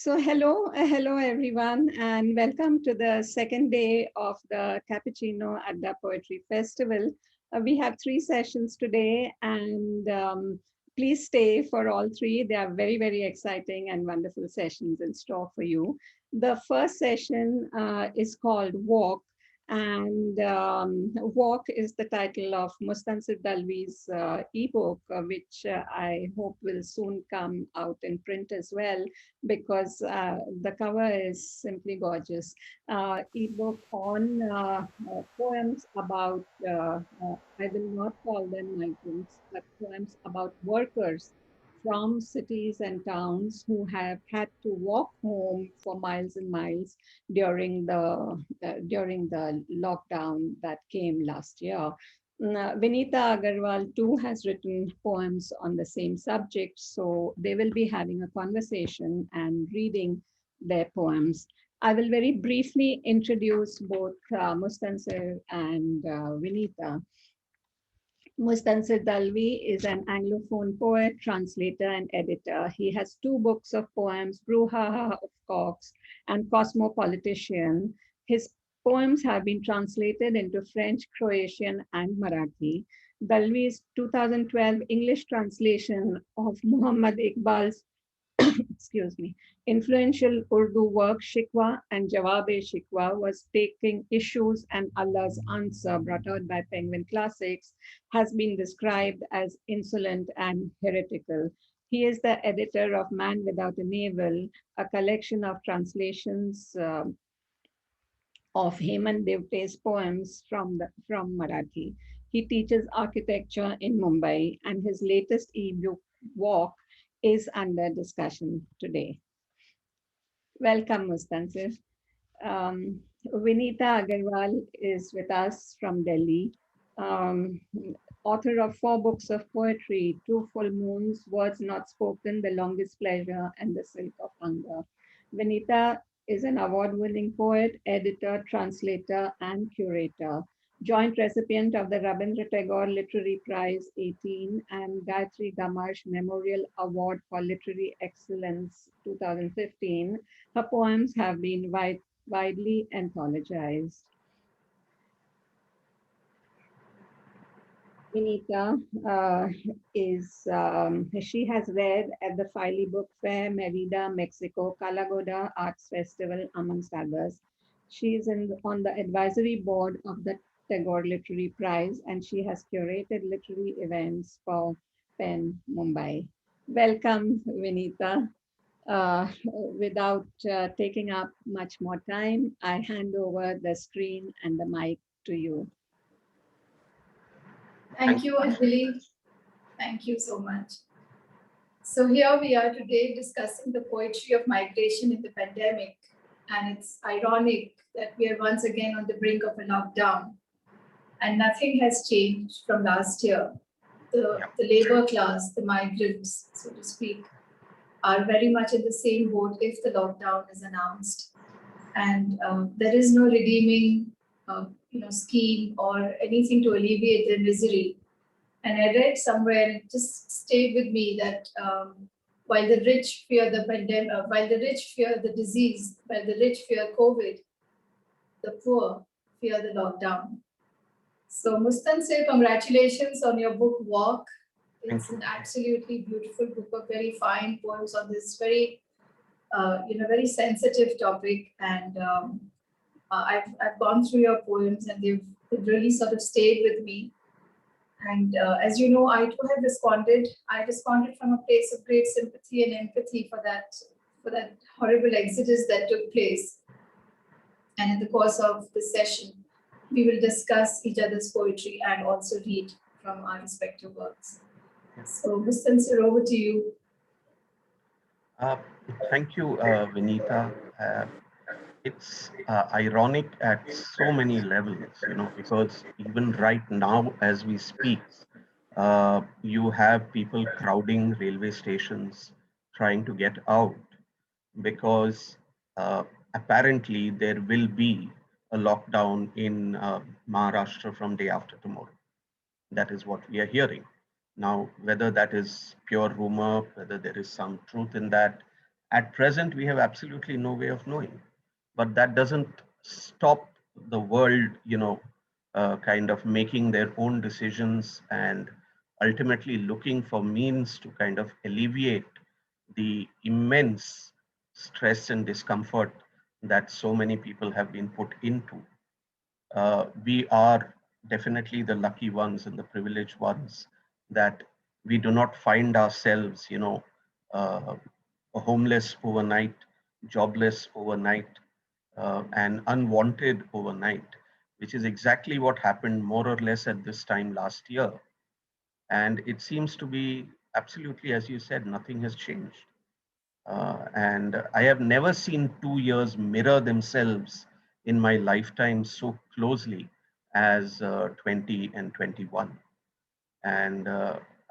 Hello everyone, and welcome to the second day of the Cappuccino Adda Poetry Festival. We have three sessions today, and please stay for all three. They are very, very exciting and wonderful sessions in store for you. The first session is called Walk, and Walk is the title of Mustansir Dalvi's ebook, which I hope will soon come out in print as well, because the cover is simply gorgeous. Ebook on poems about, I will not call them migrants, but poems about workers from cities and towns who have had to walk home for miles and miles during the lockdown that came last year. Vinita Agrawal too has written poems on the same subject, so they will be having a conversation and reading their poems. I will very briefly introduce both Mustansir and Vinita. Mustansir Dalvi is an Anglophone poet, translator, and editor. He has two books of poems, Brouhaha of Cox and Cosmopolitician. His poems have been translated into French, Croatian, and Marathi. Dalvi's 2012 English translation of Muhammad Iqbal's excuse me, influential Urdu work Shikwa and Jawab-e-Shikwa was taking issues and Allah's answer brought out by Penguin Classics has been described as insolent and heretical. He is the editor of Man Without a Navel, a collection of translations of Hemant Divate's poems from Marathi. He teaches architecture in Mumbai, and his latest ebook, Walk, is under discussion today. Welcome, Mustansir. Vinita Agarwal is with us from Delhi. Um, Author of 4 books of poetry, Two Full Moons, Words Not Spoken, The Longest Pleasure, and The Silk of Hunger. Vinita is an award-winning poet, editor, translator, and curator. Joint recipient of the Rabindra Tagore Literary Prize 18 and Gayatri Gamarsh Memorial Award for Literary Excellence 2015. Her poems have been widely anthologized. Vinita she has read at the Filey Book Fair, Merida, Mexico, Calagoda Arts Festival, amongst others. She is on the advisory board of the Tagore Literary Prize, and she has curated literary events for PEN Mumbai. Welcome, Vinita. Without taking up much more time, I hand over the screen and the mic to you. Thank you, Anjali. Thank you so much. So here we are today discussing the poetry of migration in the pandemic. And it's ironic that we are once again on the brink of a lockdown. And nothing has changed from last year. The labor class, the migrants, so to speak, are very much in the same boat if the lockdown is announced. And there is no redeeming scheme or anything to alleviate their misery. And I read somewhere, and it just stayed with me, that while the rich fear the pandemic, while the rich fear the disease, while the rich fear COVID, the poor fear the lockdown. So Mustansir, congratulations on your book Walk. It's an absolutely beautiful book of very fine poems on this very, very sensitive topic. And I've gone through your poems, and they've really sort of stayed with me. And as you know, I too have responded. I responded from a place of great sympathy and empathy for that horrible exodus that took place. And in the course of this session, we will discuss each other's poetry and also read from our respective works. So, Mustansir, over to you. Thank you, Vinita. It's ironic at so many levels, because even right now, as we speak, you have people crowding railway stations trying to get out because apparently there will be a lockdown in Maharashtra from day after tomorrow. That is what we are hearing. Now, whether that is pure rumor, whether there is some truth in that, At present, we have absolutely no way of knowing, but that doesn't stop the world, kind of making their own decisions and ultimately looking for means to kind of alleviate the immense stress and discomfort that so many people have been put into. We are definitely the lucky ones and the privileged ones that we do not find ourselves, uh, homeless overnight, jobless overnight, and unwanted overnight, which is exactly what happened more or less at this time last year. And it seems to be absolutely, as you said, nothing has changed. And I have never seen 2 years mirror themselves in my lifetime so closely as 20 and 21. And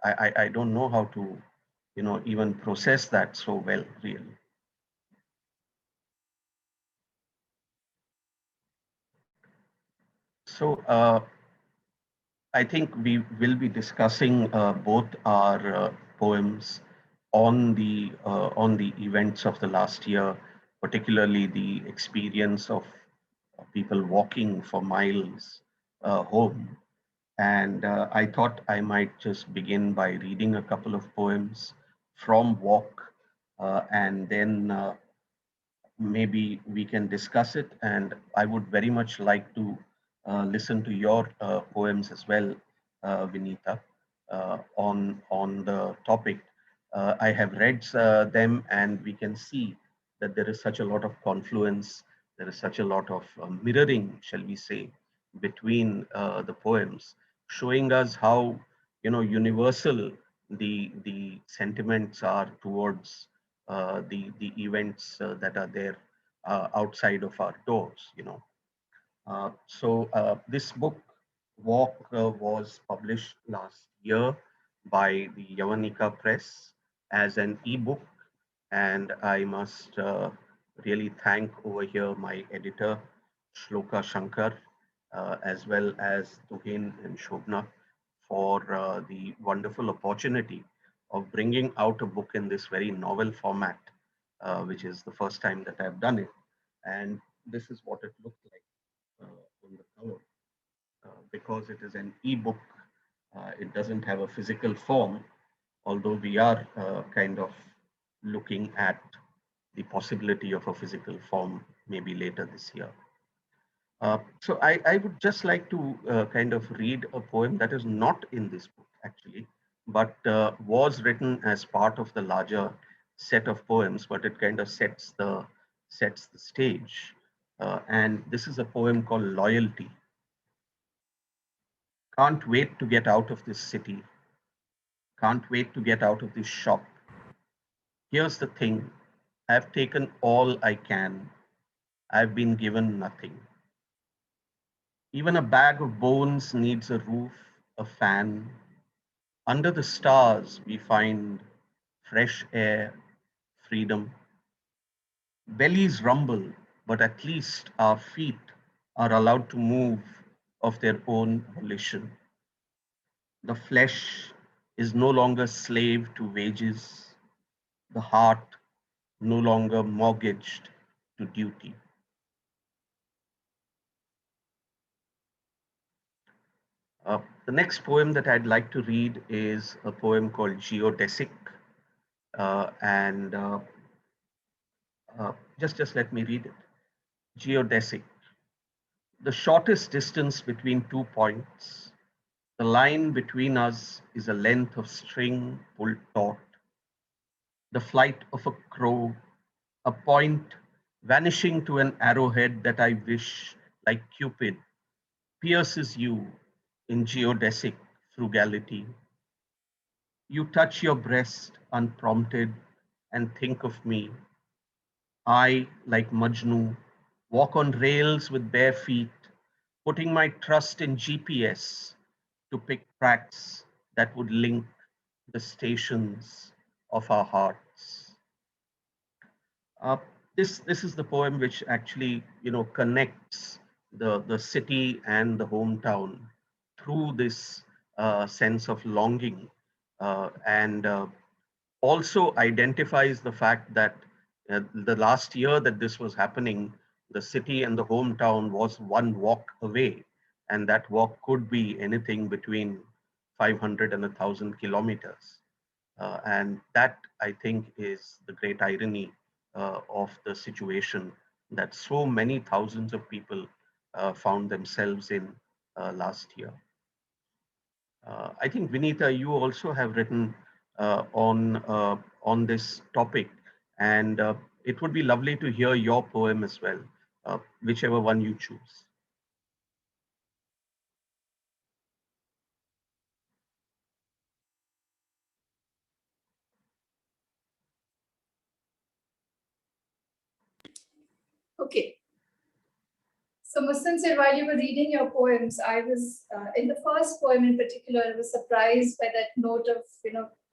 I don't know how to, even process that so well, really. So I think we will be discussing both our poems on the events of the last year, particularly the experience of people walking for miles home. And I thought I might just begin by reading a couple of poems from Walk, and then maybe we can discuss it. And I would very much like to listen to your poems as well, Vinita, on the topic. I have read them, and we can see that there is such a lot of confluence. There is such a lot of mirroring, shall we say, between the poems, showing us how universal the sentiments are towards the events that are there outside of our doors. So this book, Walk, was published last year by the Yavanika Press as an ebook, and I must really thank over here my editor, Shloka Shankar, as well as Tuhin and Shobna for the wonderful opportunity of bringing out a book in this very novel format, which is the first time that I've done it. And this is what it looked like on the cover. Because it is an e-book, it doesn't have a physical form, although we are kind of looking at the possibility of a physical form maybe later this year. So I would just like to kind of read a poem that is not in this book actually, but was written as part of the larger set of poems, but it kind of sets the stage. And this is a poem called Loyalty. Can't wait to get out of this city. Can't wait to get out of this shop. Here's the thing. I've taken all I can. I've been given nothing. Even a bag of bones needs a roof, a fan. Under the stars, we find fresh air, freedom. Bellies rumble, but at least our feet are allowed to move of their own volition. The flesh is no longer slave to wages, the heart no longer mortgaged to duty. The next poem that I'd like to read is a poem called Geodesic. And just let me read it. Geodesic. The shortest distance between 2 points. The line between us is a length of string pulled taut. The flight of a crow, a point vanishing to an arrowhead that I wish, like Cupid, pierces you in geodesic frugality. You touch your breast unprompted and think of me. I, like Majnu, walk on rails with bare feet, putting my trust in GPS to pick tracks that would link the stations of our hearts. Uh, this is the poem which actually connects the city and the hometown through this sense of longing, and also identifies the fact that The last year that this was happening, the city and the hometown was one walk away, and that walk could be anything between 500 and 1,000 kilometers. And that, I think, is the great irony of the situation that so many thousands of people found themselves in last year. I think, Vinita, you also have written on this topic, and it would be lovely to hear your poem as well, whichever one you choose. Okay. So Mustansir, while you were reading your poems, I was in the first poem in particular, I was surprised by that note of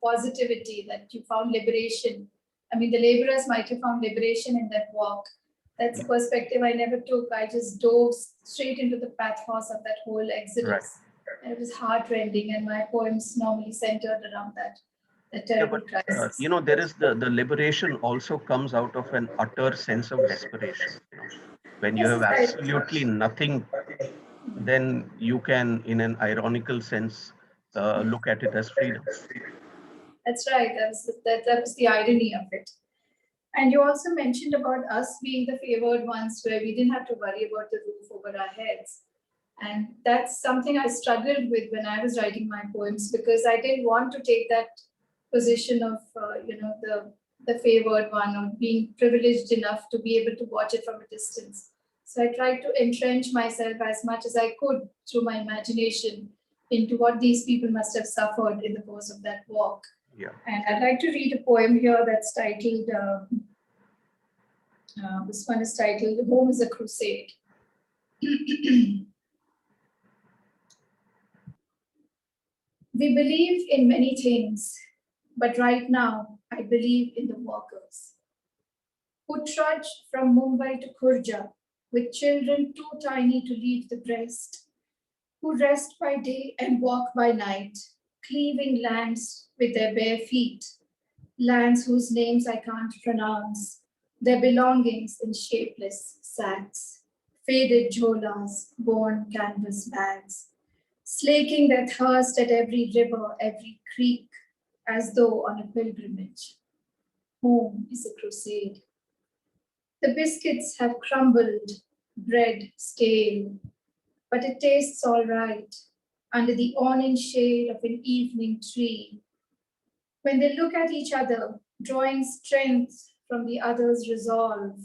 positivity that you found liberation. I mean, the laborers might have found liberation in that walk. That's a perspective I never took. I just dove straight into the pathos of that whole exodus. Right. And it was heartrending, and my poems normally centered around that. Yeah, but there is the liberation also comes out of an utter sense of desperation. When you have absolutely nothing, then you can, in an ironical sense, look at it as freedom. That's right. That was the irony of it. And you also mentioned about us being the favored ones where we didn't have to worry about the roof over our heads. And that's something I struggled with when I was writing my poems, because I didn't want to take that position of, the favored one, or being privileged enough to be able to watch it from a distance. So I tried to entrench myself as much as I could through my imagination into what these people must have suffered in the course of that walk. Yeah. And I'd like to read a poem here that's titled, this one is titled, Home is a Crusade. We believe in many things, but right now I believe in the walkers who trudge from Mumbai to Khurja with children too tiny to leave the breast, who rest by day and walk by night, cleaving lands with their bare feet, lands whose names I can't pronounce, their belongings in shapeless sacks, faded jholas, worn canvas bags, slaking their thirst at every river, every creek, as though on a pilgrimage. Home is a crusade. The biscuits have crumbled, bread stale, but it tastes all right under the awning shade of an evening tree. When they look at each other, drawing strength from the other's resolve,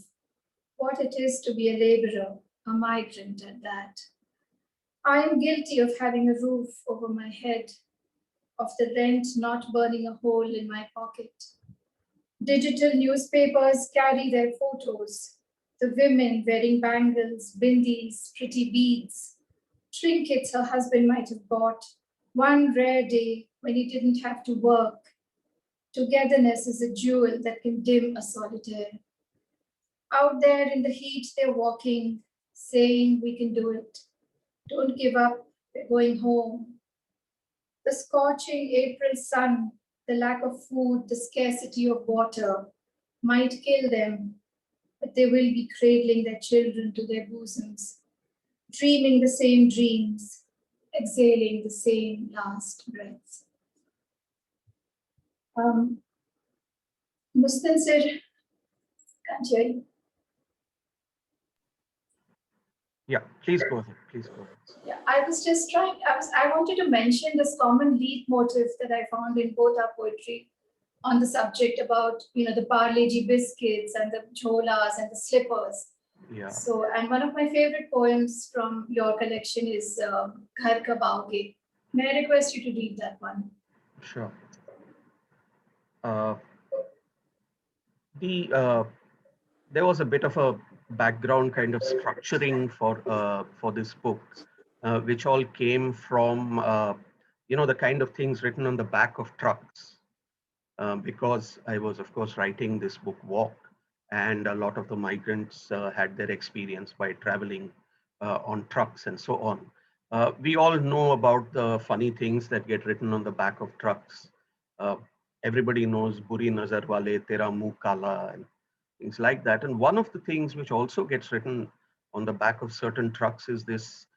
what it is to be a laborer, a migrant at that. I am guilty of having a roof over my head, of the rent not burning a hole in my pocket. Digital newspapers carry their photos, the women wearing bangles, bindis, pretty beads, trinkets her husband might have bought one rare day when he didn't have to work. Togetherness is a jewel that can dim a solitaire. Out there in the heat, they're walking, saying, we can do it. Don't give up, we're going home. The scorching April sun, the lack of food, the scarcity of water might kill them, but they will be cradling their children to their bosoms, dreaming the same dreams, exhaling the same last breaths. Mustansir, can't hear you. Yeah, please go ahead. Please go ahead. Yeah, I wanted to mention this common leitmotif that I found in both our poetry on the subject about, the Parle-G biscuits and the cholas and the slippers. Yeah. So, and one of my favorite poems from your collection is Ghar Ka Baoge. May I request you to read that one? Sure. There was a bit of a background kind of structuring for this book, which all came from the kind of things written on the back of trucks, because I was, of course, writing this book Walk, and a lot of the migrants had their experience by traveling on trucks and so on. We all know about the funny things that get written on the back of trucks. Everybody knows Buri Nazar Wale Tera Muh Kala, and things like that. And one of the things which also gets written on the back of certain trucks is this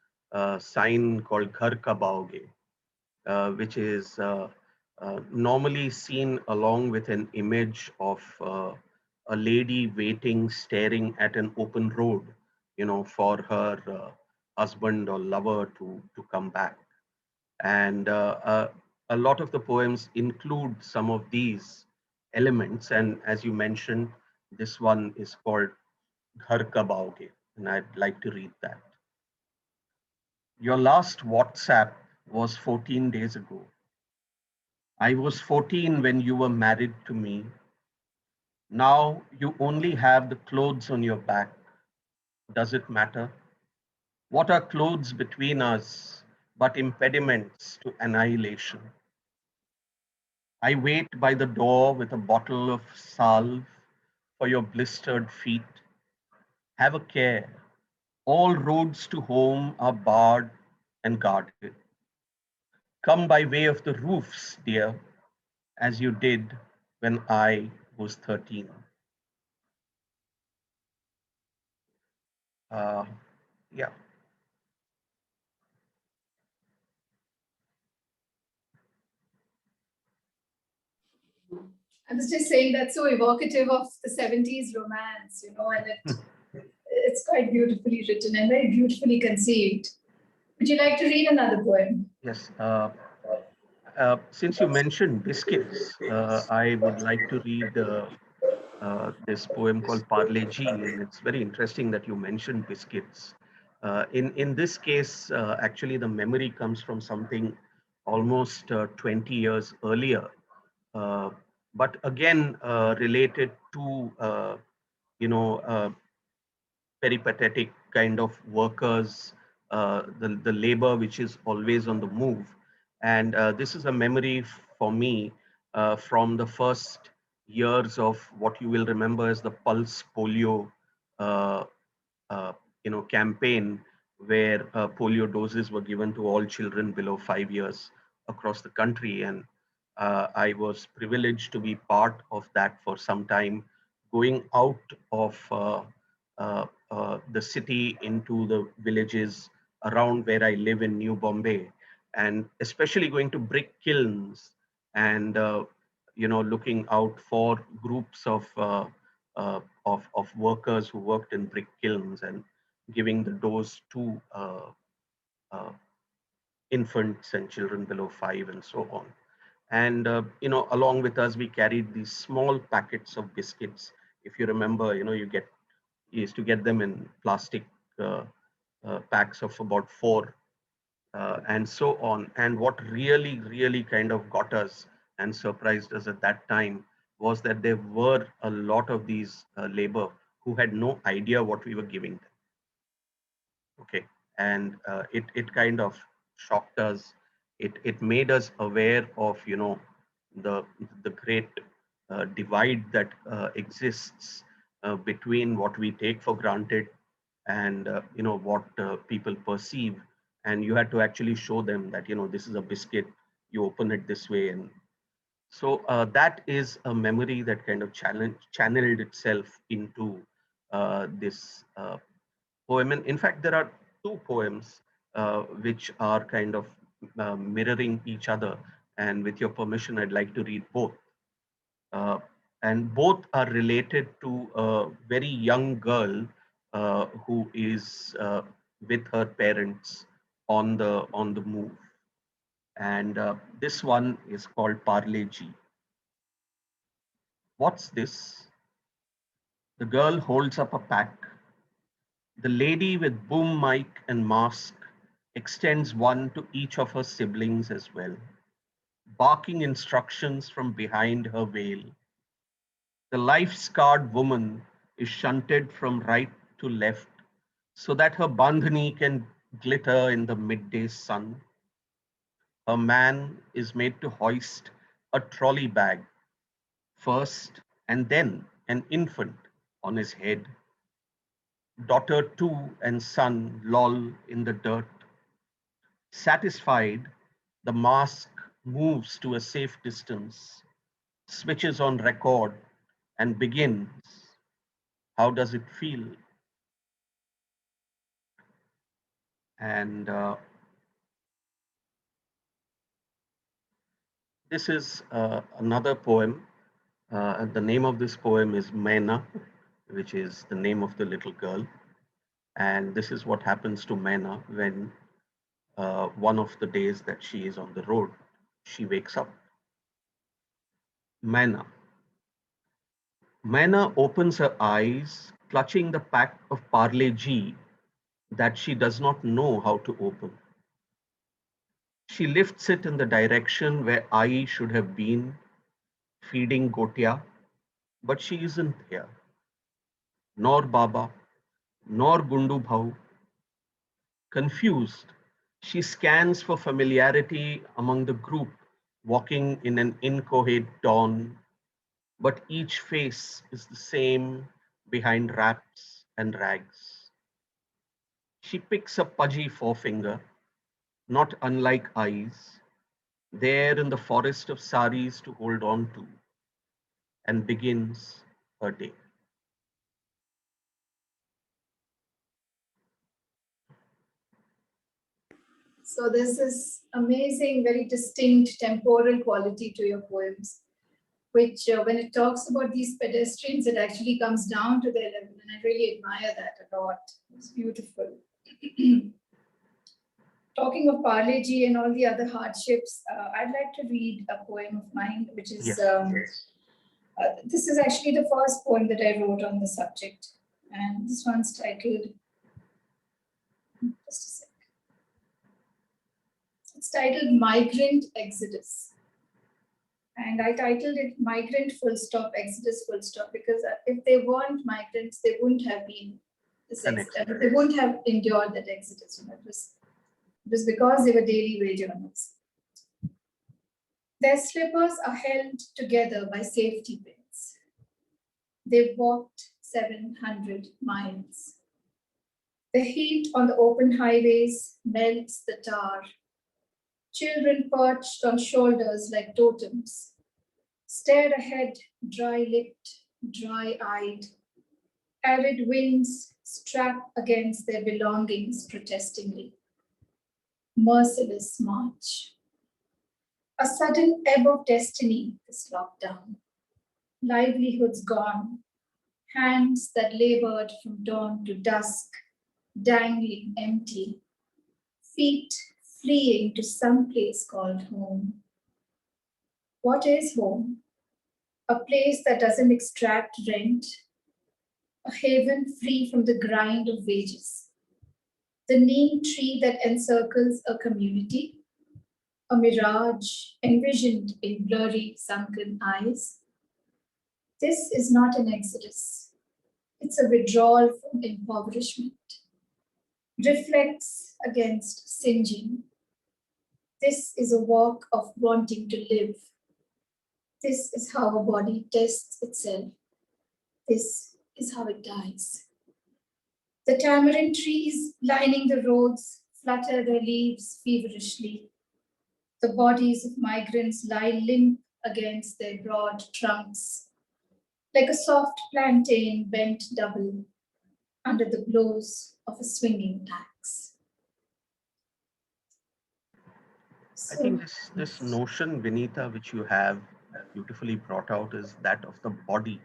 sign called Ghar Ka Baoge, which is normally seen along with an image of a lady waiting, staring at an open road, for her husband or lover to come back. And a lot of the poems include some of these elements. And as you mentioned, this one is called Ghar Ka Baoge, and I'd like to read that. Your last WhatsApp was 14 days ago. I was 14 when you were married to me. Now you only have the clothes on your back. Does it matter? What are clothes between us but impediments to annihilation? I wait by the door with a bottle of salve for your blistered feet. Have a care. All roads to home are barred and guarded. Come by way of the roofs, dear, as you did when I was 13. Uh, yeah. I was just saying that's so evocative of the 70s romance, and it's quite beautifully written and very beautifully conceived. Would you like to read another poem? Yes. Since you mentioned biscuits, I would like to read this poem called Parle Ji, and it's very interesting that you mentioned biscuits. In this case, actually, the memory comes from something almost 20 years earlier, uh, but again related to you know peripatetic kind of workers, the labor which is always on the move. And this is a memory for me from the first years of what you will remember as the Pulse Polio uh, uh, campaign, where polio doses were given to all children below 5 years across the country. And I was privileged to be part of that for some time, going out of the city into the villages around where I live in New Bombay, and especially going to brick kilns and looking out for groups of workers who worked in brick kilns and giving the dose to uh, infants and children below 5 and so on. And along with us we carried these small packets of biscuits. If you remember, you used to get them in plastic uh, packs of about 4, and so on. And what really, really kind of got us and surprised us at that time was that there were a lot of these labor who had no idea what we were giving them. Okay, and it kind of shocked us. It made us aware of the the great divide that exists between what we take for granted and what people perceive. And you had to actually show them that this is a biscuit, you open it this way. And so that is a memory that kind of channeled itself into this poem. And in fact, there are two poems which are kind of mirroring each other. And with your permission, I'd like to read both. Uh, and both are related to a very young girl who is with her parents on the move. And this one is called Parle Ji. What's this? The girl holds up a pack. The lady with boom mic and mask extends one to each of her siblings as well, barking instructions from behind her veil. The life-scarred woman is shunted from right to left so that her bandhani can glitter in the midday sun. Her man is made to hoist a trolley bag first and then an infant on his head. Daughter too and son loll in the dirt. Satisfied, the mask moves to a safe distance, switches on record, and begins. How does it feel? And this is another poem. And the name of this poem is Maina, which is the name of the little girl. And this is what happens to Maina when one of the days that she is on the road, she wakes up. Maina. Maina opens her eyes, clutching the pack of Parle G that she does not know how to open. She lifts it in the direction where I should have been, feeding Gotia, but she isn't there. Nor Baba, nor Gundu Bhau. Confused, she scans for familiarity among the group, walking in an inchoate dawn, but each face is the same behind wraps and rags. She picks a pudgy forefinger, not unlike eyes, there in the forest of saris to hold on to, and begins her day. So there's this amazing, very distinct temporal quality to your poems, which when it talks about these pedestrians, it actually comes down to their level. And I really admire that a lot. It's beautiful. Talking of Parle G and all the other hardships, I'd like to read a poem of mine, which is, Yes. This is actually the first poem that I wrote on the subject. And this one's titled, just a sec. It's titled Migrant Exodus. And I titled it Migrant full stop, Exodus full stop, because if they weren't migrants, they wouldn't have been this exodus. They wouldn't have endured that exodus. You know, it was because they were daily wage earners. Their slippers are held together by safety pins. They've walked 700 miles. The heat on the open highways melts the tar. Children perched on shoulders like totems, stared ahead, dry-lipped, dry-eyed. Arid winds strap against their belongings protestingly. Merciless march. A sudden ebb of destiny, this lockdown. Livelihoods gone. Hands that labored from dawn to dusk, dangling empty. Feet fleeing to some place called home. What is home? A place that doesn't extract rent, a haven free from the grind of wages, the neem tree that encircles a community, a mirage envisioned in blurry, sunken eyes. This is not an exodus. It's a withdrawal from impoverishment. Reflects against singeing. This is a walk of wanting to live. This is how a body tests itself. This is how it dies. The tamarind trees lining the roads flutter their leaves feverishly. The bodies of migrants lie limp against their broad trunks, like a soft plantain bent double under the blows of a swinging axe. I think this notion, Vinita, which you have beautifully brought out, is that of the body.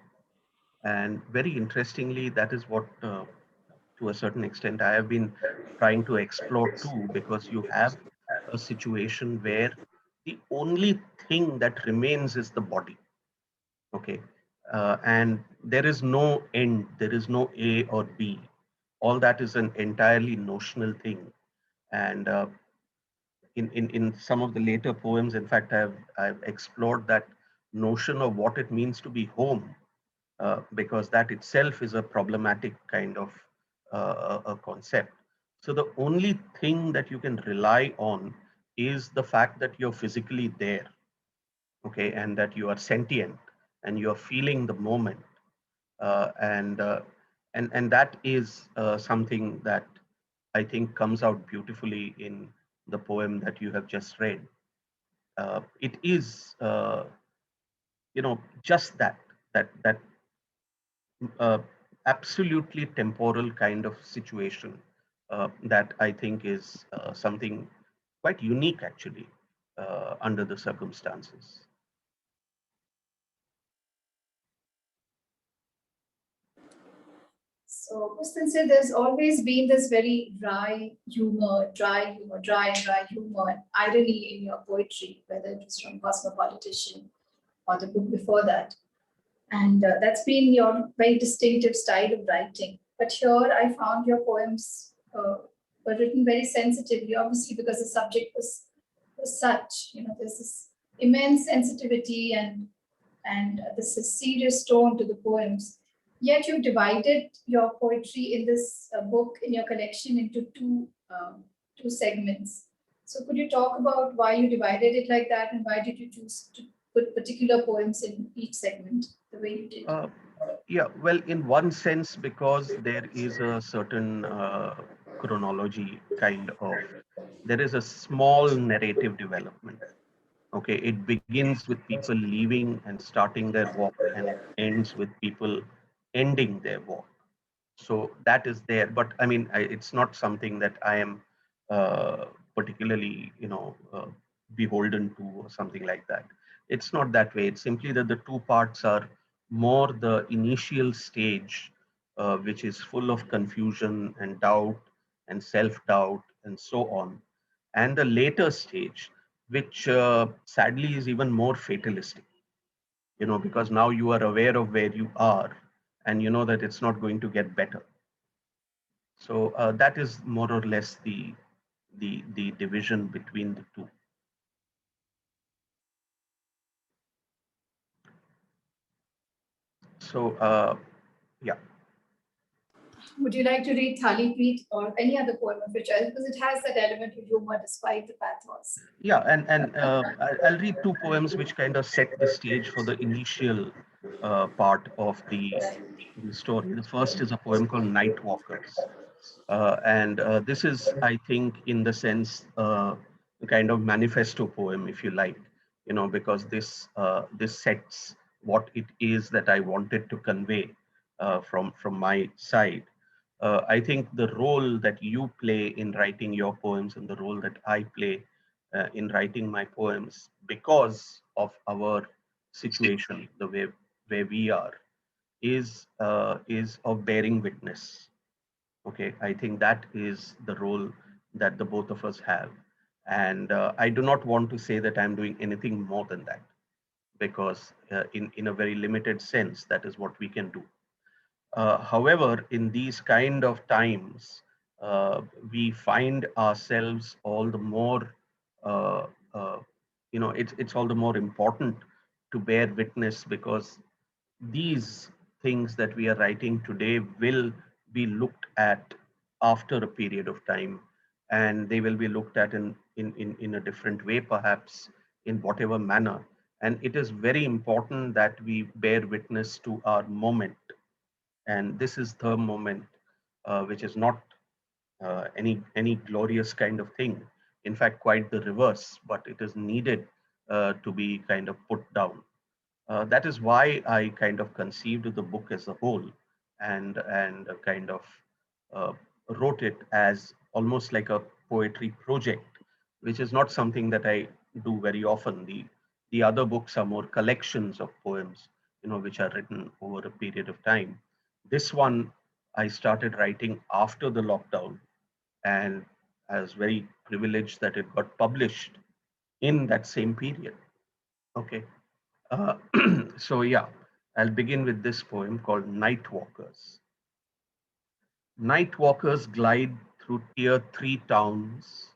And very interestingly, that is what, to a certain extent, I have been trying to explore too, because you have a situation where the only thing that remains is the body. Okay. And there is no end, there is no A or B. All that is an entirely notional thing. And in some of the later poems, in fact, I've explored that notion of what it means to be home, because that itself is a problematic kind of a concept. So the only thing that you can rely on is the fact that you're physically there, okay, and that you are sentient and you're feeling the moment, uh, and uh, and that is something that I think comes out beautifully in the poem that you have just read. It is, just that uh, absolutely temporal kind of situation that I think is something quite unique actually under the circumstances. So, Mustansir, there's always been this very dry humor, dry humor, irony in your poetry, whether it was from Cosmopolitan or the book before that. And that's been your very distinctive style of writing. But here I found your poems were written very sensitively, obviously because the subject was such, there's this immense sensitivity and this is serious tone to the poems. Yet you divided your poetry in this book, in your collection, into two segments. So could you talk about why you divided it like that, and why did you choose to put particular poems in each segment the way you did? Yeah, well, in one sense, because there is a certain chronology kind of, there is a small narrative development. Okay, it begins with people leaving and starting their walk, and it ends with people ending their walk. So that is there, but I mean, it's not something that I am uh, particularly, beholden to or something like that. It's not that way. It's simply that the two parts are more the initial stage, which is full of confusion and doubt and self-doubt and so on, and the later stage, which sadly is even more fatalistic, because now you are aware of where you are, and you know that it's not going to get better. So that is more or less the division between the two. So yeah, Would you like to read Thali Preet or any other poem of your choice? Because it has that element of humor despite the pathos. yeah, and I'll read two poems which kind of set the stage for the initial part of the story. The first is a poem called Nightwalkers, and this is, I think, in the sense, a kind of manifesto poem, if you like, because this sets what it is that I wanted to convey from my side. I think the role that you play in writing your poems and the role that I play in writing my poems, because of our situation, the way where we are, is of bearing witness. Okay, I think that is the role that the both of us have, and I do not want to say that I'm doing anything more than that, because in a very limited sense, that is what we can do. However, in these kind of times, we find ourselves all the more, uh, uh, it's all the more important to bear witness, because these things that we are writing today will be looked at after a period of time, and they will be looked at in a different way, perhaps in whatever manner. And it is very important that we bear witness to our moment, and this is the moment, which is not any glorious kind of thing. In fact, quite the reverse, but it is needed to be kind of put down. That is why I kind of conceived the book as a whole, and kind of uh, wrote it as almost like a poetry project, which is not something that I do very often. The other books are more collections of poems, which are written over a period of time. This one I started writing after the lockdown, and I was very privileged that it got published in that same period. Okay. Uh, so yeah, I'll begin with this poem called Nightwalkers. Nightwalkers glide through tier 3 towns.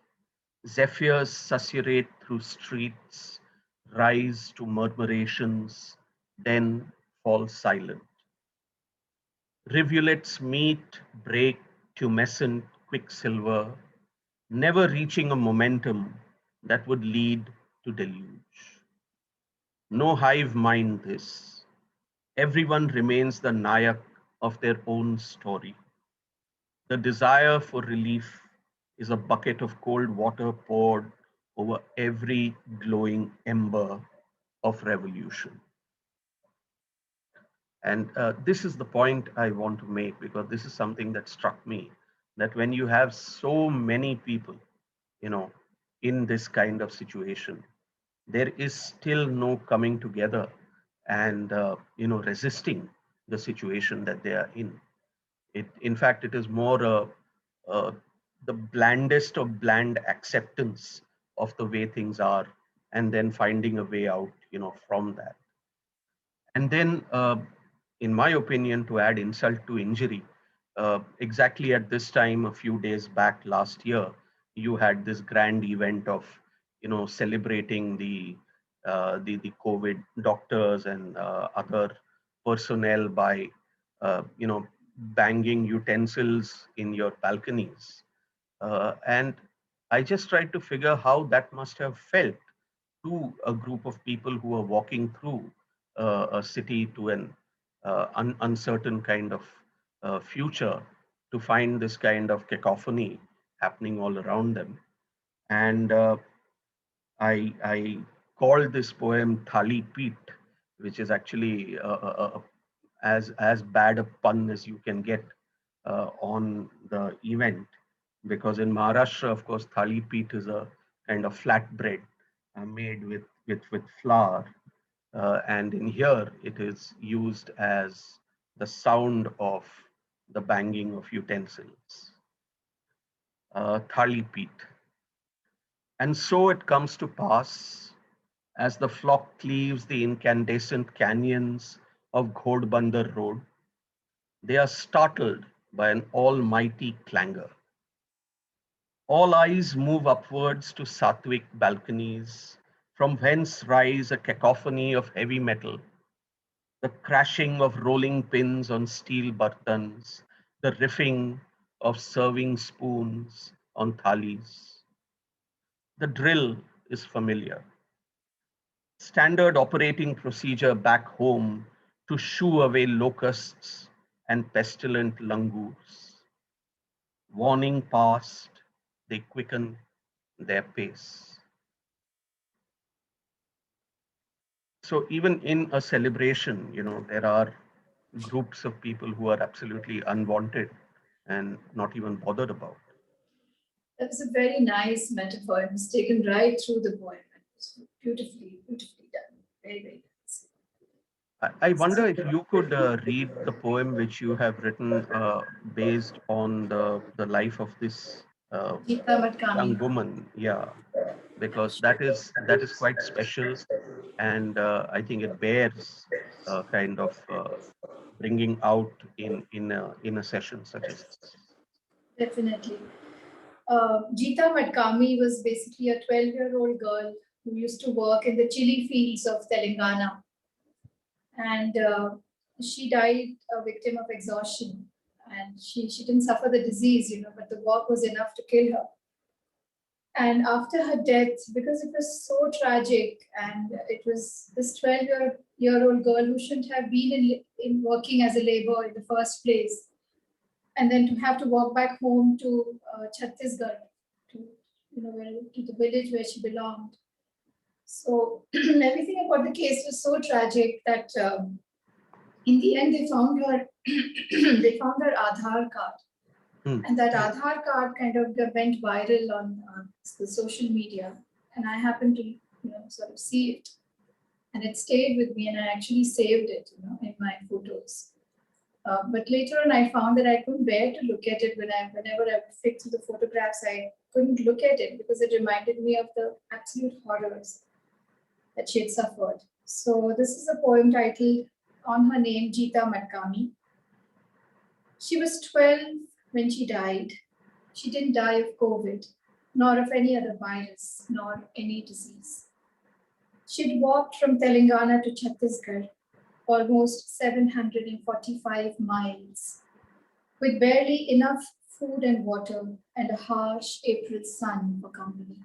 Zephyrs susurrate through streets, rise to murmurations, then fall silent. Rivulets meet, break, tumescent quicksilver, never reaching a momentum that would lead to deluge. No hive mind this. Everyone remains the Nayak of their own story. The desire for relief is a bucket of cold water poured over every glowing ember of revolution. And this is the point I want to make, because this is something that struck me, that when you have so many people, you know, in this kind of situation, there is still no coming together and, resisting the situation that they are in. In fact, it is more uh, the blandest of bland acceptance of the way things are, and then finding a way out, from that. And then, in my opinion, to add insult to injury, exactly at this time, a few days back last year, you had this grand event of, celebrating the COVID doctors and other personnel by, banging utensils in your balconies. And I just tried to figure how that must have felt to a group of people who are walking through a city to an uncertain kind of future, to find this kind of cacophony happening all around them. And I called this poem Thali Peet, which is actually as bad a pun as you can get on the event, because in Maharashtra, of course, Thali Peet is a kind of flatbread made with flour, and in here it is used as the sound of the banging of utensils. Thali Peet. And so it comes to pass, as the flock cleaves the incandescent canyons of Ghodbandar Road, they are startled by an almighty clangor. All eyes move upwards to Satwik balconies, from whence rise a cacophony of heavy metal, the crashing of rolling pins on steel bartans, the riffing of serving spoons on thalis. The drill is familiar. Standard operating procedure back home to shoo away locusts and pestilent langurs. Warning past, they quicken their pace. So even in a celebration, there are groups of people who are absolutely unwanted and not even bothered about. That was a very nice metaphor. It was taken right through the poem. It was beautifully, beautifully done. Very, very nice. I wonder if you could read the poem which you have written based on the life of this Geeta young Matkami. woman. Yeah, because that is quite special, and I think it bears kind of bringing out in a session such as this. Definitely. Geeta Matkami was basically a 12-year-old girl who used to work in the chili fields of Telangana. And she died a victim of exhaustion. And she didn't suffer the disease, but the work was enough to kill her. And after her death, because it was so tragic, and it was this 12-year-old girl who shouldn't have been in working as a labor in the first place, and then to have to walk back home to Chhattisgarh, to to the village where she belonged. So everything about the case was so tragic that in the end they found her they found her Aadhaar card. And that Aadhaar card kind of went viral on the social media, and I happened to sort of see it, and it stayed with me, and I actually saved it in my photos. But later on, I found that I couldn't bear to look at it whenever I would flick through the photographs. I couldn't look at it because it reminded me of the absolute horrors that she had suffered. So this is a poem titled On Her Name, Geeta Matkami. She was 12 when she died. She didn't die of COVID, nor of any other virus, nor any disease. She'd walked from Telangana to Chhattisgarh, almost 745 miles, with barely enough food and water and a harsh April sun for company.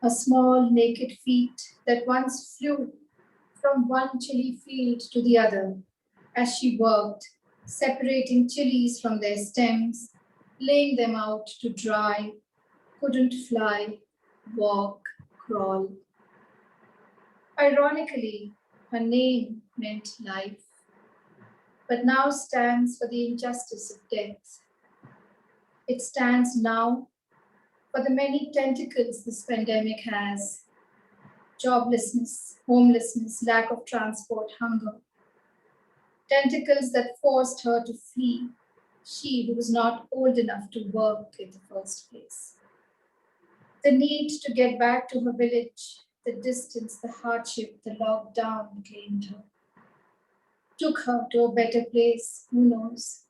Her small naked feet that once flew from one chili field to the other as she worked, separating chilies from their stems, laying them out to dry, couldn't fly, walk, crawl. Ironically, her name meant life. but now stands for the injustice of death. It stands now for the many tentacles this pandemic has: joblessness, homelessness, lack of transport, hunger. Tentacles that forced her to flee, she who was not old enough to work in the first place. The need to get back to her village, the distance, the hardship, the lockdown claimed her. Took her to a better place, who knows?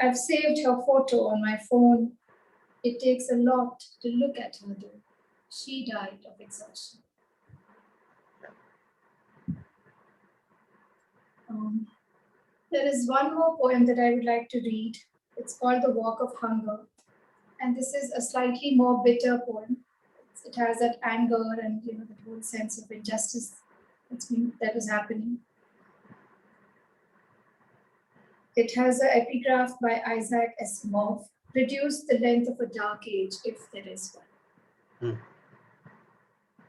I've saved her photo on my phone. It takes a lot to look at her though. She died of exhaustion. There is one more poem that I would like to read. It's called The Walk of Hunger. And this is a slightly more bitter poem. It has that anger and that whole sense of injustice that was happening. It has an epigraph by Isaac Asimov: reduce the length of a dark age if there is one.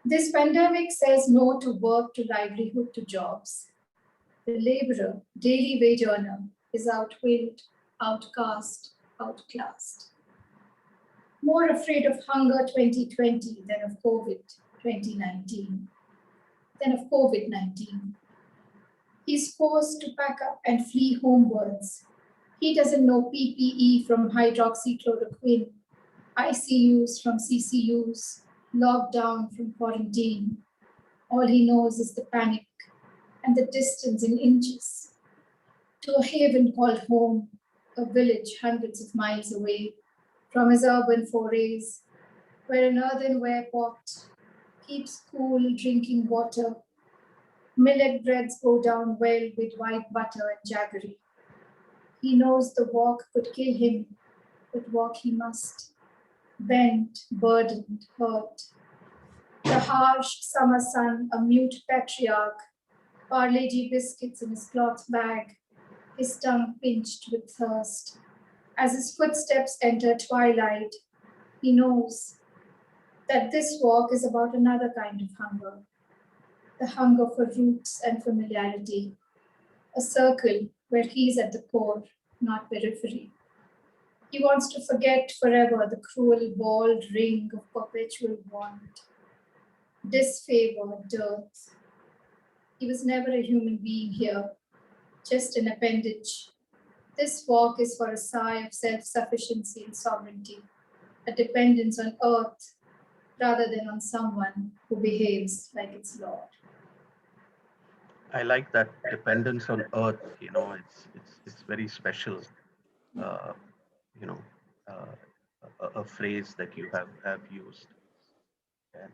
This pandemic says no to work, to livelihood, to jobs. The laborer, daily wage earner, is outwilled, outcast, outclassed. More afraid of hunger 2020 than of COVID 2019, than of COVID-19. He's forced to pack up and flee homewards. He doesn't know PPE from hydroxychloroquine, ICUs from CCUs, lockdown from quarantine. All he knows is the panic and the distance in inches to a haven called home, a village hundreds of miles away from his urban forays, where an earthenware pot keeps cool drinking water. Millet breads go down well with white butter and jaggery. He knows the walk could kill him, but walk he must. Bent, burdened, hurt. The harsh summer sun, a mute patriarch, Parle-G biscuits in his cloth bag, his tongue pinched with thirst. As his footsteps enter twilight, he knows that this walk is about another kind of hunger, the hunger for roots and familiarity, a circle where he's at the core, not periphery. He wants to forget forever the cruel bald ring of perpetual want, disfavor, dearth. He was never a human being here, just an appendage. This walk is for a sigh of self-sufficiency and sovereignty, a dependence on earth rather than on someone who behaves like its lord. I like that dependence on earth. It's very special. Uh, you know, a phrase that you have used.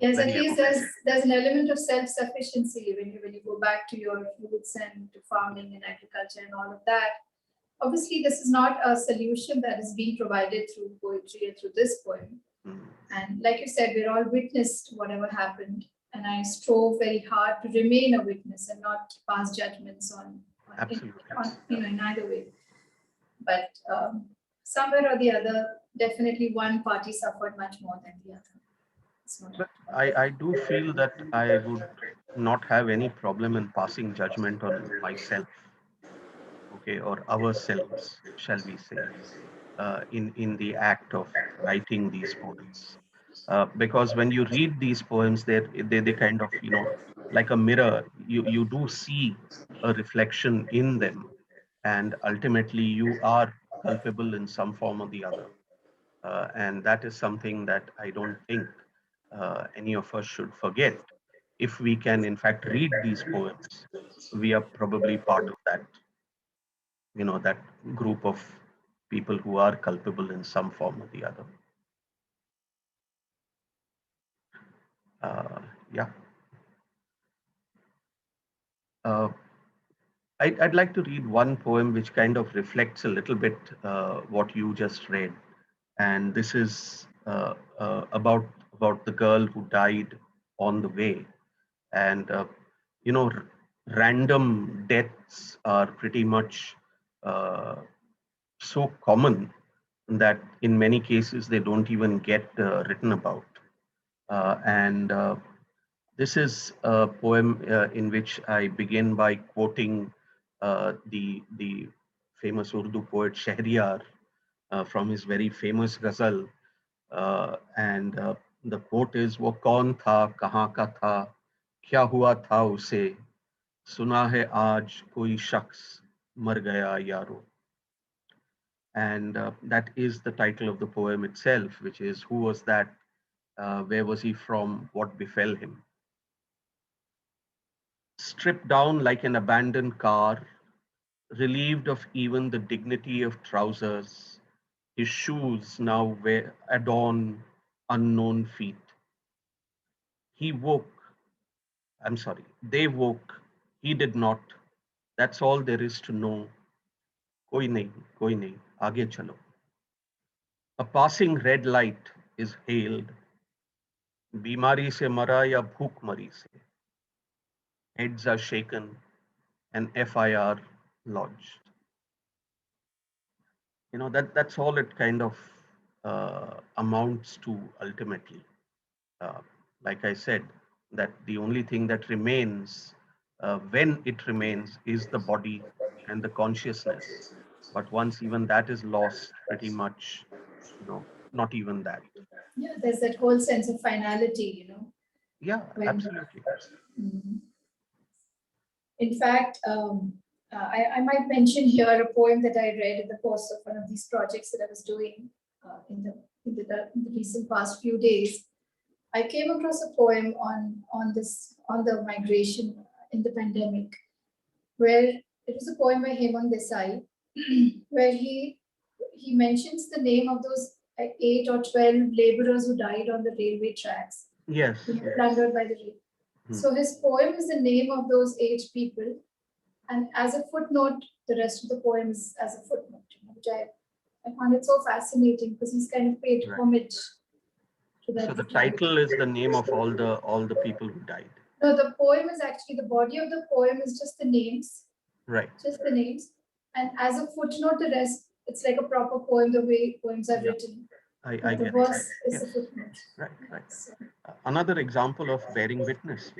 Yes, at least there's an element of self-sufficiency when you go back to your roots and to farming and agriculture and all of that. Obviously, this is not a solution that is being provided through poetry or through this poem. And like you said, we're all witness to whatever happened. And I strove very hard to remain a witness and not pass judgments on in either way. But somewhere or the other, definitely one party suffered much more than the other. But I do feel that I would not have any problem in passing judgment on myself, okay, or ourselves, shall we say, in the act of writing these poems. Because when you read these poems, they kind of, like a mirror, you do see a reflection in them, and ultimately you are culpable in some form or the other. And that is something that I don't think any of us should forget. If we can, in fact, read these poems, we are probably part of that, that group of people who are culpable in some form or the other. Yeah. I'd like to read one poem which kind of reflects a little bit what you just read. And this is about the girl who died on the way. And, random deaths are pretty much so common that in many cases they don't even get written about. And this is a poem in which I begin by quoting the famous Urdu poet Shahryar from his very famous ghazal. And the quote is, "वो कौन था, कहाँ का था, क्या हुआ था उसे, सुना है आज कोई शख्स मर गया यारो." And that is the title of the poem itself, which is, who was that, where was he from, what befell him. Stripped down like an abandoned car, relieved of even the dignity of trousers, his shoes now wear adorn unknown feet. He woke, I'm sorry, they woke, he did not. That's all there is to know. Koi nahi, aage chalo. A passing red light is hailed. बीमारी से मरा या भूखमरी से. Heads are shaken and FIR lodged. That's all it kind of amounts to ultimately. Uh, like I said, that the only thing that remains, when it remains, is the body and the consciousness. But once even that is lost, pretty much, not even that. Yeah, there's that whole sense of finality, Yeah, when- absolutely. Mhm. In fact, I might mention here a poem that I read in the course of one of these projects that I was doing in the recent past few days. I came across a poem on the migration in the pandemic, where it was a poem by Hemant Divate, where he mentions the name of those 8 or 12 laborers who died on the railway tracks, Yes. plundered by the rail. So his poem is the name of those 8 people, and as a footnote, the rest of the poem is as a footnote, which I found it so fascinating because he's kind of paid homage to that. So the title is the name of all the people who died. No, the poem is actually, the body of the poem is just the names. Right. Just the names. And as a footnote, the rest, it's like a proper poem, the way poems are written. I the get verse it. is a footnote. Right. Another example of bearing witness.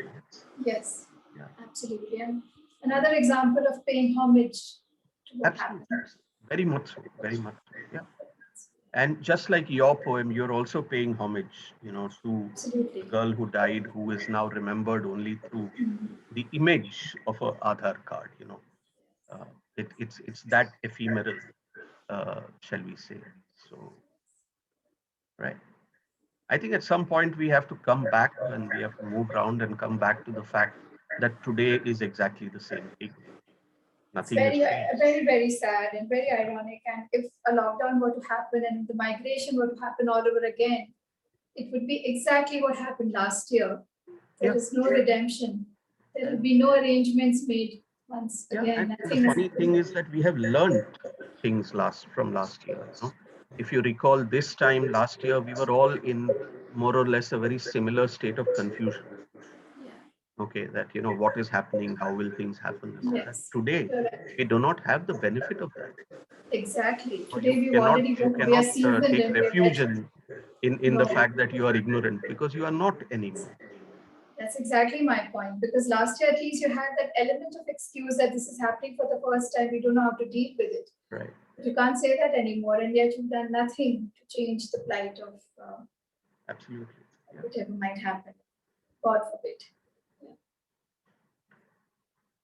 Yes. Yeah. Absolutely. And another example of paying homage to what Absolutely. happened. Very much so. Very much so. Yeah. And just like your poem, you're also paying homage, to Absolutely. the girl who died, who is now remembered only through the image of a Aadhaar card. It's that ephemeral, shall we say? So, right. I think at some point we have to come back and we have to move around and come back to the fact that today is exactly the same thing. Nothing It's has changed. very, very sad and very ironic. And if a lockdown were to happen and the migration were to happen all over again, it would be exactly what happened last year. There is no redemption. There will be no arrangements made once again. And the funny thing is that we have learned things from last year. If you recall, this time last year, we were all in more or less a very similar state of confusion. Okay, that what is happening, how will things happen, and all that. Today, we do not have the benefit of that. Exactly. Or Today you we've already cannot take refuge in the fact that you are ignorant, because you are not anymore. That's exactly my point. Because last year, at least, you had that element of excuse that this is happening for the first time. We don't know how to deal with it. Right. But you can't say that anymore, and yet you've done nothing to change the plight of Absolutely. Yeah. whatever might happen. God forbid.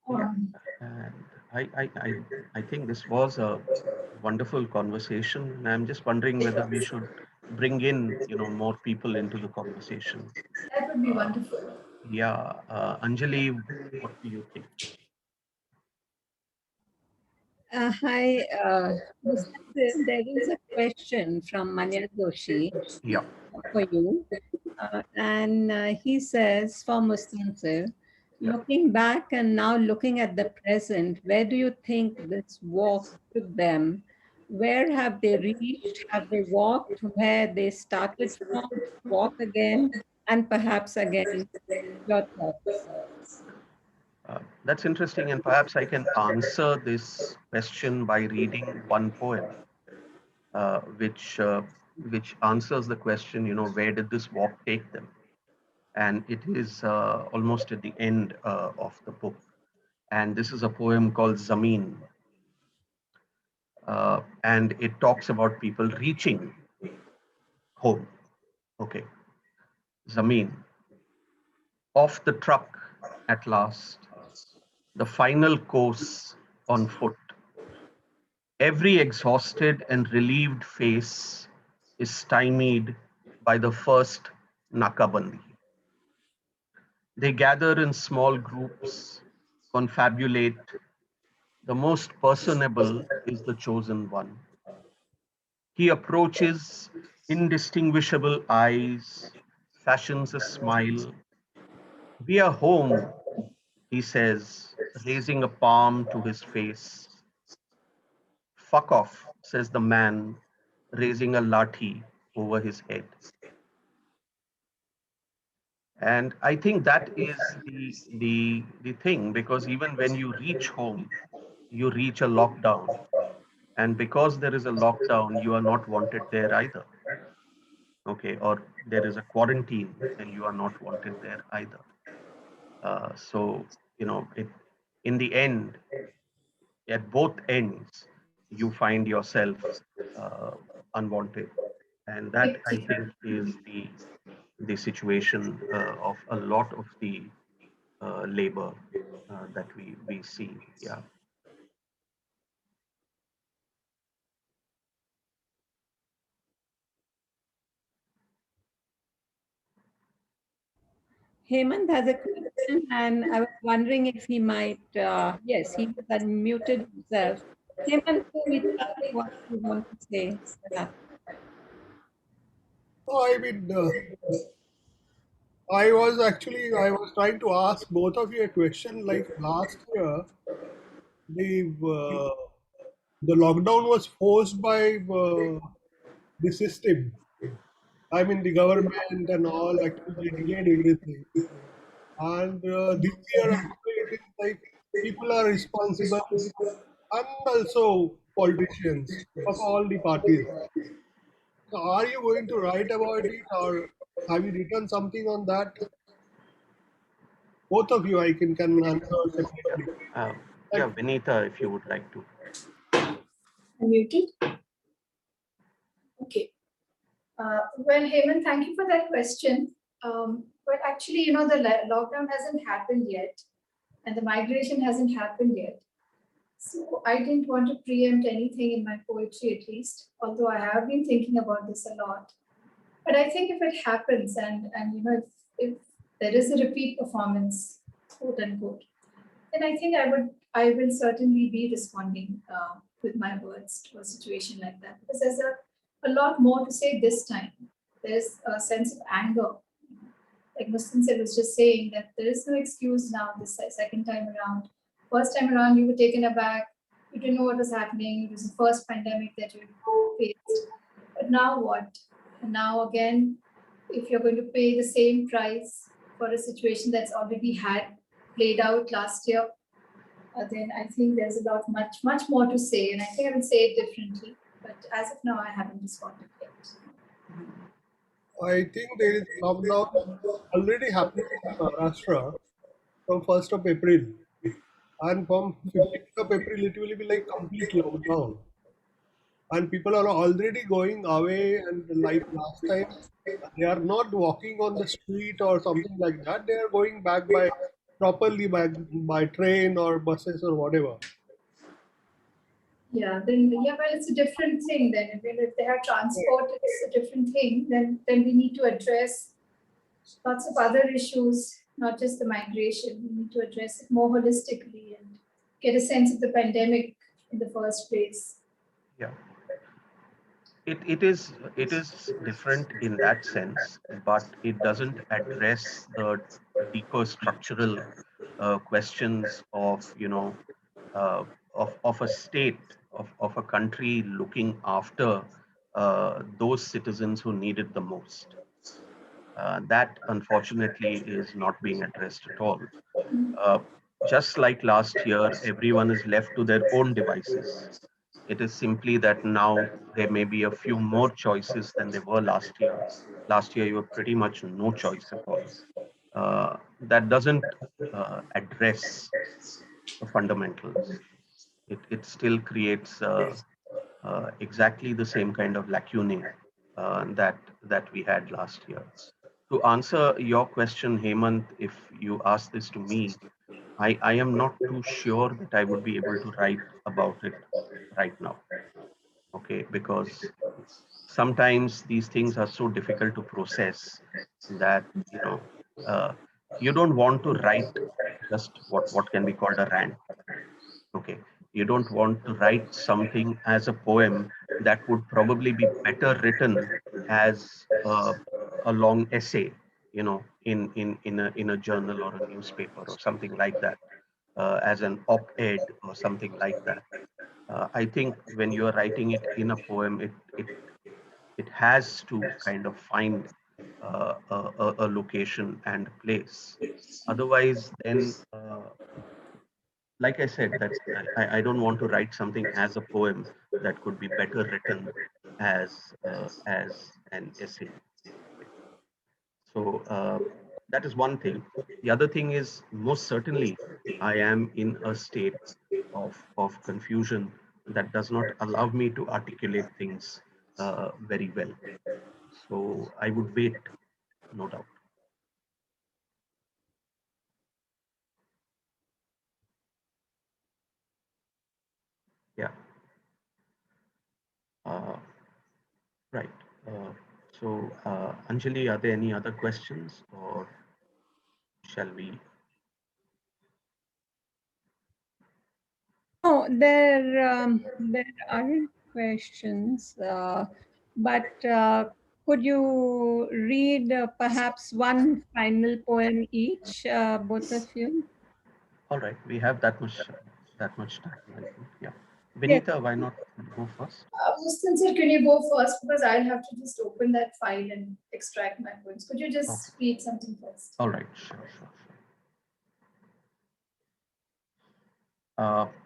And I think this was a wonderful conversation, and I'm just wondering whether we should bring in more people into the conversation. That would be wonderful. Yeah, Anjali, what do you think? Hi, Mustansir, there is a question from Manya Joshi for you. And he says, for Mustansir, looking back and now looking at the present, where do you think this walk took them? Where have they reached? Have they walked where they started from? Walk again, and perhaps again, your thoughts. That's interesting, and perhaps I can answer this question by reading one poem, which answers the question, where did this walk take them? And it is almost at the end of the book. And this is a poem called Zameen. And it talks about people reaching home. Okay. Zameen. Off the truck at last, the final course on foot. Every exhausted and relieved face is stymied by the first nakabandi. They gather in small groups, confabulate. The most personable is the chosen one. He approaches indistinguishable eyes, fashions a smile. We are home, he says, raising a palm to his face. Fuck off, says the man, raising a lathi over his head. And I think that is the thing, because even when you reach home, you reach a lockdown. And because there is a lockdown, you are not wanted there either. Okay, or there is a quarantine and you are not wanted there either. So, in the end, at both ends, you find yourself uh, unwanted. And that, I think, is the situation of a lot of the labor that we see. Yeah. Hemant has a question, and I was wondering if he might, yes, he has unmuted himself. Hemant, can we tell me what you want to say? Yeah. Oh, I mean, I was trying to ask both of you a question. Like last year, the the lockdown was forced by the system. I mean, the government and all actually delayed everything. And this year also, it is like people are responsible and also politicians of all the parties. So, are you going to write about it, or have you written something on that? Both of you, I can answer separately. Yeah, Vinita, if you would like to. Unmuted? Okay. Well, Hemant, thank you for that question. But actually, the lockdown hasn't happened yet, and the migration hasn't happened yet. So I didn't want to preempt anything in my poetry, at least, although I have been thinking about this a lot. But I think if it happens, and if there is a repeat performance, quote unquote, then I think I will certainly be responding with my words to a situation like that, because there's a lot more to say this time. There's a sense of anger. Like Mustansir was just saying, that there is no excuse now this second time around. First time around, you were taken aback. You didn't know what was happening. It was the first pandemic that you faced. But now what? And now again, if you're going to pay the same price for a situation that's already had played out last year, then I think there's much more to say. And I think I will say it differently. But as of now, I haven't responded yet. I think there is lockdown already happening in Maharashtra from 1st of April. And from 15th of April, it will be like complete lockdown. And people are already going away. And like last time, they are not walking on the street or something like that. They are going back properly by train or buses or whatever. Yeah, well, it's a different thing then. If they have transport, it's a different thing. Then we need to address lots of other issues, not just the migration. We need to address it more holistically and get a sense of the pandemic in the first place. Yeah. It is different in that sense, but it doesn't address the deeper structural questions of uh, of a state of a country looking after those citizens who need it the most. That unfortunately is not being addressed at all. Uh, just like last year, everyone is left to their own devices. It is simply that now there may be a few more choices than there were last year. Last year, you were pretty much no choice at all. That doesn't address the fundamentals. It still creates exactly the same kind of lacunae that we had last year. To answer your question, Hemant, if you ask this to me, I am not too sure that I would be able to write about it right now. Okay, because sometimes these things are so difficult to process that uh, you don't want to write just what can be called a rant. Okay, you don't want to write something as a poem that would probably be better written as a long essay, in a journal or a newspaper or something like that, as an op-ed or something like that. I think when you are writing it in a poem, it has to kind of find a location and place. Otherwise, then, like I said, that I don't want to write something as a poem that could be better written as an essay. So that is one thing. The other thing is, most certainly, I am in a state of confusion that does not allow me to articulate things very well. So I would wait, no doubt. Yeah. Uh, right. Uh, Anjali, are there any other questions, or shall we? Oh, there aren't questions, but could you read perhaps one final poem each, both of you? All right, we have that much time, I think. Yeah. Yes. Vinita, why not go first? Mustansir, can you go first? Because I'll have to just open that file and extract my points. Could you Okay. just read something first? All right, sure.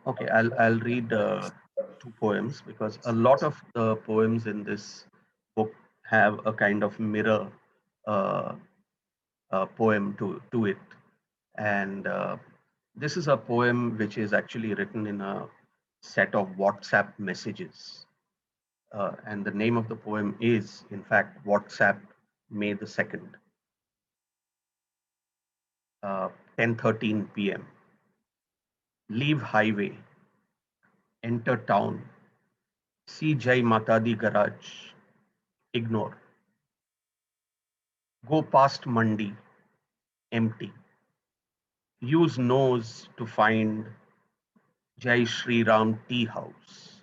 Okay, I'll read two poems because a lot of the poems in this book have a kind of mirror uh, poem to it, and this is a poem which is actually written in a set of WhatsApp messages, and the name of the poem is, in fact, WhatsApp May the 2nd, 10:13 p.m. Leave highway, enter town, see Jai Mata Di garage, ignore. Go past Mandi, empty. Use nose to find Jai Shri Ram tea house.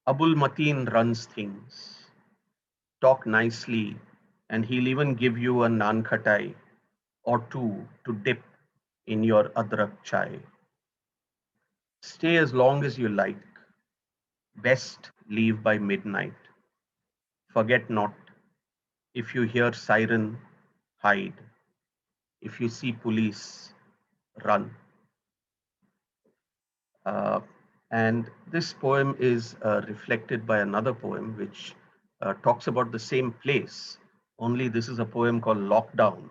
Abul Mateen runs things. Talk nicely, and he'll even give you a naan khatai or two to dip in your adrak chai. Stay as long as you like. Best leave by midnight. Forget not, if you hear siren, hide. If you see police, run. Uh, and this poem is reflected by another poem which talks about the same place, only this is a poem called Lockdown,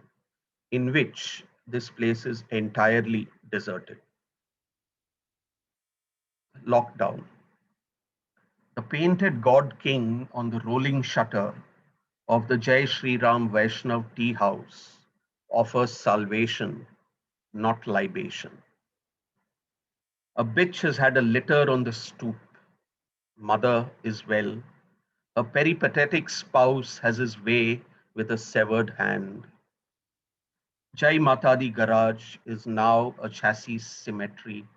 in which this place is entirely deserted. Lockdown. The painted God King on the rolling shutter of the Jai Shri Ram Vaishnav tea house offers salvation, not libation. A bitch has had a litter on the stoop. Mother is well. A peripatetic spouse has his way with a severed hand. Jai Matadi garage is now a chassis cemetery.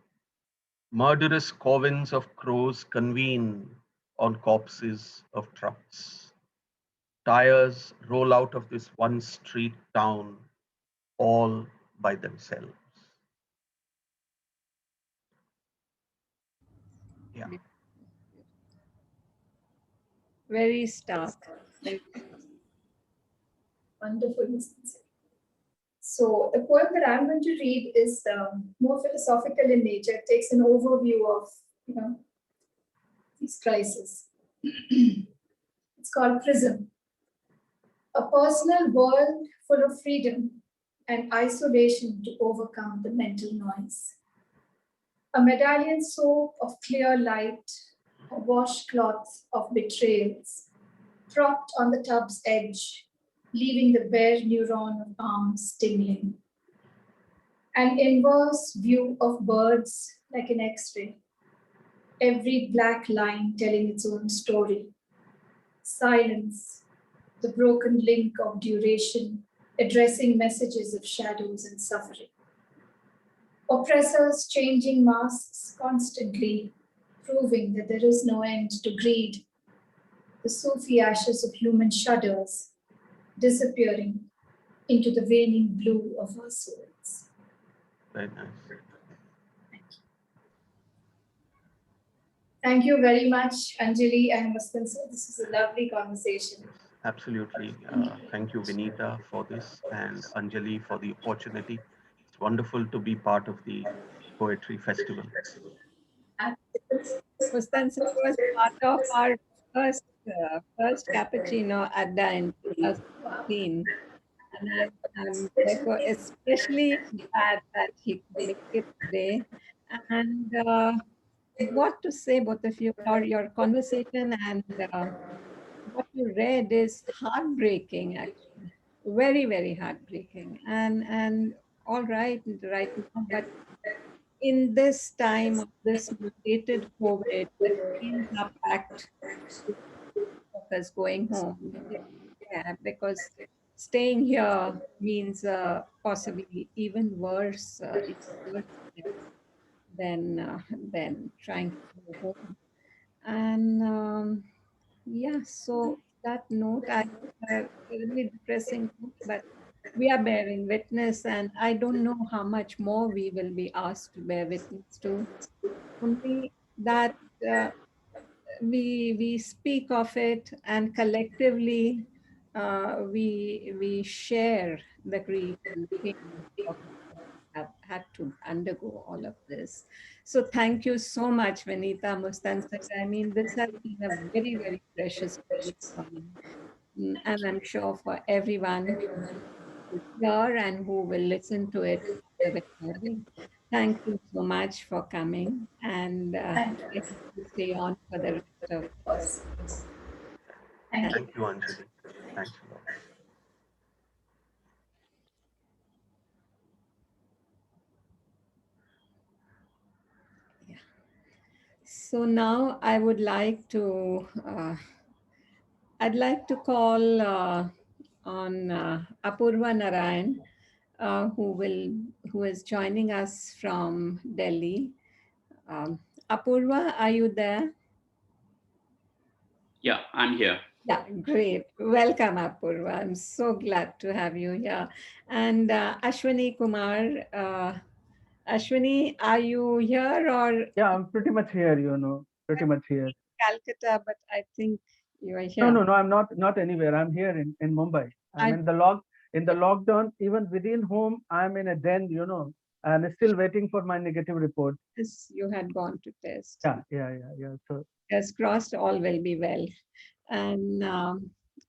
Murderous covens of crows convene on corpses of trucks. Tires roll out of this one street town all by themselves. Yeah. Very stark. Wonderful, Mustansir. So the poem that I'm going to read is more philosophical in nature. It takes an overview of these crises. It's called Prism. A personal world full of freedom and isolation to overcome the mental noise. A medallion soap of clear light, a washcloth of betrayals, propped on the tub's edge, leaving the bare neuron of arms tingling. An inverse view of birds like an X-ray, every black line telling its own story. Silence, the broken link of duration, addressing messages of shadows and suffering. Oppressors changing masks constantly, proving that there is no end to greed. The Sufi ashes of human shudders, disappearing into the waning blue of our souls. Very nice. Thank you very much, Anjali and Mustansir. This is a lovely conversation. Absolutely. Thank you, Vinita, for this, and Anjali for the opportunity. It's wonderful to be part of the Poetry Festival. Mustansir was part of our first Cappuccino Adda in 2015. And I'm therefore especially glad that he could make it today. And what to say, both of you, or your conversation and what you read is heartbreaking, actually. Very, very heartbreaking. And all right now, but in this time of this mutated COVID, the trains are packed of us going home. Yeah, because staying here means possibly even worse, than trying to go home. And yeah, so that note, I terribly depressing note, but we are bearing witness, and I don't know how much more we will be asked to bear witness to. Only that we speak of it, and collectively we share the grief and pain of have had to undergo all of this. So thank you so much, Vinita, Mustansir. I mean, this has been a very, very precious period for me. And I'm sure for everyone who's here and who will listen to it, the recording. Thank you so much for coming, and I Thank hope you stay on for the rest of this. you. Thank you. Thank you, Anjali. Thanks a lot. So now I would like to, I'd like to call on Apurva Narain, who is joining us from Delhi. Apurva, are you there? Yeah, I'm here. Yeah, great. Welcome, Apurva. I'm so glad to have you here. And Ashwani Kumar, Ashwani, are you here or Yeah, I'm pretty much here, pretty much here. Calcutta? But I think you are here. No, I'm not anywhere. I'm here in Mumbai. I'm in the lockdown, even within home, I'm in a den, and still waiting for my negative report. Yes, you had gone to test. Yeah. So Yes, crossed, all will be well. And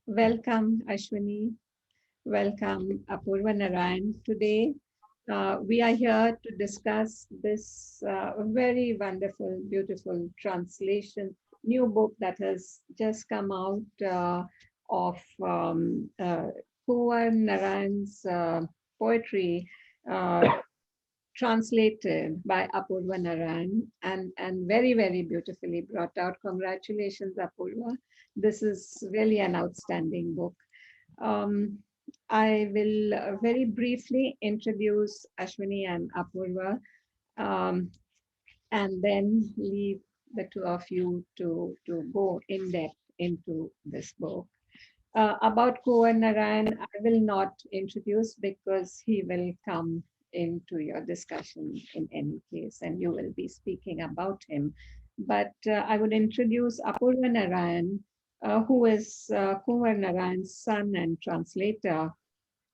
welcome, Ashwani. Welcome, Apurva Narain. Today, we are here to discuss this very wonderful, beautiful translation, new book that has just come out of Kunwar Narain's poetry, translated by Apurva Narain, and very, very beautifully brought out. Congratulations, Apurva. This is really an outstanding book. I will very briefly introduce Ashwini and Apurva, and then leave the two of you to go in depth into this book. About Kunwar Narain, I will not introduce because he will come into your discussion in any case, and you will be speaking about him. But I would introduce Apurva Narain, who is Kunwar Narain's son and translator.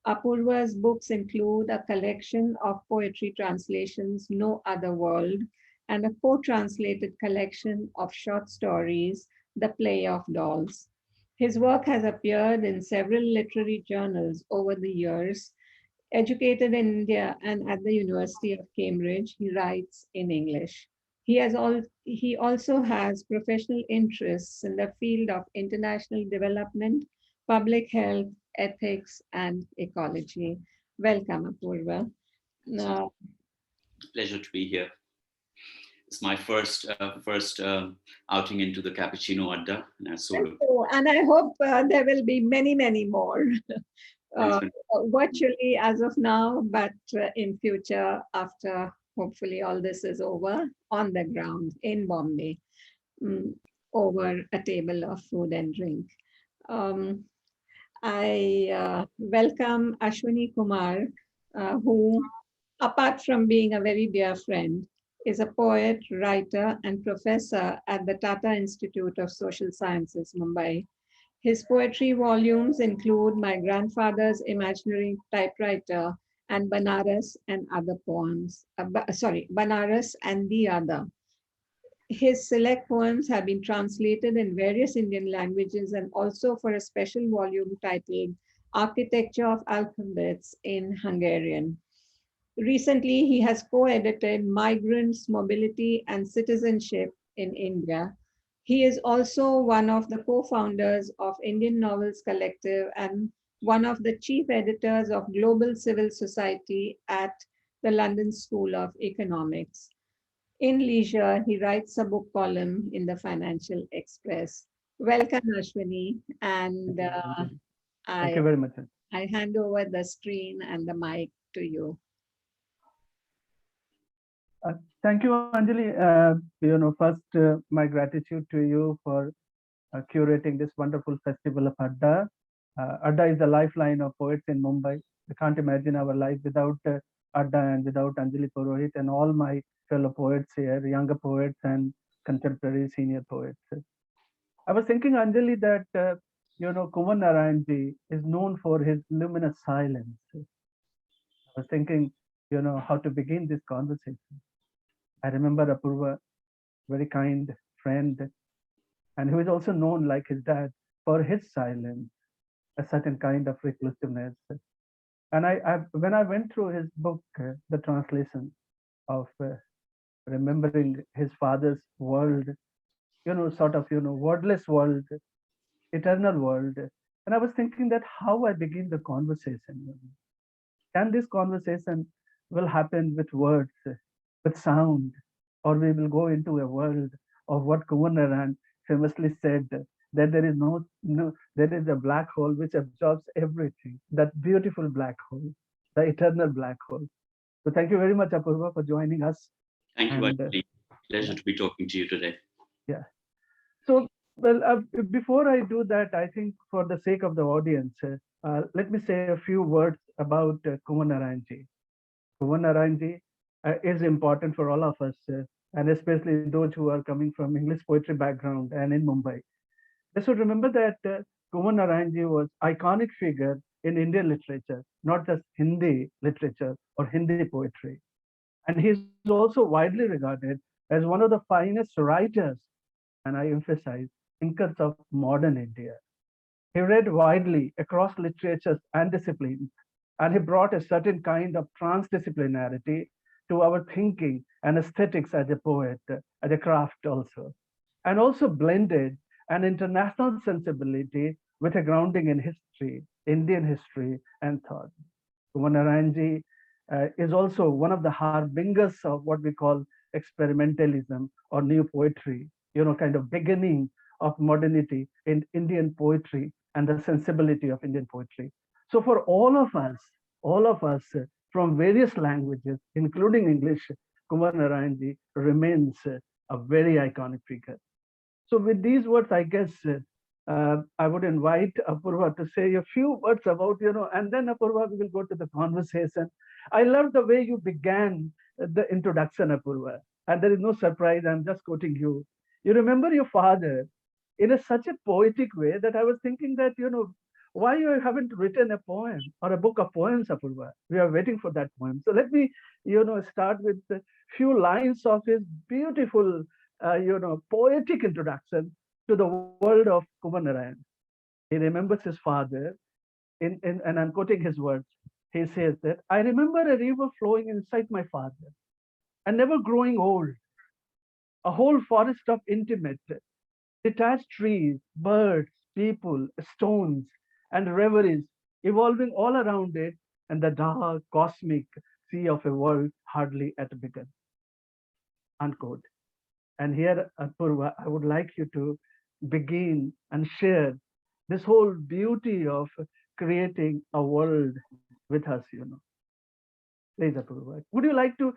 Apurva's books include a collection of poetry translations, No Other World, and a co-translated collection of short stories, The Play of Dolls. His work has appeared in several literary journals over the years, Educated in India and at the University of Cambridge, he writes in English. He also has professional interests in the field of international development, public health, ethics, and ecology. Welcome, Apurva. Pleasure to be here. It's my first outing into the Cappuccino Adda, and I hope there will be many, many more. Virtually as of now, but in future, after hopefully all this is over, on the ground in Bombay, over a table of food and drink. I welcome Ashwani Kumar, who, apart from being a very dear friend, is a poet, writer, and professor at the Tata Institute of Social Sciences, Mumbai. His poetry volumes include My Grandfather's Imaginary Typewriter and Banaras and Other Poems. Banaras and the Other. His select poems have been translated in various Indian languages and also for a special volume titled Architecture of Alphabets in Hungarian. Recently, he has co-edited Migrants, Mobility and Citizenship in India. He is also one of the co-founders of Indian Novels Collective and one of the chief editors of Global Civil Society at the London School of Economics. In leisure, he writes a book column in the Financial Express. Welcome, Ashwini, and thank you very much. I hand over the screen and the mic to you. Thank you, Anjali. First, my gratitude to you for curating this wonderful festival of Adda. Adda is the lifeline of poets in Mumbai. I can't imagine our life without Adda and without Anjali Purohit and all my fellow poets here, younger poets and contemporary senior poets. I was thinking, Anjali, that Kunwar Narain ji is known for his luminous silence. I was thinking, how to begin this conversation. I remember Apurva, very kind friend, and who is also known, like his dad, for his silence, a certain kind of reclusiveness. And when I went through his book, the translation of remembering his father's world, wordless world, eternal world, and I was thinking that how I begin the conversation. Can this conversation will happen with words, with sound, or we will go into a world of what Kunwar Narain famously said, that there is there is a black hole which absorbs everything, that beautiful black hole, the eternal black hole. So thank you very much, Apurva, for joining us. Thank you, Anjali. Pleasure to be talking to you today. Yeah. So, well, before I do that, I think for the sake of the audience, let me say a few words about Kunwar Narain ji. Kunwar Narain ji is important for all of us, and especially those who are coming from English poetry background and in Mumbai. They should remember that Kunwar Narain ji was iconic figure in Indian literature, not just Hindi literature or Hindi poetry. And he's also widely regarded as one of the finest writers, and I emphasize, thinkers of modern India. He read widely across literatures and disciplines, and he brought a certain kind of transdisciplinarity to our thinking and aesthetics as a poet, as a craft also, and also blended an international sensibility with a grounding in history, Indian history and thought. Kunwar Narain ji is also one of the harbingers of what we call experimentalism or new poetry, kind of beginning of modernity in Indian poetry and the sensibility of Indian poetry. So for all of us from various languages, including English, Kunwar Narain ji remains a very iconic figure. So with these words, I guess I would invite Apurva to say a few words about, and then Apurva, we will go to the conversation. I love the way you began the introduction, Apurva, and there is no surprise, I'm just quoting you. You remember your father in such a poetic way that I was thinking that, why you haven't written a poem or a book of poems, Apurva? We are waiting for that poem. So let me, start with a few lines of his beautiful, poetic introduction to the world of Kunwar Narain. He remembers his father, and I'm quoting his words. he says that, I remember a river flowing inside my father and never growing old, a whole forest of intimate, detached trees, birds, people, stones, and reveries evolving all around it, and the dark cosmic sea of a world hardly at begun. Unquote. And here, Apurva, I would like you to begin and share this whole beauty of creating a world with us, Please, Apurva. Would you like to,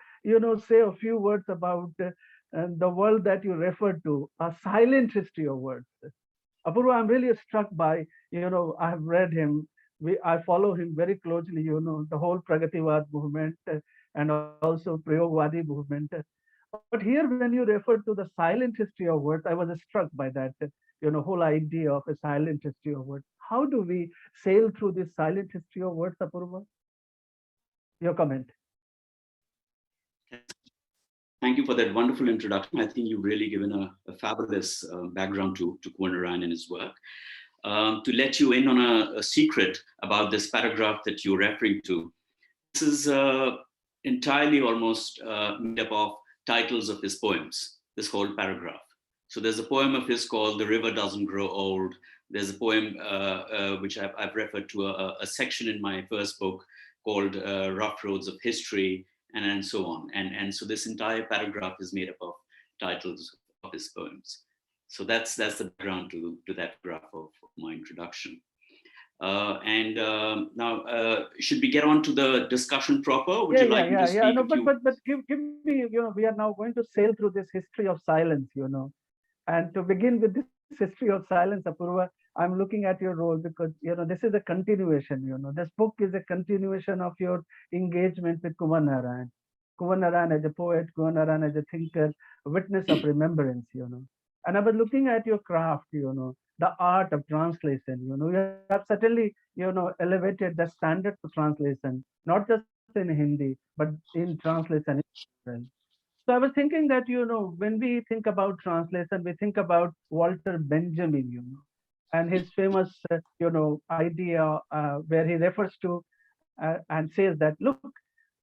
say a few words about the world that you referred to, a silent history of words? Apurva, I'm really struck by, I have read him. I follow him very closely, the whole Pragativad movement and also Prayogvadi movement. But here, when you refer to the silent history of words, I was struck by that, whole idea of a silent history of words. How do we sail through this silent history of words, Apurva? Your comment. Thank you for that wonderful introduction. I think you've really given a fabulous background to Kunwar Narain and his work. To let you in on a secret about this paragraph that you're referring to, this is entirely almost made up of titles of his poems, this whole paragraph. So there's a poem of his called The River Doesn't Grow Old. There's a poem which I've referred to, a section in my first book called Rough Roads of History, and so on. And so this entire paragraph is made up of titles of his poems. So that's the background to that graph of my introduction. Now, should we get on to the discussion proper? Would you like me to speak? No, but give me, we are now going to sail through this history of silence, And to begin with this history of silence, Apurva, I'm looking at your role because, this is a continuation, This book is a continuation of your engagement with Kunwar Narain. Kunwar Narain as a poet, Kunwar Narain as a thinker, a witness of remembrance, And I was looking at your craft, the art of translation, You have certainly, elevated the standard for translation, not just in Hindi, but in translation. So I was thinking that, when we think about translation, we think about Walter Benjamin, and his famous, idea where he refers to and says that, look,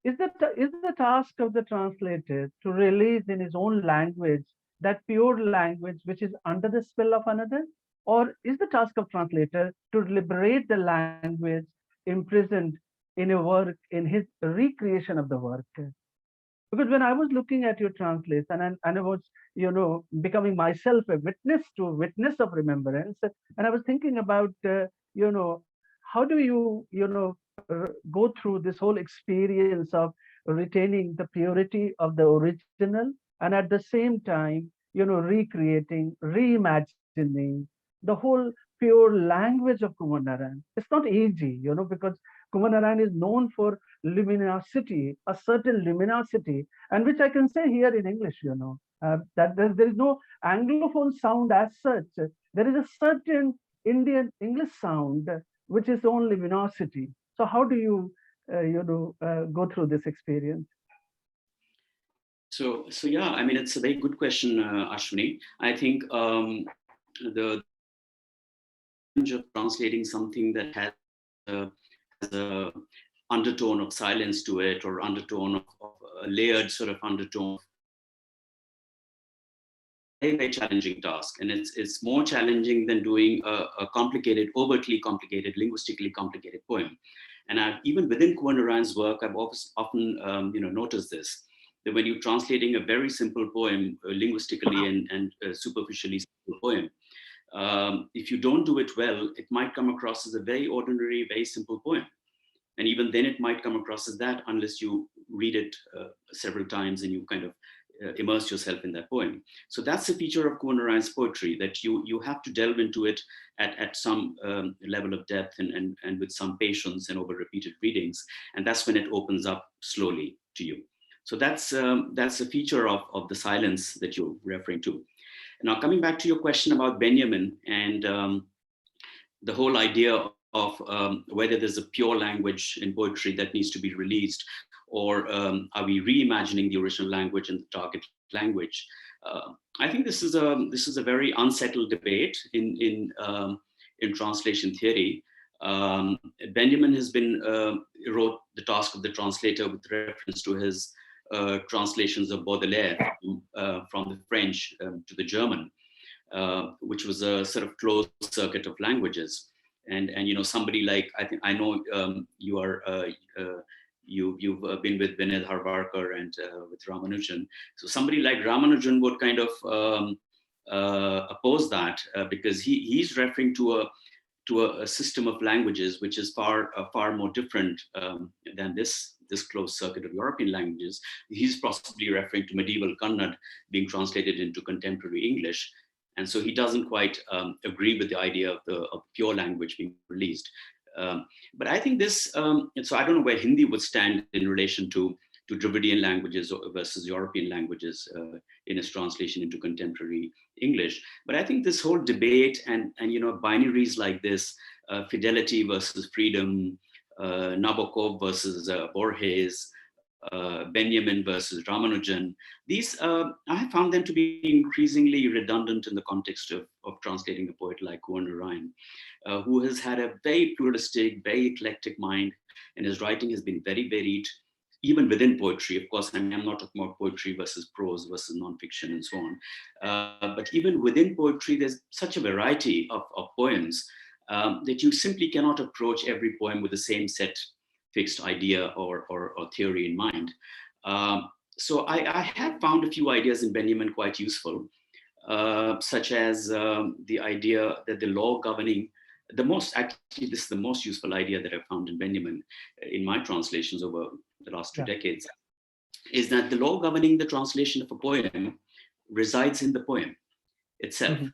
is the task of the translator to release in his own language that pure language which is under the spell of another? Or is the task of translator to liberate the language imprisoned in a work, in his recreation of the work? Because when I was looking at your translation and I was, becoming myself a witness of remembrance, and I was thinking about, how do you, go through this whole experience of retaining the purity of the original and at the same time, recreating, reimagining the whole pure language of Kunwar Narain. It's not easy, because Kunwar Narain is known for luminosity, a certain luminosity, and which I can say here in English, that there is no Anglophone sound as such. There is a certain Indian English sound, which is own luminosity. So how do you, go through this experience? So yeah, I mean, it's a very good question, Ashwini. I think the challenge of translating something that has a undertone of silence to it, or undertone of a layered sort of undertone, very challenging task, and it's more challenging than doing a complicated, overtly complicated, linguistically complicated poem. And even within Kunwar Narain's work, I've often noticed this, that when you're translating a very simple poem, linguistically and superficially simple poem, if you don't do it well, it might come across as a very ordinary, very simple poem. And even then it might come across as that unless you read it several times and you kind of immerse yourself in that poem. So that's a feature of Kunwar Narain's poetry, that you have to delve into it at some level of depth and with some patience and over repeated readings. And that's when it opens up slowly to you. So that's a feature of the silence that you're referring to. Now, coming back to your question about Benjamin and the whole idea of whether there's a pure language in poetry that needs to be released, or are we reimagining the original language and the target language? I think this is a very unsettled debate in translation theory. Benjamin has been wrote The Task of the Translator with reference to his translations of Baudelaire from the French to the German, which was a sort of closed circuit of languages. And somebody like, I know you are you've been with Vinay Harbarkar and with Ramanujan. So somebody like Ramanujan would kind of oppose that because he's referring to a system of languages which is far more different than this closed circuit of European languages. He's possibly referring to medieval Kannada being translated into contemporary English. And so he doesn't quite agree with the idea of pure language being released. But I think this, so I don't know where Hindi would stand in relation to Dravidian languages versus European languages in its translation into contemporary English. But I think this whole debate and binaries like this, fidelity versus freedom, Nabokov versus Borges, Benjamin versus Ramanujan, these I found them to be increasingly redundant in the context of translating a poet like Kunwar Narain, who has had a very pluralistic, very eclectic mind, and his writing has been very varied, even within poetry. Of course, I'm not talking about poetry versus prose versus nonfiction and so on. But even within poetry, there's such a variety of poems that you simply cannot approach every poem with the same set fixed idea or theory in mind. So I have found a few ideas in Benjamin quite useful, such as the idea that the law governing, this is the most useful idea that I've found in Benjamin in my translations over the last 2 decades, is that the law governing the translation of a poem resides in the poem itself. Mm-hmm.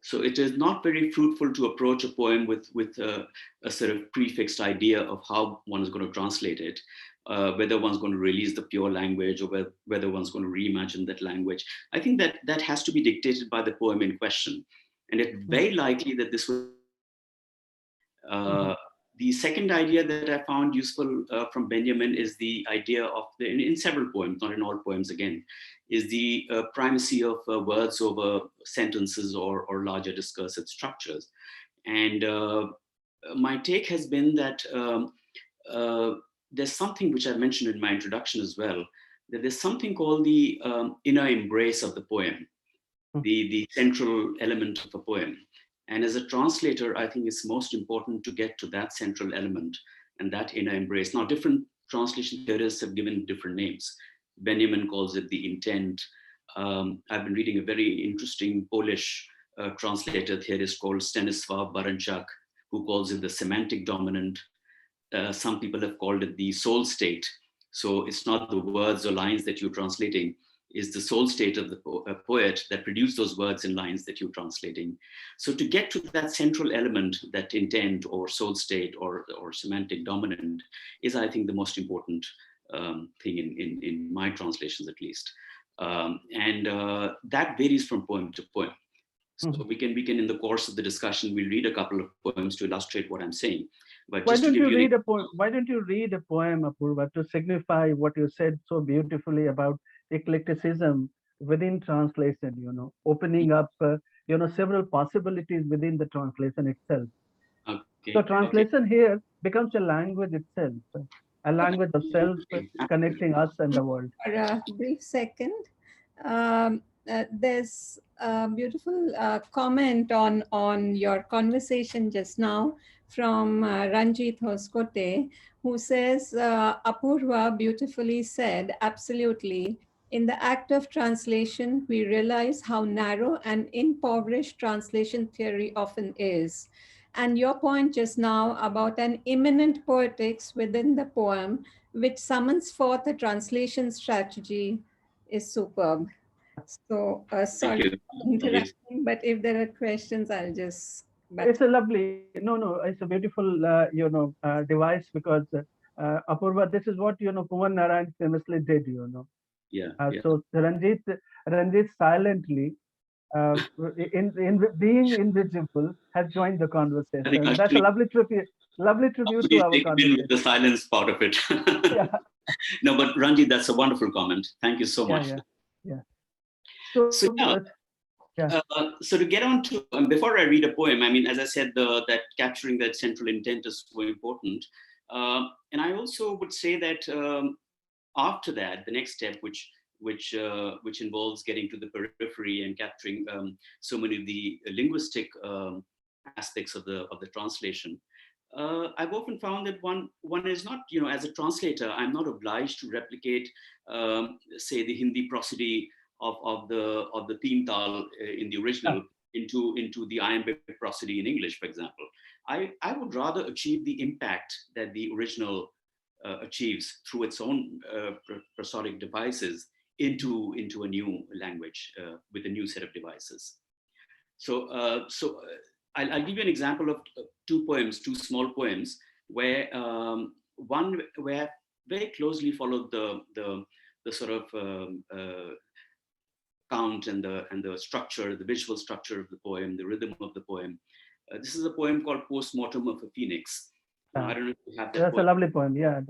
So it is not very fruitful to approach a poem with a sort of prefixed idea of how one is going to translate it, whether one's going to release the pure language or whether one's going to reimagine that language. I think that has to be dictated by the poem in question. And it's very likely that this will... The second idea that I found useful from Benjamin is the idea of, in several poems, not in all poems again, is the primacy of words over sentences or larger discursive structures. And my take has been that there's something which I mentioned in my introduction as well, that there's something called the inner embrace of the poem, the central element of a poem. And as a translator, I think it's most important to get to that central element and that inner embrace. Now, different translation theorists have given different names. Benjamin calls it the intent. I've been reading a very interesting Polish translator theorist called Stanisław Baranczak, who calls it the semantic dominant. Some people have called it the soul state. So it's not the words or lines that you're translating, is the soul state of the poet that produced those words and lines that you're translating. So to get to that central element, that intent or soul state or semantic dominant, is I think the most important thing in my translations at least. That varies from poem to poem. So we can in the course of the discussion, we'll read a couple of poems to illustrate what I'm saying. But why don't you read a poem? Why don't you read a poem, Apurva, to signify what you said so beautifully about eclecticism within translation, opening up, several possibilities within the translation itself. Okay. So translation here becomes a language itself, a language of self connecting us and the world. For a brief second, there's a beautiful comment on your conversation just now from Ranjit Hoskote, who says, Apurva beautifully said, absolutely. In the act of translation, we realize how narrow and impoverished translation theory often is. And your point just now about an immanent poetics within the poem, which summons forth a translation strategy, is superb. So sorry for interrupting, but if there are questions, I'll just... It's a lovely, it's a beautiful, device, because Apurva, this is what, Kunwar Narain famously did, So Ranjit silently, in being invisible, has joined the conversation. That's a lovely tribute to our conversation. The silence part of it. No, but Ranjit, that's a wonderful comment. Thank you so much. Yeah. Yeah. So to get on to, before I read a poem, I mean, as I said, that capturing that central intent is so important. And I also would say that after that, the next step, which involves getting to the periphery and capturing so many of the linguistic aspects of the translation, I've often found that one is not, as a translator, I'm not obliged to replicate, say, the Hindi prosody of the theme tal in the original into the iambic prosody in English, for example. I would rather achieve the impact that the original achieves through its own prosodic devices into a new language with a new set of devices. So I'll give you an example of two small poems, where one where very closely followed the sort of count and the structure, the visual structure of the poem, the rhythm of the poem. This is a poem called Postmortem of a Phoenix. I don't know if you have that. That's poem. a lovely poem. Yeah,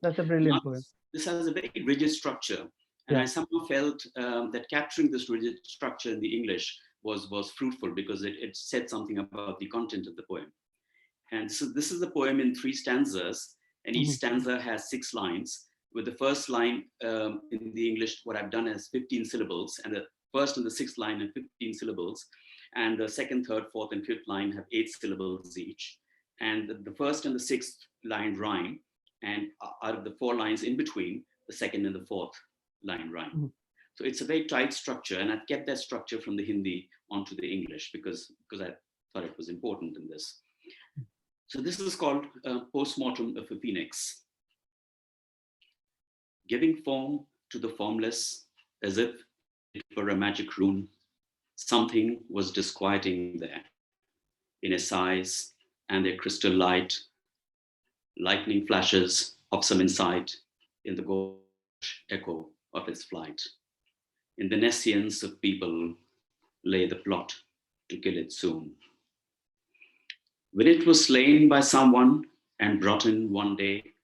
that's a brilliant poem. This has a very rigid structure, and I somehow felt that capturing this rigid structure in the English was fruitful, because it said something about the content of the poem. And so this is a poem in 3 stanzas, and each stanza has 6 lines. With the first line in the English, what I've done is 15 syllables, and the first and the 6th line have 15 syllables, and the second, third, fourth, and 5th line have 8 syllables each. And the first and the 6th line rhyme, and out of the 4 lines in between, the second and the 4th line rhyme. So it's a very tight structure, and I've kept that structure from the Hindi onto the English because I thought it was important in this. So this is called Postmortem of a Phoenix. Giving form to the formless, as if it were a magic rune, something was disquieting there in its eyes and their crystal light, lightning flashes of some insight in the gauche echo of its flight. In the nescience of people lay the plot to kill it soon. When it was slain by someone and brought in one day,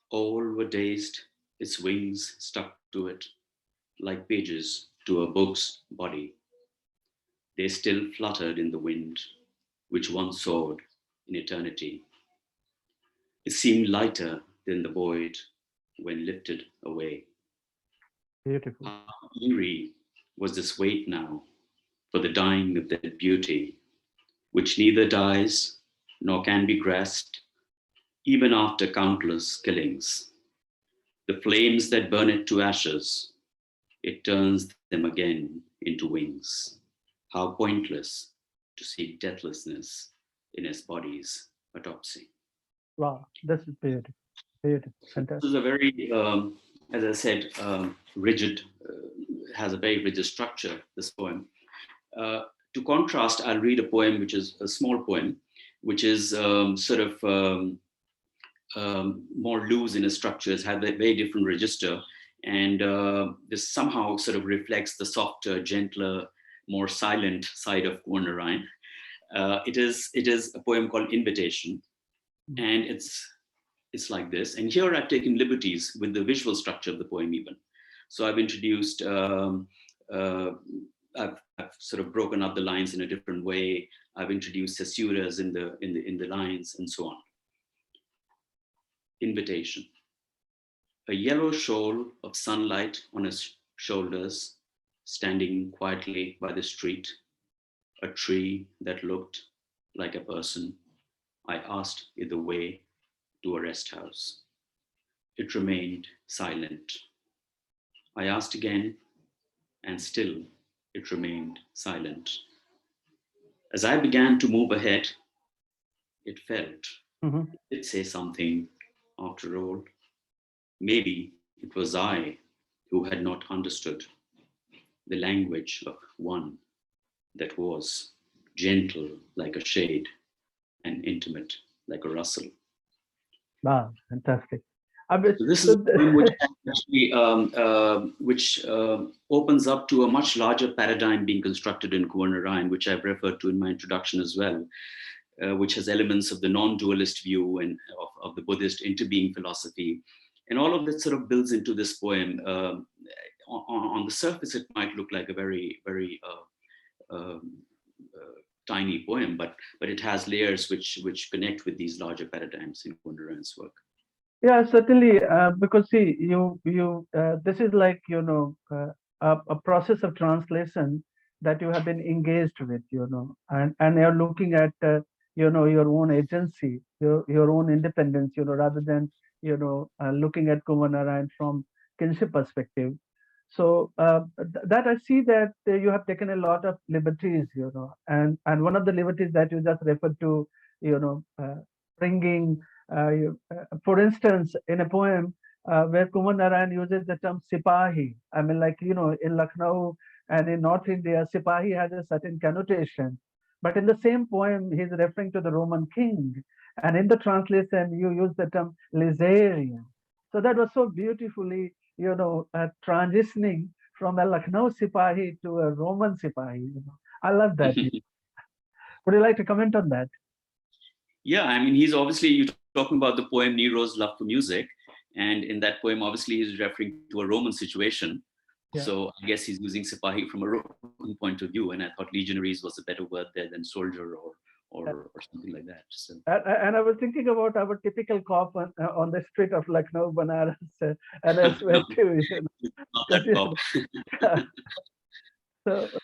all were dazed, its wings stuck to it like pages to a book's body. They still fluttered in the wind, which once soared in eternity. It seemed lighter than the void when lifted away. Beautiful. How eerie was this weight now for the dying of that beauty, which neither dies nor can be grasped, even after countless killings. The flames that burn it to ashes, it turns them again into wings. How pointless to seek deathlessness in his body's autopsy. Wow, this is beautiful. Beautiful. Fantastic. This is a very, as I said, rigid, has a very rigid structure, this poem. To contrast, I'll read a poem, which is a small poem, which is sort of more loose in its structures, have a very different register. And this somehow sort of reflects the softer, gentler, more silent side of Kunwar Narain. It is a poem called Invitation. And it's like this. And here I've taken liberties with the visual structure of the poem even. So I've introduced, I've sort of broken up the lines in a different way. I've introduced caesuras in the lines and so on. Invitation. A yellow shoal of sunlight on his shoulders, standing quietly by the street, a tree that looked like a person. I asked it the way to a rest house. It remained silent. I asked again, and still it remained silent. As I began to move ahead, it felt, it did say something after all. Maybe it was I who had not understood the language of one that was gentle like a shade and intimate like a rustle. Wow, fantastic. So this is a poem which actually, which opens up to a much larger paradigm being constructed in Kunwar Narain, which I've referred to in my introduction as well, which has elements of the non-dualist view and of the Buddhist interbeing philosophy. And all of that sort of builds into this poem. On the surface, it might look like a very, very tiny poem, but it has layers which connect with these larger paradigms in Kunwar Narain's work. Yeah, certainly, because see, this is like, a process of translation that you have been engaged with, and you're looking at, your own agency, your own independence, rather than, looking at Kunwar Narain from kinship perspective. So that I see that you have taken a lot of liberties, and one of the liberties that you just referred to, bringing, for instance, in a poem where Kunwar Narain uses the term Sipahi. I mean, like, in Lucknow and in North India, Sipahi has a certain connotation. But in the same poem, he's referring to the Roman king. And in the translation, you use the term Lizarian. So that was so beautifully, transitioning from a Lucknow Sipahi to a Roman Sipahi. I love that. Would you like to comment on that? Yeah, I mean, he's obviously, you're talking about the poem Nero's Love for Music. And in that poem, obviously, he's referring to a Roman situation. Yeah. So I guess he's using Sipahi from a Roman point of view. And I thought legionaries was a better word there than soldier or something like that. So. And I was thinking about our typical cop on the street of Lucknow, Banaras, and elsewhere too. Not that cop.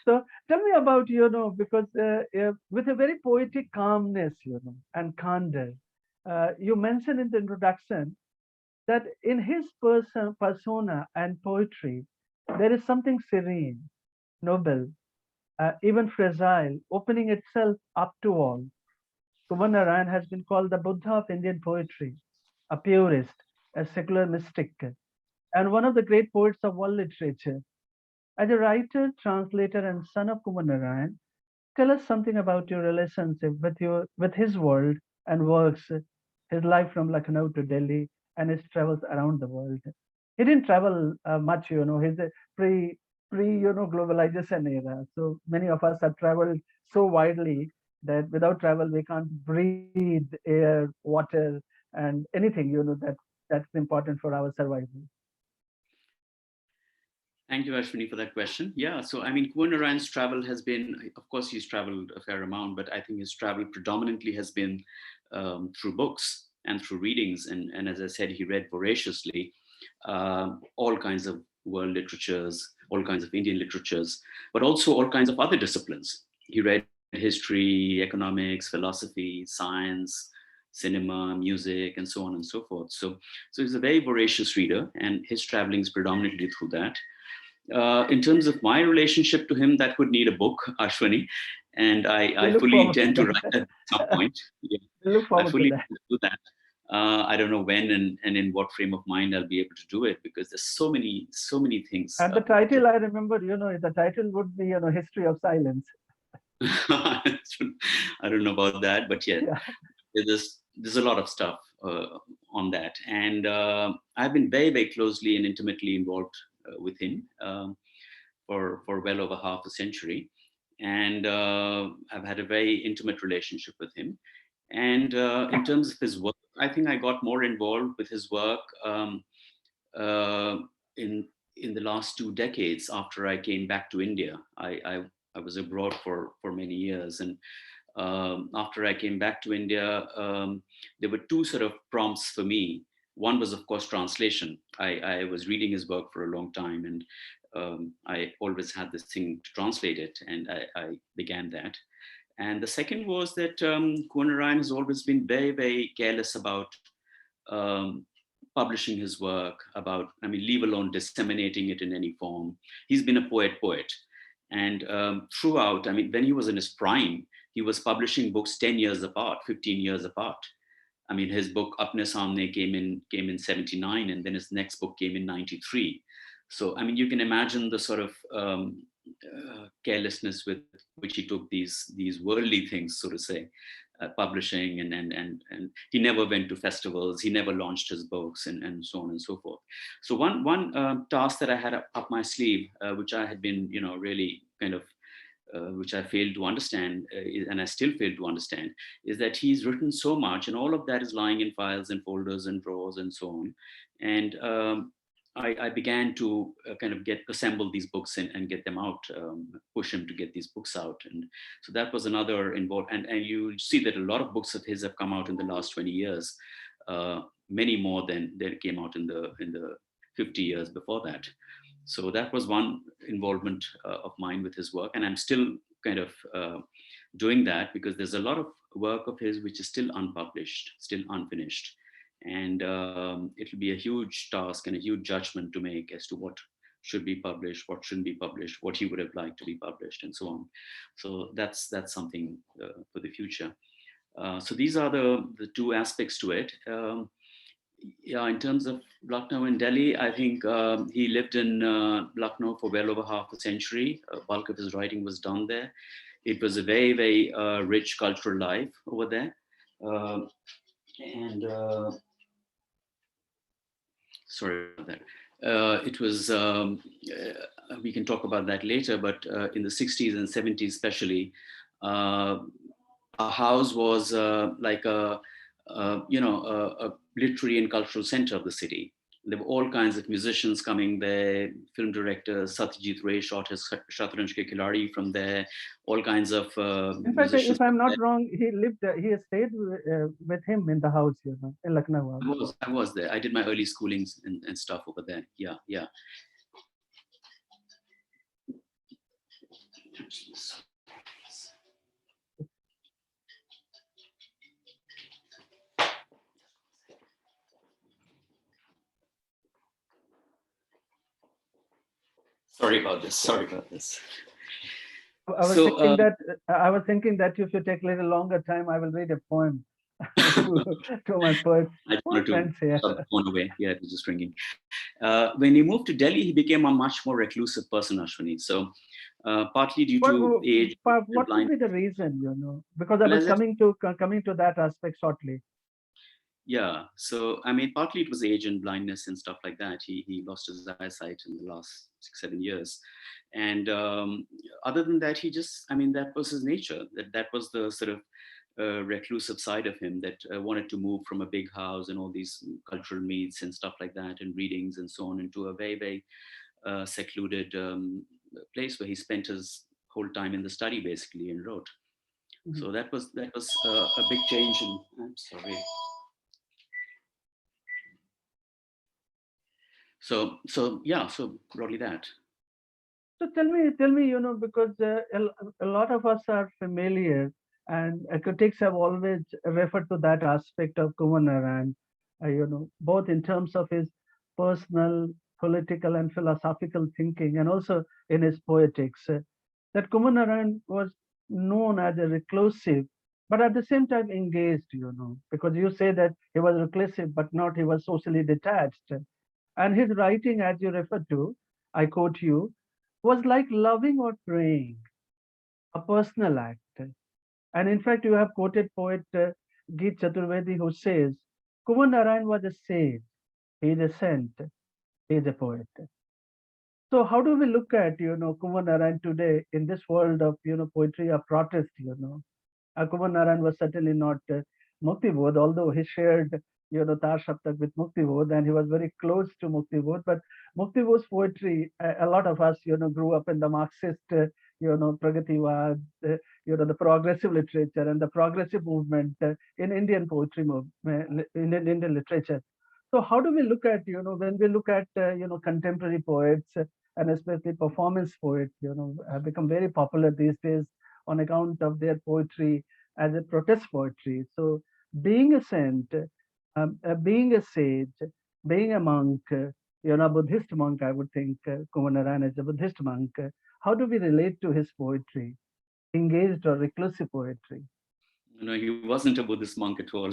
So tell me about, because with a very poetic calmness, and candor, you mentioned in the introduction that in his persona and poetry, there is something serene, noble, even fragile, opening itself up to all. Kunwar Narain has been called the Buddha of Indian poetry, a purist, a secular mystic, and one of the great poets of world literature. As a writer, translator, and son of Kunwar Narain, tell us something about your relationship with his world and works, his life from Lucknow to Delhi, and his travels around the world. He didn't travel much, he's a globalization era. So many of us have traveled so widely that without travel, we can't breathe air, water, and anything, that's important for our survival. Thank you, Ashwini, for that question. Yeah, so I mean, Kunwar Narain's travel has been, of course, he's traveled a fair amount, but I think his travel predominantly has been through books and through readings. And as I said, he read voraciously all kinds of world literatures, all kinds of Indian literatures, but also all kinds of other disciplines. He read history, economics, philosophy, science, cinema, music, and so on and so forth. So he's a very voracious reader, and his traveling is predominantly through that. In terms of my relationship to him, that would need a book, Ashwani, and I fully intend to write that at some point. Yeah. I fully intend to do that. I don't know when and in what frame of mind I'll be able to do it, because there's so many things. And the title, I remember, the title would be, History of Silence. I don't know about that, but yeah. There's a lot of stuff on that, and I've been very, very closely and intimately involved with him for well over half a century, and I've had a very intimate relationship with him. And in terms of his work, I think I got more involved with his work in the last 2 decades after I came back to India. I was abroad for many years, and after I came back to India, there were 2 sort of prompts for me. One was, of course, translation. I was reading his work for a long time, and I always had this thing to translate it, and I began that. And the second was that Kunwar Narain has always been very, very careless about publishing his work, leave alone disseminating it in any form. He's been a poet. And throughout, when he was in his prime, he was publishing books 10 years apart, 15 years apart. His book Apne Samne came in 79, and then his next book came in 93. So, you can imagine the sort of carelessness with which he took these worldly things, so to say, publishing, and he never went to festivals, he never launched his books, and so on and so forth. So one task that I had up my sleeve, which I had been, really kind of, which I failed to understand, and I still fail to understand, is that he's written so much, and all of that is lying in files and folders and drawers and so on. And I began to kind of assemble these books and get them out, push him to get these books out. And so that was another involved. And you see that a lot of books of his have come out in the last 20 years, many more than came out in the 50 years before that. So that was one involvement of mine with his work. And I'm still kind of doing that, because there's a lot of work of his which is still unpublished, still unfinished. And it'll be a huge task and a huge judgment to make as to what should be published, what shouldn't be published, what he would have liked to be published, and so on. So that's something for the future. So these are the two aspects to it. Yeah, in terms of Lucknow and Delhi, I think he lived in Lucknow for well over half a century. A bulk of his writing was done there. It was a very, very rich cultural life over there. Sorry about that. It was, we can talk about that later, but in the 60s and 70s especially, our house was like a literary and cultural center of the city. There were all kinds of musicians coming there, film director Satyajit Ray shot his Shatranj Ke Khiladi from there, all kinds of In fact, if I'm not wrong, he stayed with him in the house, in Lucknow. I was there. I did my early schoolings and stuff over there. Yeah, yeah. Sorry about this. I was thinking that if you take a little longer time, I will read a poem to my poet. I wanted to shut the phone away. Yeah, it was just ringing. When he moved to Delhi, he became a much more reclusive person, Ashwani. So partly due to age. What would be the reason, Because I was coming to that aspect shortly. Yeah, so I mean, partly it was age and blindness and stuff like that. He lost his eyesight in the last 6-7 years. And other than that, that was his nature. That was the sort of reclusive side of him that wanted to move from a big house and all these cultural meets and stuff like that and readings and so on into a very, very secluded place where he spent his whole time in the study basically and wrote. Mm-hmm. So that was a big change. I'm sorry. So broadly that. So tell me, because a lot of us are familiar, and critics have always referred to that aspect of Kunwar Narain, both in terms of his personal, political, and philosophical thinking, and also in his poetics. That Kunwar Narain was known as a reclusive, but at the same time engaged, because you say that he was reclusive, but not he was socially detached. And his writing, as you referred to, I quote you, was like loving or praying, a personal act. And in fact, you have quoted poet Geet Chaturvedi, who says, Kunwar Narain was a sage, he is a saint, he is a poet. So how do we look at, Kunwar Narain today in this world of, poetry of protest, Kunwar Narain was certainly not Mukti Bodh, although he shared Tar Shaptak with Mukti Bodh, and he was very close to Mukti Bodh. But Mukti Bodh's poetry, a lot of us, grew up in the Marxist, Pragativad, the progressive literature and the progressive movement in Indian poetry, in Indian literature. So how do we look at, when we look at, contemporary poets, and especially performance poets, have become very popular these days on account of their poetry as a protest poetry. So being a saint, being a sage, being a monk, a Buddhist monk, I would think Kunwar Narain is a Buddhist monk. How do we relate to his poetry, engaged or reclusive poetry? No, he wasn't a Buddhist monk at all.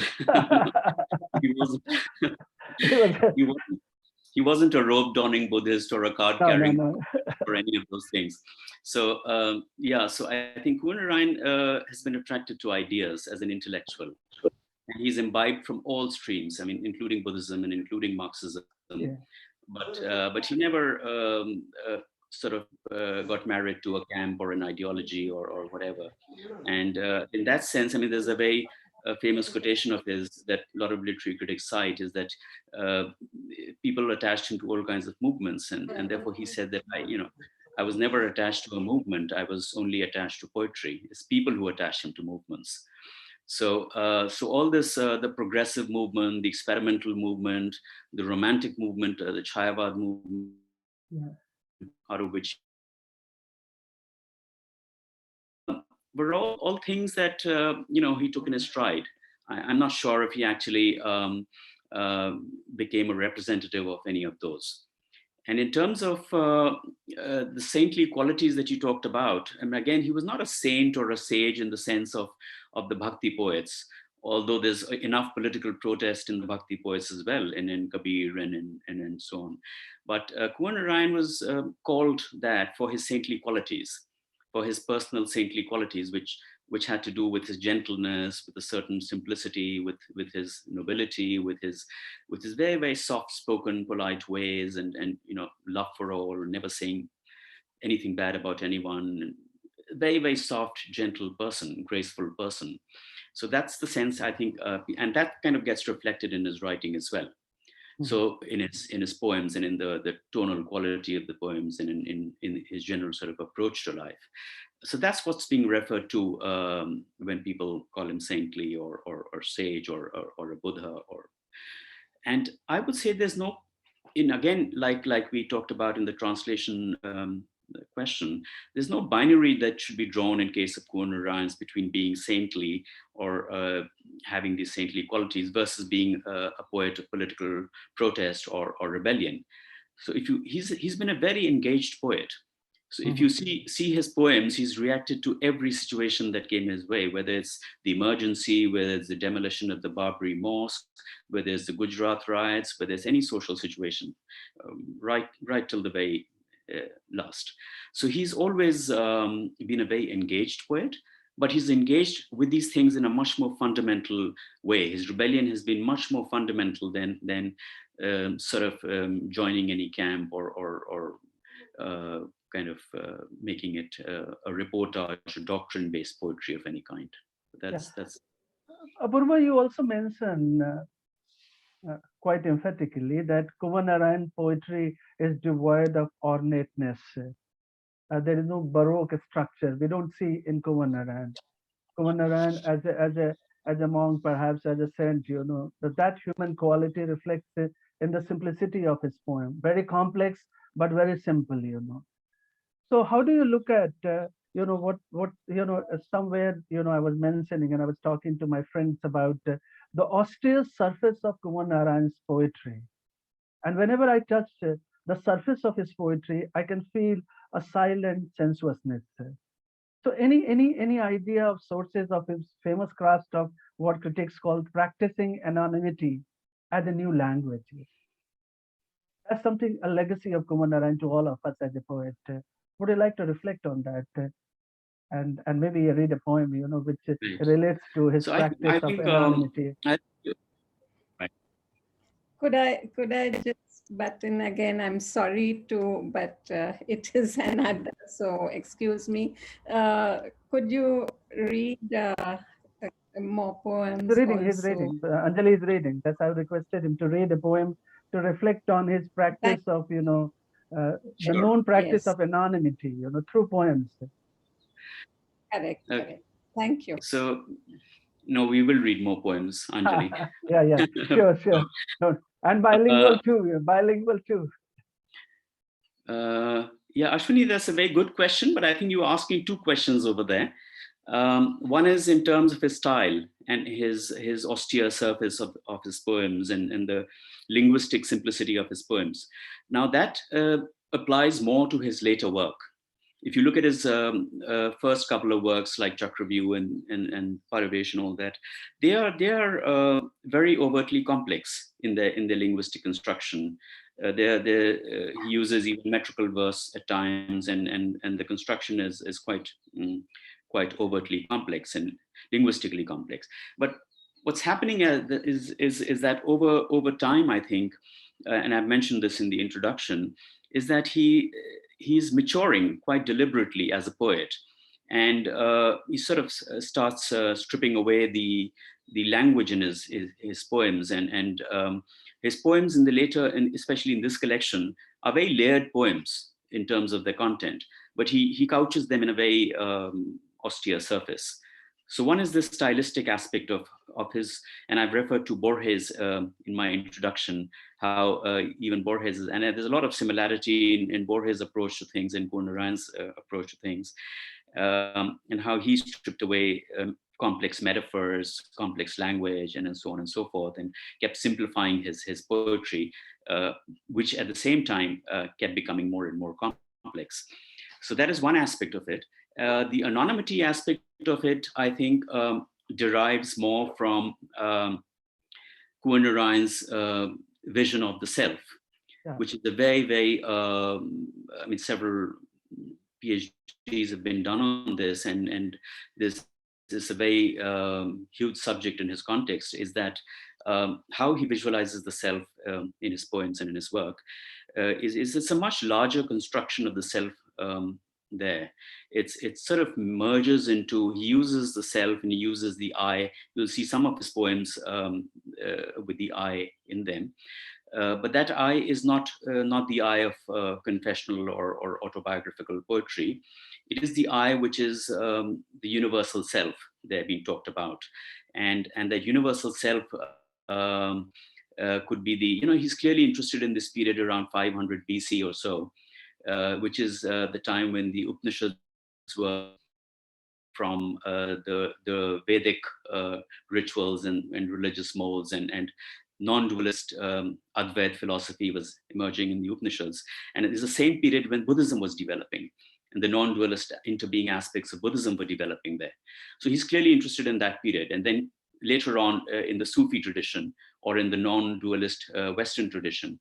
He wasn't a robe-donning Buddhist or a card-carrying or any of those things. So so I think Kunwar Narain has been attracted to ideas as an intellectual. And he's imbibed from all streams, I mean, including Buddhism and including Marxism. Yeah. But he never got married to a camp or an ideology or whatever. And in that sense, I mean, there's a very a famous quotation of his that a lot of literary critics cite is that people attached him to all kinds of movements, and therefore he said that I was never attached to a movement. I was only attached to poetry. It's people who attach him to movements. So, so all this, the progressive movement, the experimental movement, the romantic movement, the Chayavad movement, out of which were all things that he took in his stride. I'm not sure if he actually became a representative of any of those. And in terms of the saintly qualities that you talked about, and again, he was not a saint or a sage in the sense of the Bhakti poets, although there's enough political protest in the Bhakti poets as well, and in Kabir and so on. But Kunwar Narain was called that for his saintly qualities, for his personal saintly qualities, which had to do with his gentleness, with a certain simplicity, with his nobility, with his very, very soft-spoken, polite ways, and love for all, never saying anything bad about anyone. Very, very soft, gentle person, graceful person. So that's the sense, I think, and that kind of gets reflected in his writing as well. So in his poems and in the tonal quality of the poems and in his general sort of approach to life. So that's what's being referred to when people call him saintly or sage or a Buddha. And I would say there's no, again, like we talked about in the translation question, there's no binary that should be drawn in case of Kunwar Narain's between being saintly or having these saintly qualities versus being a poet of political protest or rebellion. So he's been a very engaged poet. So if you see his poems, he's reacted to every situation that came his way, whether it's the emergency, whether it's the demolition of the Barbary Mosque, whether it's the Gujarat riots, whether it's any social situation, right till the very last. So he's always been a very engaged poet, but he's engaged with these things in a much more fundamental way. His rebellion has been much more fundamental than joining any camp or kind of making it a reportage, a doctrine-based poetry of any kind. That's Apurva, you also mentioned quite emphatically that Kunwar Narain poetry is devoid of ornateness. There is no Baroque structure. We don't see in Kunwar Narain. Kunwar Narain as a monk, perhaps as a saint, that human quality reflects in the simplicity of his poem. Very complex, but very simple, So how do you look at, somewhere, I was mentioning and I was talking to my friends about the austere surface of Kunwar Narain's poetry. And whenever I touch the surface of his poetry, I can feel a silent sensuousness. So any idea of sources of his famous craft of what critics call practicing anonymity as a new language? That's something, a legacy of Kunwar Narain to all of us as a poet. Would you like to reflect on that? And maybe read a poem, which relates to his practice of anonymity. Could I just butt in again? I'm sorry to, but it is an Adda, so excuse me. Could you read more poems? He's reading. Anjali is reading. That's how I requested him to read a poem to reflect on his practice of, the known practice of anonymity, through poems. Correct. Thank you. So, no, we will read more poems, Anjali. Yeah, sure. No. And bilingual too. Yeah, Ashwini, that's a very good question, but I think you were asking two questions over there. One is in terms of his style and his austere surface of his poems and the linguistic simplicity of his poems. Now that applies more to his later work. If you look at his first couple of works like Chakravyuh and Parivesh and all that, they are very overtly complex in their linguistic construction. He uses even metrical verse at times, and the construction is quite overtly complex and linguistically complex. But what's happening is that over time, I think, and I've mentioned this in the introduction, is that he's maturing quite deliberately as a poet. And he sort of starts stripping away the language in his poems, and his poems in the later, and especially in this collection, are very layered poems in terms of their content, but he couches them in a very austere surface. So one is this stylistic aspect of his, and I've referred to Borges in my introduction, how even Borges is, and there's a lot of similarity in Borges' approach to things and Kunwar Narain's approach to things, and how he stripped away complex metaphors, complex language, and so on and so forth, and kept simplifying his poetry, which at the same time kept becoming more and more complex. So that is one aspect of it. The anonymity aspect of it, I think, derives more from Kunwar Narain's vision of the self, which is a very, very, I mean, several PhDs have been done on this, and this is a very huge subject in his context, is that how he visualizes the self in his poems and in his work it's a much larger construction of the self there. It sort of merges into, he uses the self and he uses the I. You'll see some of his poems with the I in them. But that I is not the I of confessional or autobiographical poetry. It is the I which is the universal self there being talked about. And that universal self could be the, he's clearly interested in this period around 500 BC or so, which is the time when the Upanishads were from the Vedic rituals and religious modes, and non-dualist Advaita philosophy was emerging in the Upanishads. And it is the same period when Buddhism was developing, and the non-dualist interbeing aspects of Buddhism were developing there. So he's clearly interested in that period. And then later on in the Sufi tradition, or in the non-dualist Western tradition.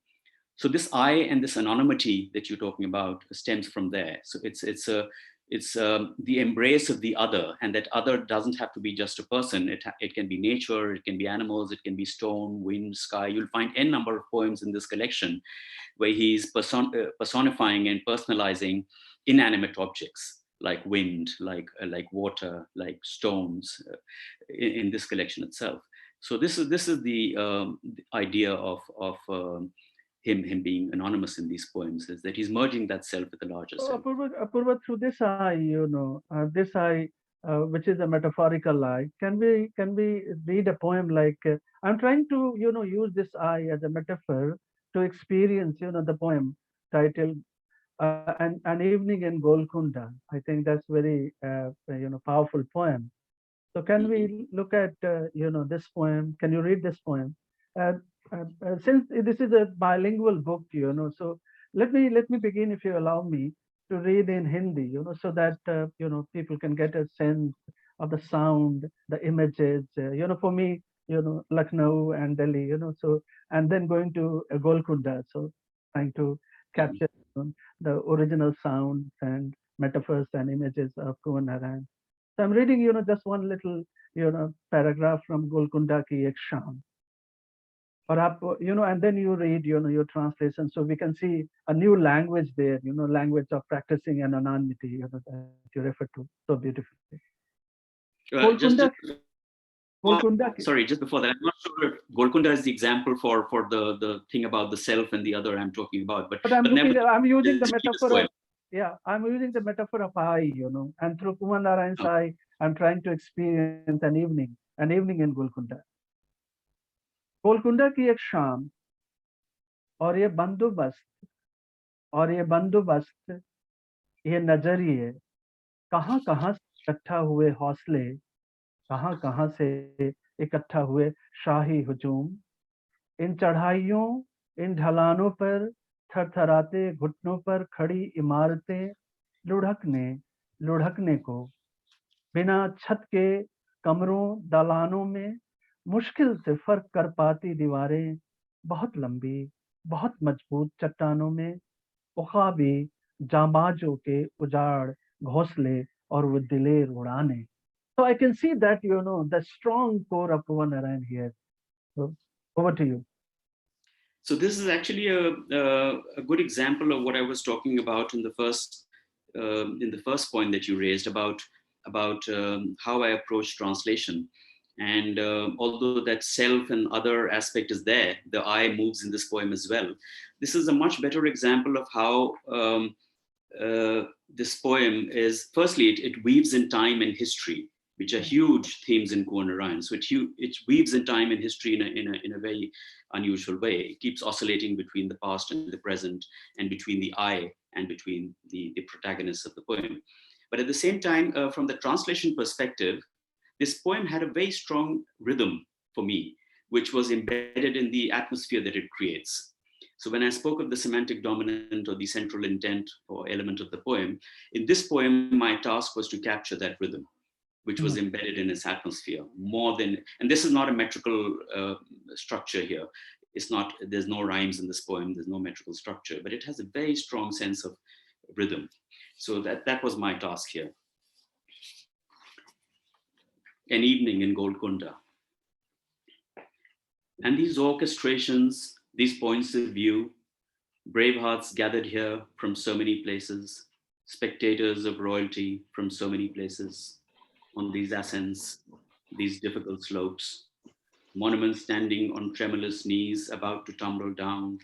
So this I and this anonymity that you're talking about stems from there. So it's the embrace of the other, and that other doesn't have to be just a person. It can be nature, it can be animals, it can be stone, wind, sky. You'll find n number of poems in this collection where he's personifying and personalizing inanimate objects like wind, like water, like stones in this collection itself. So this is the idea of him being anonymous in these poems, is that he's merging that self with the larger self. Apurva, through this I, this I, which is a metaphorical I, can we read a poem like, I'm trying to, use this I as a metaphor to experience, the poem titled An Evening in Golconda. I think that's very, powerful poem. So can we look at, this poem? Can you read this poem? Since this is a bilingual book, so let me begin, if you allow me, to read in Hindi, so that people can get a sense of the sound, the images. For me, Lucknow and Delhi, so, and then going to Golconda, so trying to capture the original sounds and metaphors and images of Kunwar Narain. So I'm reading, just one little, paragraph from Golconda Ki Ek Sham. Or up, and then you read, your translation, so we can see a new language there, language of practicing and anonymity, that you refer to so beautifully. Sorry, just before that, I'm not sure if Golconda is the example for the thing about the self and the other I'm talking about, but I'm using the metaphor of, I'm using the metaphor of I, and through Kunwar Narain's I, I'm trying to experience an evening in Golconda. Golconda की एक शाम और ये बंदोबस्त ये नजरिए कहाँ से इकट्ठा हुए हौसले, कहाँ से इकट्ठा हुए शाही हुजूम, इन चढ़ाइयों इन ढलानों पर थरथराते घुटनों पर खड़ी इमारतें लुढ़कने को, बिना छत के कमरों दालानों में मुश्किल से फर्क कर पाती दीवारें, बहुत लंबी बहुत मजबूत चट्टानों में उखाबी जांबाजों के उजाड़ घोंसले और वो दिलेर उड़ाने. So I can see that, the strong core of Kunwar Narain here. So over to you. So this is actually a good example of what I was talking about in the first in the first point that you raised about how I approach translation. And although that self and other aspect is there, the I moves in this poem as well. This is a much better example of how this poem is, firstly, it weaves in time and history, which are huge themes in Kunwar Narain. So it weaves in time and history in a very unusual way. It keeps oscillating between the past and the present, and between the I and between the protagonists of the poem. But at the same time, from the translation perspective, this poem had a very strong rhythm for me, which was embedded in the atmosphere that it creates. So when I spoke of the semantic dominant or the central intent or element of the poem, in this poem, my task was to capture that rhythm, which was embedded in its atmosphere more than, and this is not a metrical structure here. It's not, there's no rhymes in this poem, there's no metrical structure, but it has a very strong sense of rhythm. So that was my task here. An evening in Golconda. And these orchestrations, these points of view, brave hearts gathered here from so many places, spectators of royalty from so many places, on these ascents, these difficult slopes, monuments standing on tremulous knees about to tumble down,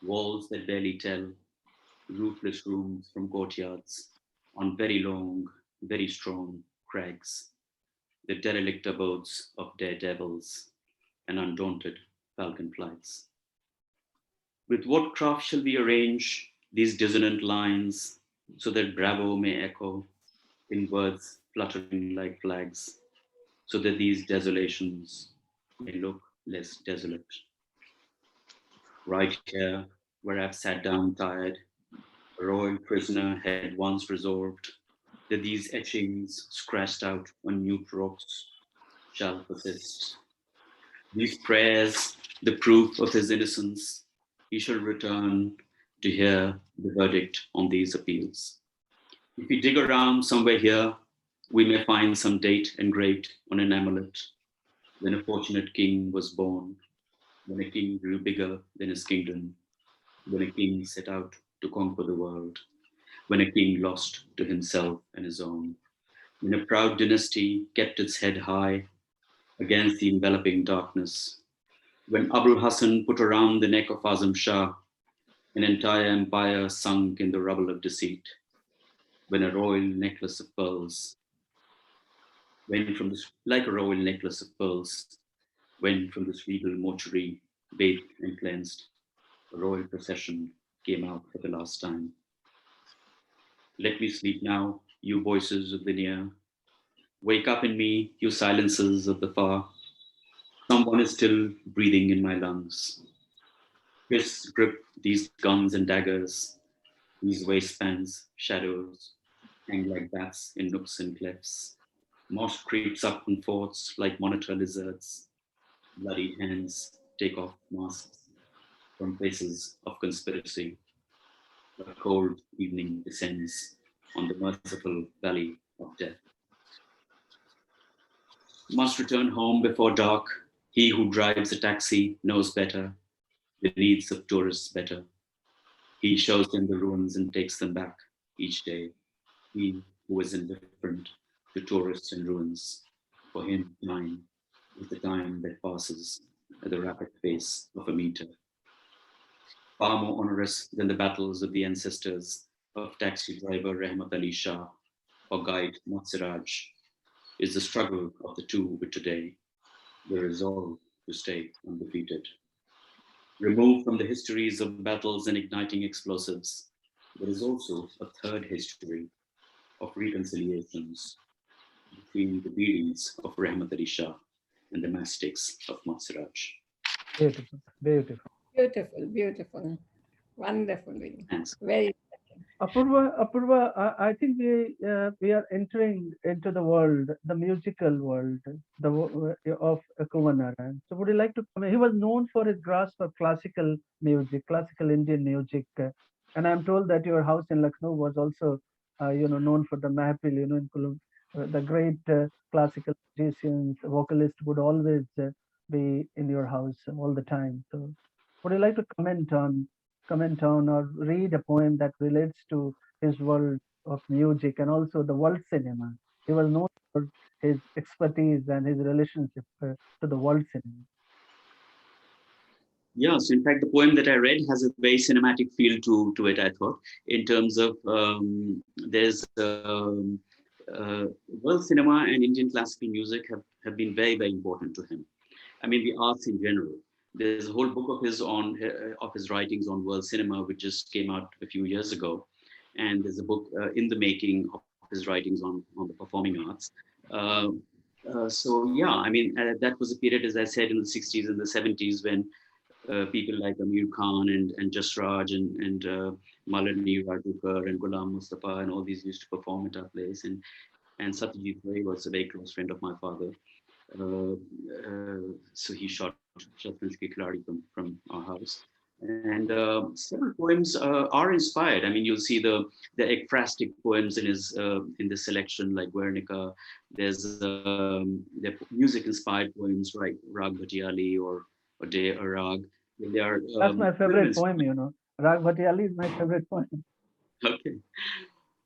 walls that barely tell, roofless rooms from courtyards, on very long, very strong crags, the derelict abodes of daredevils and undaunted falcon flights. With what craft shall we arrange these dissonant lines so that bravo may echo in words fluttering like flags, so that these desolations may look less desolate? Right here, where I've sat down tired, a royal prisoner had once resolved that these etchings scratched out on new rocks shall persist. These prayers, the proof of his innocence, he shall return to hear the verdict on these appeals. If we dig around somewhere here, we may find some date engraved on an amulet, when a fortunate king was born, when a king grew bigger than his kingdom, when a king set out to conquer the world, when a king lost to himself and his own, when a proud dynasty kept its head high against the enveloping darkness, when Abul Hassan put around the neck of Azam Shah, an entire empire sunk in the rubble of deceit, when a royal necklace of pearls went from the, like a royal necklace of pearls, went from this regal mortuary, bathed and cleansed, a royal procession came out for the last time. Let me sleep now, you voices of the near. Wake up in me, you silences of the far. Someone is still breathing in my lungs. Fists grip these guns and daggers, these waistbands, shadows, hang like bats in nooks and clefts. Moss creeps up and forths like monitor lizards. Bloody hands take off masks from faces of conspiracy. A cold evening descends on the merciful valley of death. Must return home before dark. He who drives a taxi knows better, the needs of tourists better. He shows them the ruins and takes them back each day. He who is indifferent to tourists and ruins, for him time is the time that passes at the rapid pace of a meter. Far more onerous than the battles of the ancestors of taxi driver Rehmat Ali Shah or guide Matsiraj is the struggle of the two with today, the resolve to stay undefeated. Removed from the histories of battles and igniting explosives, there is also a third history of reconciliations between the beatings of Rehmat Ali Shah and the mastics of Matsiraj. Beautiful, beautiful. Beautiful, beautiful. Wonderfully. Thanks. Very. Apurva, I think we are entering into the world, the musical world, of Kunwar Narain. So would you like to come? He was known for his grasp of classical music, classical Indian music, and I'm told that your house in Lucknow was also, known for the Mahfil. In the great classical musicians, vocalists would always be in your house all the time. So would you like to comment on or read a poem that relates to his world of music and also the world cinema. He was known for his expertise and his relationship to the world cinema. Yeah, so in fact, the poem that I read has a very cinematic feel to it, I thought, in terms of there's world cinema and Indian classical music have been very, very important to him. I mean, the arts in general. There's a whole book of his writings on world cinema, which just came out a few years ago. And there's a book in the making of his writings on the performing arts. So yeah, I mean, that was a period, as I said, in the 60s and the 70s when people like Amir Khan and Jasraj and Malini Rajukar and Ghulam Mustafa and all these used to perform at our place. And Satyajit Ray was a very close friend of my father. So he shot Shatranj Ki Khiladi from our house. And several poems are inspired. I mean, you'll see the ekphrastic poems in this selection, like Guernica. There's the music-inspired poems like Rag Bhatiyali or De Rag. They are, That's my favorite poem, you know. Rag Bhatiyali is my favorite poem. Okay.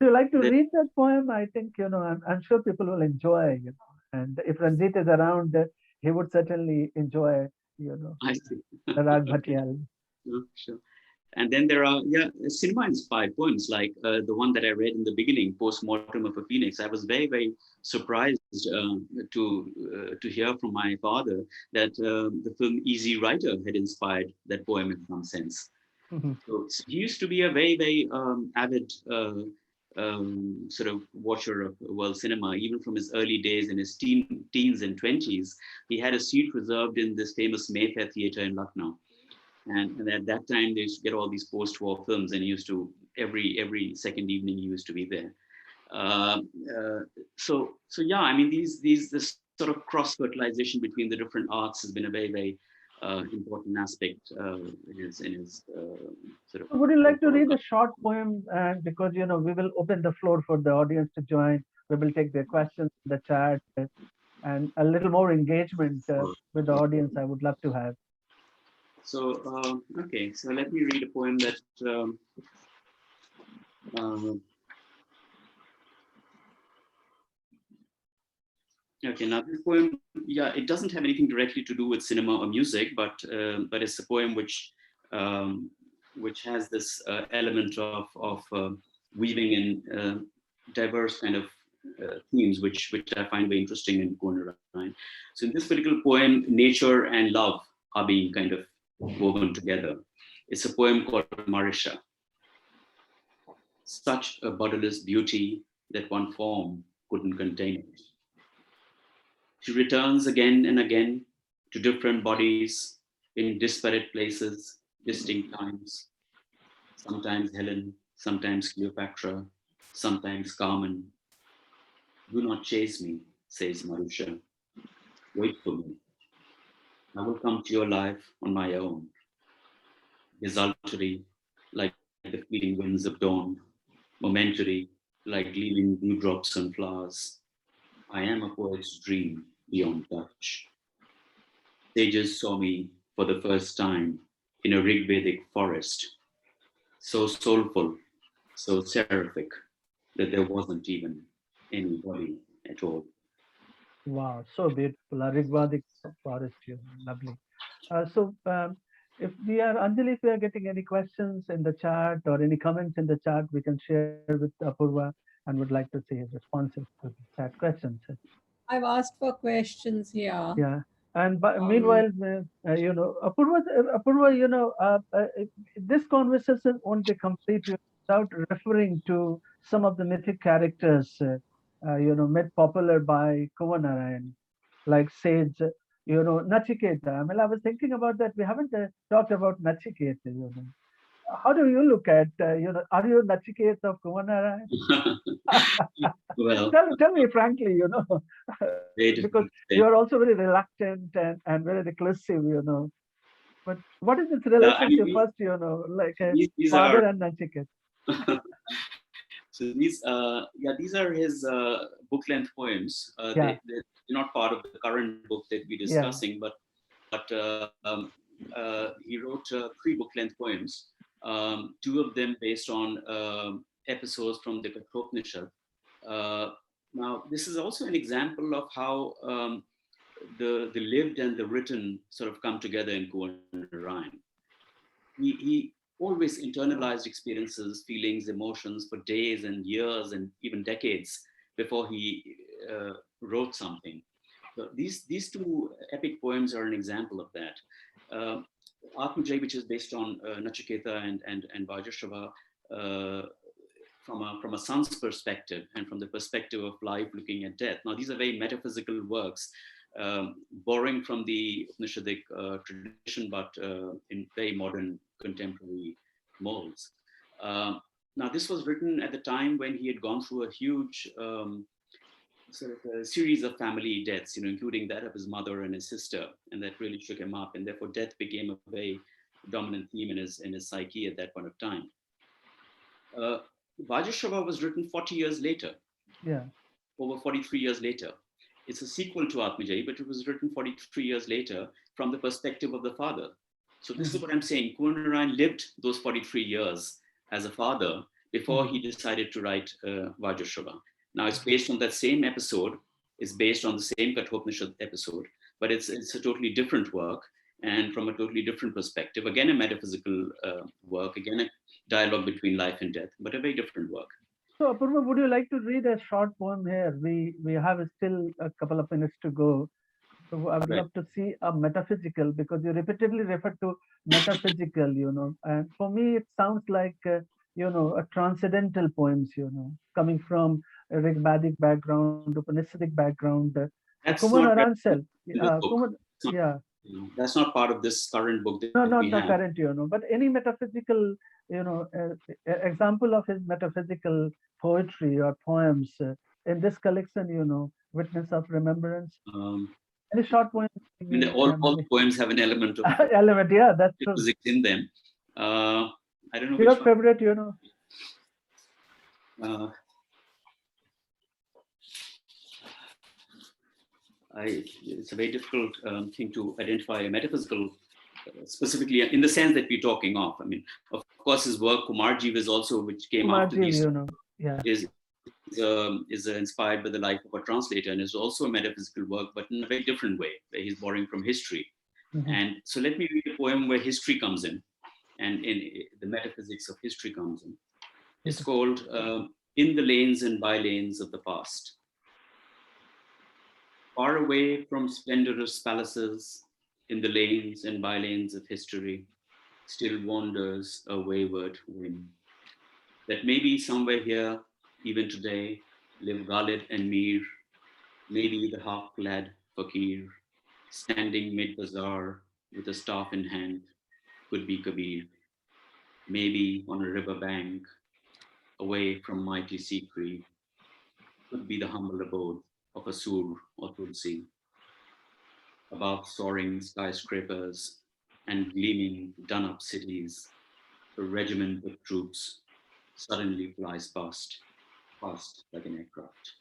Do you like to read that poem? I think, you know, I'm sure people will enjoy, you know. And if Ranjit is around, he would certainly enjoy, you know, I see. the Rag Okay. Bhatiyali. Sure. And then there are, cinema-inspired poems like the one that I read in the beginning, Post-Mortem of a Phoenix. I was very, very surprised to hear from my father that the film Easy Rider had inspired that poem in some sense. So he used to be a very, very avid sort of watcher of world cinema, even from his early days in his teens and 20s. He had a seat reserved in this famous Mayfair Theatre in Lucknow. And at that time, they used to get all these post-war films, and he used to every second evening he used to be there. So yeah, I mean this sort of cross-fertilization between the different arts has been a very, very important aspect in his sort of. Would you like to read a short poem? And because, you know, we will open the floor for the audience to join. We will take their questions in the chat and a little more engagement with the audience I would love to have. So, okay, so let me read a poem that okay, now this poem, yeah, it doesn't have anything directly to do with cinema or music, but it's a poem which has this element of weaving in diverse kind of themes, which I find very interesting in Kunwar Narain. So in this particular poem, nature and love are being kind of woven together. It's a poem called Marisha. Such a bodiless beauty that one form couldn't contain it. She returns again and again to different bodies in disparate places, distinct times. Sometimes Helen, sometimes Cleopatra, sometimes Carmen. Do not chase me, says Marusha. Wait for me. I will come to your life on my own. Desultory, like the fleeting winds of dawn. Momentary, like gleaming dewdrops on flowers. I am a poet's dream beyond touch. Sages saw me for the first time in a Rigvedic forest, so soulful, so seraphic, that there wasn't even any body at all. Wow, so beautiful. A Rigvedic forest, lovely. If we are, Anjali, if we are getting any questions in the chat or any comments in the chat, we can share with Apurva and would like to see his responses to the chat questions. I've asked for questions here. Yeah. And meanwhile, you know, Apurva, you know, this conversation won't be complete without referring to some of the mythic characters, you know, made popular by Kunwar Narain, like Sage, you know, Nachiketa. I mean, I was thinking about that. We haven't talked about Nachiketa, you know. How do you look at, you know, are you Nachiketa of Kunwar Narain? Well, tell me frankly, you know, because you are also very reluctant and very reclusive, you know. But what is this relationship first, you know, like a father and Nachiketa? So these are his book-length poems. They're not part of the current book that we're discussing, but he wrote 3 book-length poems. 2 of them based on episodes from the Kathopanishad. Now, this is also an example of how the lived and the written sort of come together in Kunwar Narain. He always internalized experiences, feelings, emotions for days and years and even decades before he wrote something. So these two epic poems are an example of that. Atmajai, which is based on Nachiketa and Vajrashava, from a son's perspective and from the perspective of life looking at death. Now, these are very metaphysical works, borrowing from the Upanishadic tradition, but in very modern contemporary molds. Now, this was written at the time when he had gone through a huge sort of a series of family deaths, including that of his mother and his sister, and that really shook him up. And therefore, death became a very dominant theme in his psyche at that point of time. Vajrashava was written 40 years later. Yeah. Over 43 years later. It's a sequel to Atmajai, but it was written 43 years later from the perspective of the father. So this is what I'm saying. Kunwar Narain lived those 43 years as a father before he decided to write Vajrashava. Now it's based on that same episode. It's based on the same Kathopanishad episode, but it's a totally different work and from a totally different perspective. Again, a metaphysical work, again, a dialogue between life and death, but a very different work. So Apurva, would you like to read a short poem here? We have still a couple of minutes to go. So I would love to see a metaphysical, because you repeatedly refer to metaphysical, and for me, it sounds like, a transcendental poems, coming from a Rigvedic background, Upanishadic background. Kunwar Narain self. Yeah. That's not part of this current book. No, not the current, but any metaphysical, example of his metaphysical poetry or poems in this collection, Witness of Remembrance. Any short poem? All poems have an element of element, yeah, that's true. Physics in them. I don't know. Your favorite, it's a very difficult thing to identify a metaphysical, specifically in the sense that we're talking of. I mean, of course, his work Kumarjiv is also, which came after these, is inspired by the life of a translator, and is also a metaphysical work, but in a very different way, where he's borrowing from history. And so let me read a poem where history comes in, and in the metaphysics of history comes in. It's called In the Lanes and By-Lanes of the Past. Far away from splendorous palaces, in the lanes and by-lanes of history, still wanders a wayward whim. That maybe somewhere here, even today, live Ghalid and Mir, maybe the half-clad fakir, standing mid-bazaar with a staff in hand, could be Kabir. Maybe on a river bank, away from mighty Sikri, could be the humble abode of a Sur or Tulsi. Above soaring skyscrapers and gleaming done-up cities, a regiment of troops suddenly flies past like an aircraft.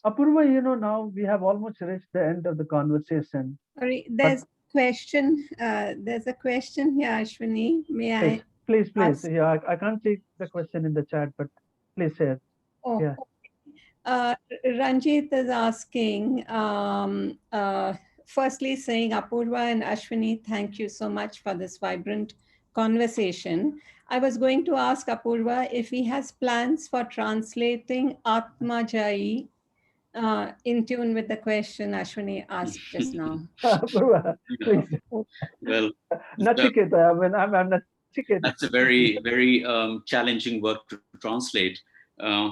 Apurva, now we have almost reached the end of the conversation. Sorry, there's a question here, Ashwini. May I? Please. Yeah, I can't take the question in the chat, but please share. Oh, yeah. Ranjit is asking, firstly saying, Apurva and Ashwini, thank you so much for this vibrant conversation. I was going to ask Apurva if he has plans for translating Atmajai in tune with the question Ashwini asked just now. Apurva, please. Well, Nachiketa, I'm Nachiketa. That's a very, very challenging work to translate.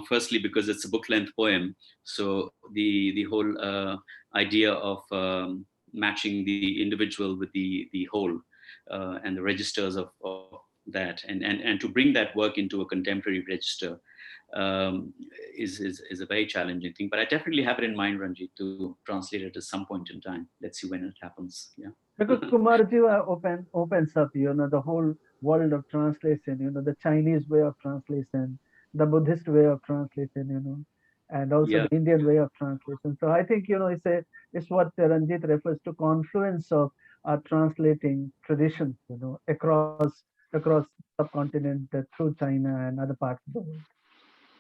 Firstly, because it's a book-length poem, so the whole idea of matching the individual with the whole and the registers of that, and to bring that work into a contemporary register is a very challenging thing. But I definitely have it in mind, Ranjit, to translate it at some point in time. Let's see when it happens. Yeah. Because Kumarjiva opens up, the whole world of translation, the Chinese way of translation, the Buddhist way of translation, and also the Indian way of translation. So I think, it's what Ranjit refers to, confluence of are translating traditions, across subcontinent through China and other parts of the world.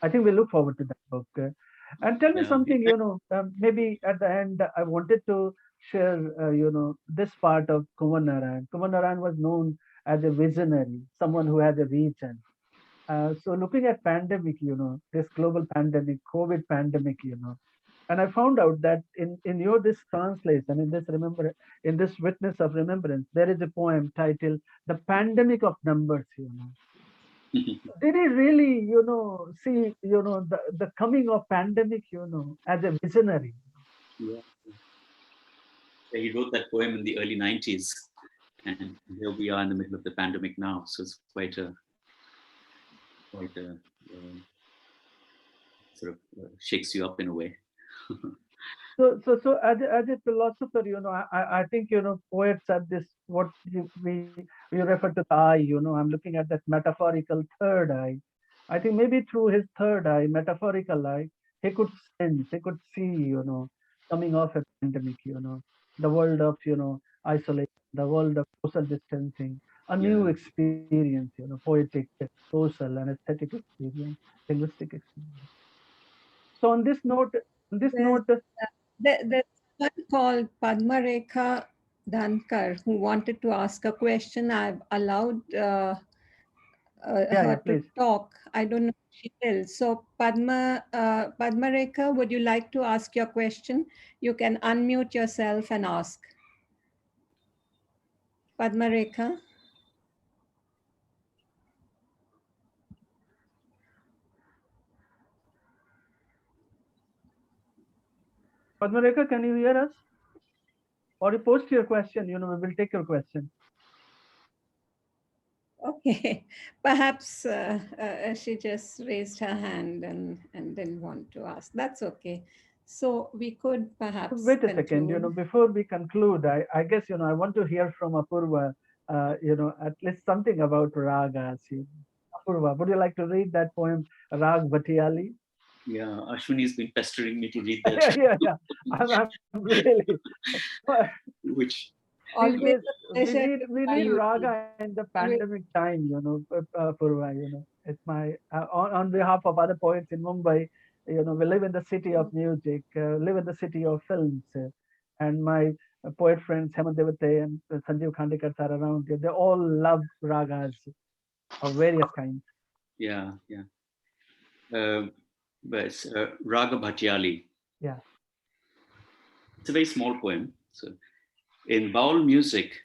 I think we look forward to that book. And tell me something, maybe at the end, I wanted to share, this part of Kunwar Narain. Kunwar Narain was known as a visionary, someone who had a vision. So looking at pandemic, this global pandemic, COVID pandemic, and I found out that in your this translation, in this witness of remembrance, there is a poem titled "The Pandemic of Numbers." Did he really, see, the coming of pandemic, as a visionary? Yeah. He wrote that poem in the early 90s, and here we are in the middle of the pandemic now. So it's quite a sort of shakes you up in a way. So as a philosopher, I think, poets have this, what we refer to the eye, I'm looking at that metaphorical third eye. I think maybe through his third eye, metaphorical eye, he could sense, he could see, coming off a pandemic, the world of, isolation, the world of social distancing, a new experience, poetic, social and aesthetic experience, linguistic experience. So on this note, there's one called Padmarekha Dhankar who wanted to ask a question. I've allowed her to please. talk. I don't know if she will. So Padmarekha, would you like to ask your question? You can unmute yourself and ask. Padmarekha. Padmarekha, can you hear us? Or you post your question, we will take your question. Okay, perhaps she just raised her hand and didn't want to ask. That's okay. So we could perhaps wait a second. Before we conclude, I guess I want to hear from Apurva. At least something about ragas. Apurva, would you like to read that poem, Rag Bhatiyali? Yeah, Ashwini's been pestering me to read that. yeah. I'm really. Which. Always we need raga in the pandemic time, Apurva, it's my, on behalf of other poets in Mumbai, we live in the city of music, live in the city of films, and my poet friends, Hemant Divate and Sanjeev Khandekar are around here. They all love ragas of various kinds. Yeah. But it's Raga Bhatiyali. Yeah. It's a very small poem. So in Baul music,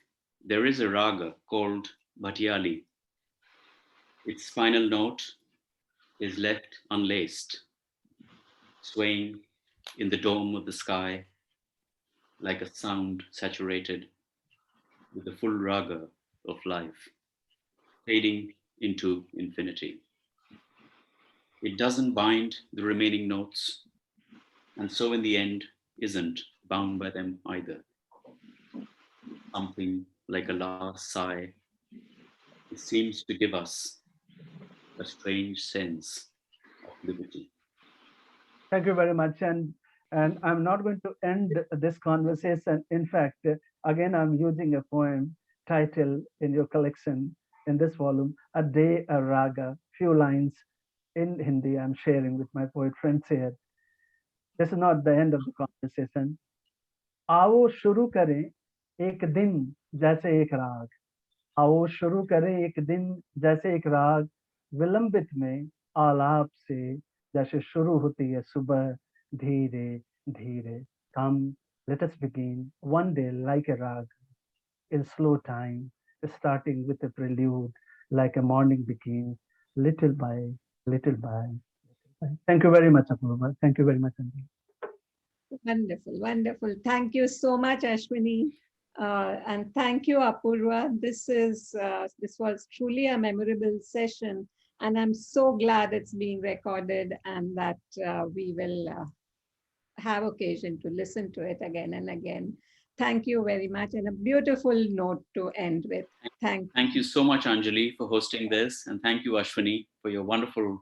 there is a raga called Bhatiyali. Its final note is left unlaced, swaying in the dome of the sky like a sound saturated with the full raga of life, fading into infinity. It doesn't bind the remaining notes, and so in the end isn't bound by them either. Something like a last sigh, it seems to give us a strange sense of liberty. Thank you very much. And I'm not going to end this conversation. In fact, again, I'm using a poem title in your collection in this volume, A Day, a Raga, few lines in Hindi I'm sharing with my poet friends here. This is not the end of the conversation. आओ शुरू करें एक दिन जैसे एक राग, आओ शुरू करें एक दिन जैसे एक राग, विलंबित में आलाप से जैसे शुरू होती है सुबह धीरे धीरे. Come, let us begin one day like a rag, in slow time, starting with a prelude, like a morning begins, little by little by. Thank you very much, Apurva. Thank you very much, Sanjeev. Wonderful, wonderful. Thank you so much, Ashwini. And thank you, Apurva. This was truly a memorable session. And I'm so glad it's being recorded and that we will have occasion to listen to it again and again. Thank you very much. And a beautiful note to end with. Thank you so much, Anjali, for hosting this. And thank you, Ashwini, for your wonderful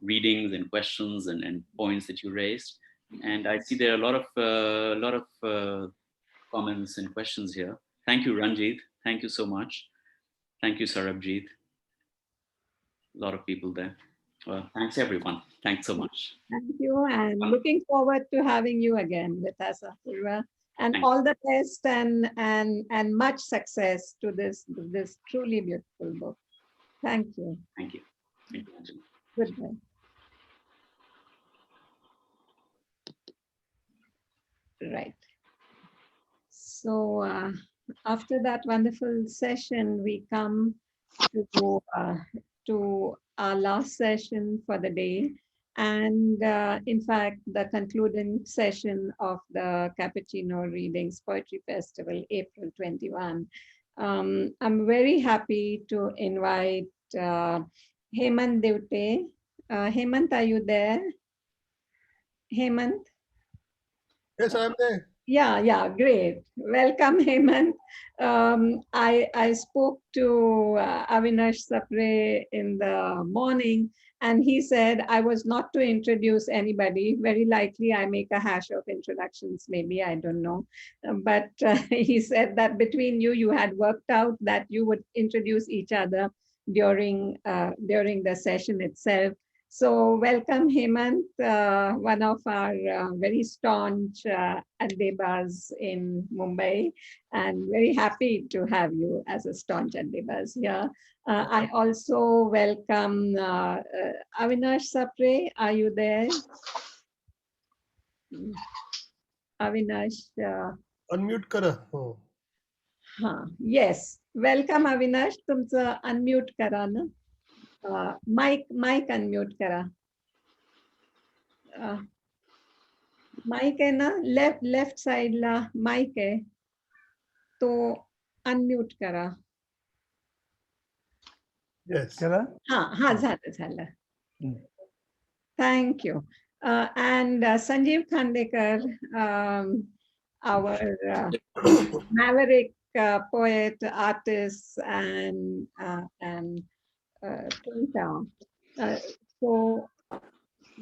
readings and questions and points that you raised. And I see there are a lot of comments and questions here. Thank you, Ranjit. Thank you so much. Thank you, Sarabjit. A lot of people there. Well, thanks everyone. Thanks so much. Thank you, and looking forward to having you again with us, Apurva. And Thank all the best and much success to this truly beautiful book. Thank you. Thank you. Thank you, Anjali. Goodbye. Right. So after that wonderful session, we come to our last session for the day. And in fact, the concluding session of the Cappuccino Readings Poetry Festival, April 21. I'm very happy to invite Hemant Divate. Hemant, are you there? Hemant? Yes, I am there. Yeah, great. Welcome, Hemant. I spoke to Avinash Sapre in the morning, and he said I was not to introduce anybody. Very likely I make a hash of introductions, maybe, I don't know. But he said that between you, you had worked out that you would introduce each other during the session itself. So welcome, Hemant, one of our very staunch Addebas in Mumbai, and very happy to have you as a staunch Addebas here. I also welcome Avinash Sapre. Are you there? Avinash. Unmute kara. Oh. Yes. Welcome, Avinash. तुमचं unmute करा ना. Mic unmute करा. Mic आहे ना, left साइडला mic आहे, तो unmute करा. Yes. हा झालं. Thank you. And Sanjeev Khandekar, our maverick poet, artist, and painter. So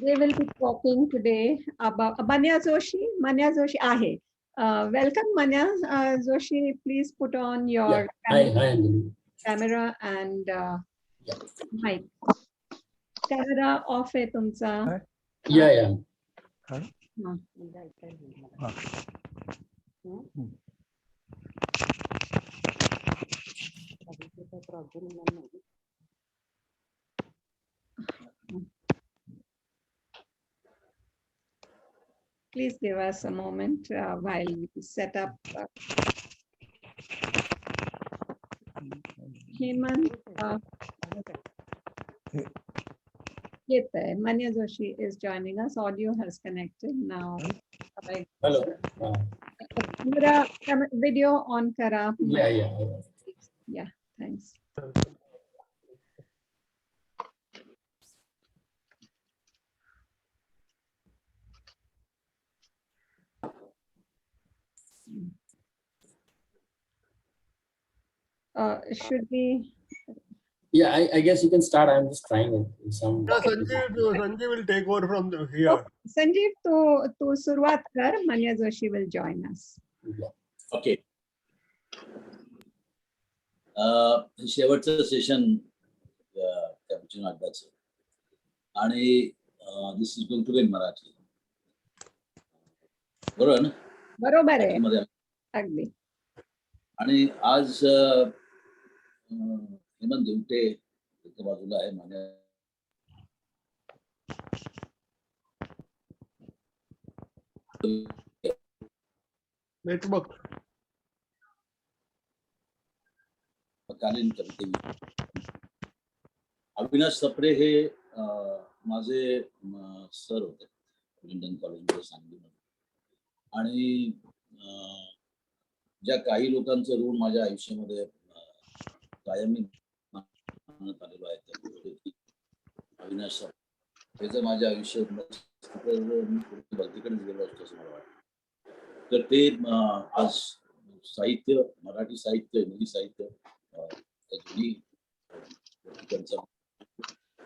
they will be talking today about Manya Joshi. Manya Joshi ahe. Welcome, Manya Joshi. Please put on your camera and mic. Camera off hai tumcha. Yeah. Please give us a moment while we set up. Hemant, Manya Joshi is joining us. Audio has connected now. Hello. Video on kara. Yeah, thanks. Should we? Yeah, I guess you can start. I'm just trying it. Yeah, Sanjeev will take over from here. Okay. Sanjeev, to surwat kar. Manya Joshi will join us. Yeah. Okay. शेवटचं session cappuccino अड्डाचं आणि this is going to be in Marathi. बरोबर ना? बरोबर आहे. अगदी. आणि आज हेमंत दिवटे एका बाजूला आहे, माझ्या नेटवर्क कालीन कविते. अविनाश सप्रे हे माझे सर होते लंडन कॉलेजमध्ये सांगलीमध्ये. आणि ज्या काही लोकांचं ऋण माझ्या आयुष्यामध्ये कायमी मानण्यात आलेलो आहे, अविनाश सप्रे त्याचं माझ्या आयुष्यात भलतीकडेच गेलो असतो असं मला वाटतं. तर ते आज साहित्य, मराठी साहित्य, हिंदी साहित्य दोन्ही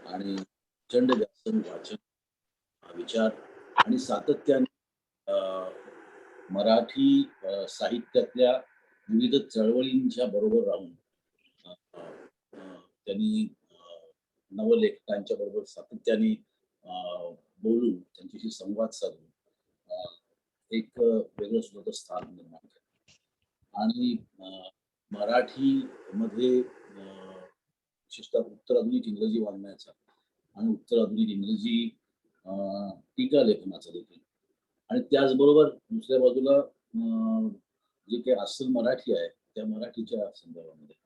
आणि प्रचंड व्यासन, वाचन, विचार आणि सातत्याने मराठी साहित्यातल्या विविध चळवळींच्या बरोबर राहून त्यांनी नवलेखकांच्या बरोबर सातत्याने बोलून त्यांच्याशी संवाद साधून एक वेगळं स्वतः स्थान निर्माण केलं. आणि मराठीमध्ये विशेषतः उत्तर आधुनिक इंग्रजी वाङ्मयाचा आणि उत्तर आधुनिक इंग्रजी टीका लेखनाचा देखील, आणि त्याचबरोबर दुसऱ्या बाजूला जे काही अस्सल मराठी आहे त्या मराठीच्या संदर्भामध्ये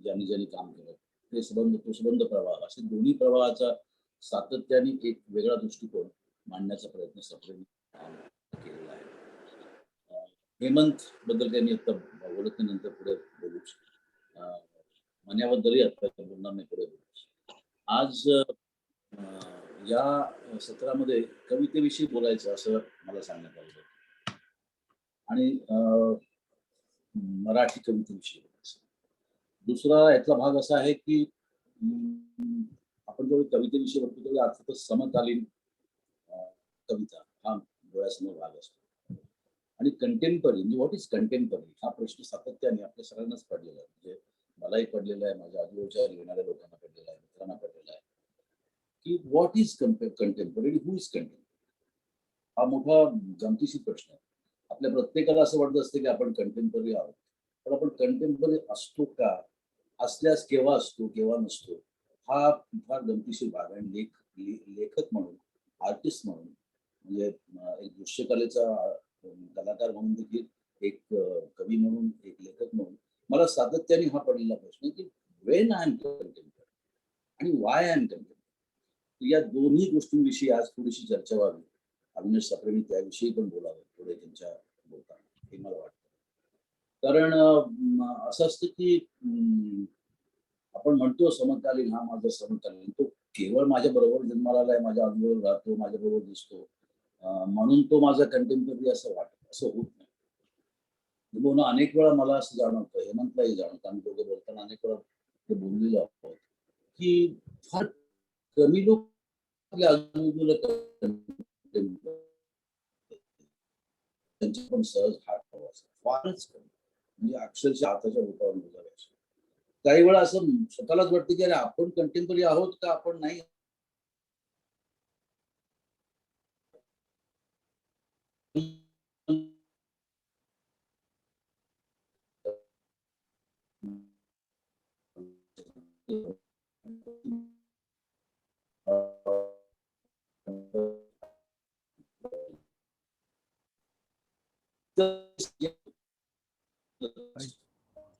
ज्यांनी ज्यांनी काम केलं ते सुबंध प्रवाह, असे दोन्ही प्रवाहाचा सातत्याने एक वेगळा दृष्टिकोन मांडण्याचा प्रयत्न सप्रेने केलेला आहे. हेमंत बद्दल काही मी आता बोलत नाही, नंतर पुढे बोलू. मन्याबद्दलही आता बोलणार नाही, पुढे बोलू. आज या सत्रामध्ये कवितेविषयी बोलायचं असं मला सांगण्यात आलं आणि मराठी कवितेविषयी बोलायचं. दुसरा यातला भाग असा आहे की आपण जेव्हा कवितेविषयी बोलतो तेव्हा अर्थातच समकालीन कविता हा डोळ्यासमोर भाग असतो. आणि कंटेम्पररी म्हणजे व्हॉट इज कंटेम्पररी हा प्रश्न सातत्याने आपल्या सगळ्यांनाच पडलेला आहे. म्हणजे मलाही पडलेला आहे, माझ्या आजूबाजूच्या येणाऱ्या लोकांना पडलेला आहे, मित्रांना पडलेला आहे की what is contemporary, who is contemporary. हा मोठा गमतीशीर प्रश्न आहे. आपल्या प्रत्येकाला असं वाटत असतं की आपण कंटेम्पररी आहोत, पण आपण कंटेम्पररी असतो का, असल्यास केव्हा असतो केव्हा नसतो, हा फार गमतीशीर भाग आहे. लेखक म्हणून, आर्टिस्ट म्हणून, म्हणजे एक दृश्यकलेचा कलाकार म्हणून देखील, एक कवी म्हणून, एक लेखक म्हणून मला सातत्याने हा पडलेला प्रश्न की वेन आय एम कंटेम्पररी आणि वाय आय एम कंटेम्पररी. या दोन्ही गोष्टींविषयी आज थोडीशी चर्चा व्हावी. अविनाश साप्रेंनी त्याविषयी पण बोलावं पुढे त्यांच्या बोलताना, हे मला वाटतं. कारण असं असतं की आपण म्हणतो समकालीन, हा माझा समकालीन, तो केवळ माझ्या बरोबर जन्माला आलाय, माझ्या आजूबाजूला राहतो, माझ्या बरोबर दिसतो म्हणून तो माझा कंटेम्पररी असं वाटत, असं होत नाही. म्हणून अनेक वेळा मला असं जाणवतं, हेमंतलाही जाणवतं, आम्ही दोघे बोलताना अनेक वेळा ते बोललेलो आहोत की फार कमी लोक आपल्या आजूबाजूला त्यांची पण सहज हात ठेवायचा, फारच कमी, म्हणजे अक्षरशः हाताच्या बोटावर मोजावे असे. काही वेळा असं स्वतःलाच वाटतं की अरे आपण कंटेम्पररी आहोत का आपण नाही.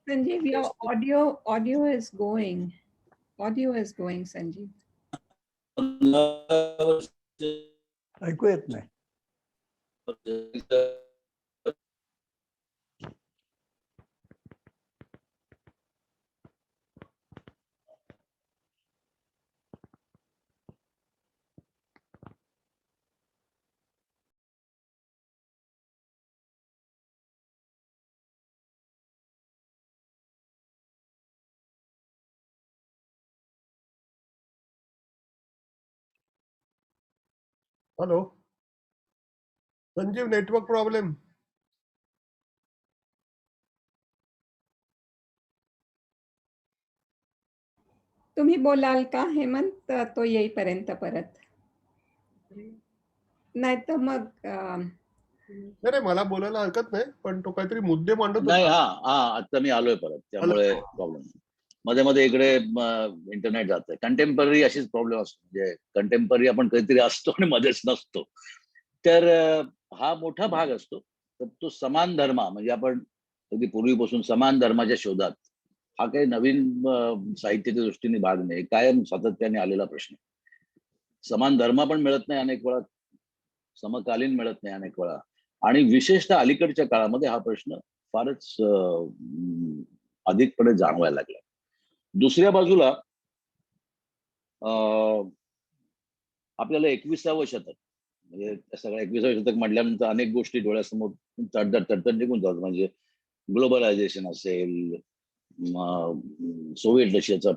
Sanjeev, your audio is going. Audio is going, Sanjeev. ऐकू येत नाही. Hello Sanjeev, network problem. तुम्ही बोलाल का हेमंत, तो येईपर्यंत परत? नाही तर मग नाही, मला बोलायला हरकत नाही, पण तो काहीतरी मुद्दे मांडत नाही. होता. आता मी आलोय परत, त्यामुळे प्रॉब्लेम मध्ये मध्ये इकडे इंटरनेट जातंय. कंटेम्पररी अशीच प्रॉब्लेम असतो, म्हणजे कंटेम्पररी आपण काहीतरी असतो आणि मध्येच नसतो. तर हा मोठा भाग असतो. तर तो समान धर्म, म्हणजे आपण कधी पूर्वीपासून समान धर्माच्या शोधात, हा काही नवीन साहित्याच्या दृष्टीने भाग नाही, कायम सातत्याने आलेला प्रश्न. समान धर्म पण मिळत नाही अनेक वेळा, समकालीन मिळत नाही अनेक वेळा, आणि विशेषतः अलीकडच्या काळामध्ये हा प्रश्न फारच अधिकपणे जाणवायला लागला. दुसऱ्या बाजूला आपल्याला 21सावं शतक, म्हणजे सगळं 21सावं शतक म्हटल्यानंतर अनेक गोष्टी डोळ्यासमोर तडतड निघून जातात. म्हणजे ग्लोबलायझेशन असेल, सोव्हिएट रशियाचा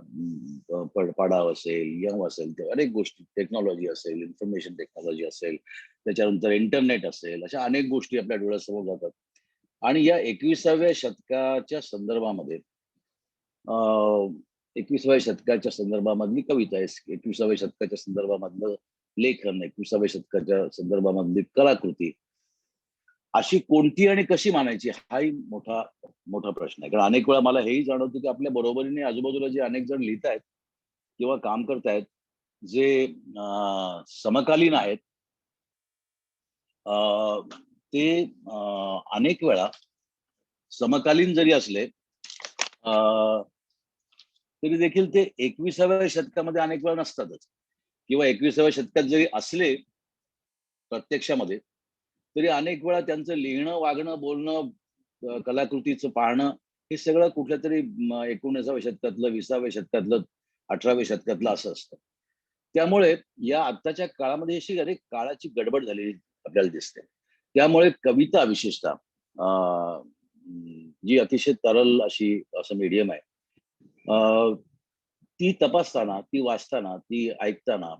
पाडाव असेल, यंग असेल, तर अनेक गोष्टी, टेक्नॉलॉजी असेल, इन्फॉर्मेशन टेक्नॉलॉजी असेल, त्याच्यानंतर इंटरनेट असेल, अशा अनेक गोष्टी आपल्या डोळ्यासमोर जातात. आणि या 21व्या शतकाच्या संदर्भामध्ये 21व्या शतकाच्या संदर्भामधली कविता आहे, 21व्या शतकाच्या संदर्भामधलं लेखन, 21व्या शतकाच्या संदर्भामधली कलाकृती अशी कोणती आणि कशी मानायची, हाही मोठा मोठा प्रश्न आहे. कारण अनेक वेळा मला हेही जाणवतं की आपल्या बरोबरीने आजूबाजूला जे अनेक जण लिहित आहेत किंवा काम करतायत, जे समकालीन आहेत, ते अनेक वेळा समकालीन जरी असले तरी देखील ते 21व्या शतकामध्ये अनेक वेळा नसतातच, किंवा 21व्या शतकात जरी असले प्रत्यक्षामध्ये तरी अनेक वेळा त्यांचं लिहिणं, वागणं, बोलणं, कलाकृतीचं पाहणं हे सगळं कुठल्या तरी 19व्या शतकातलं, 20व्या शतकातलं, 18व्या शतकातलं असं असतं. त्यामुळे या आत्ताच्या काळामध्ये अशी अनेक काळाची गडबड झालेली आपल्याला दिसते. त्यामुळे कविता विशेषतः जी अतिशय तरल अशी असं मीडियम आहे, ती तपासताना, ती वाचताना, ती ऐकताना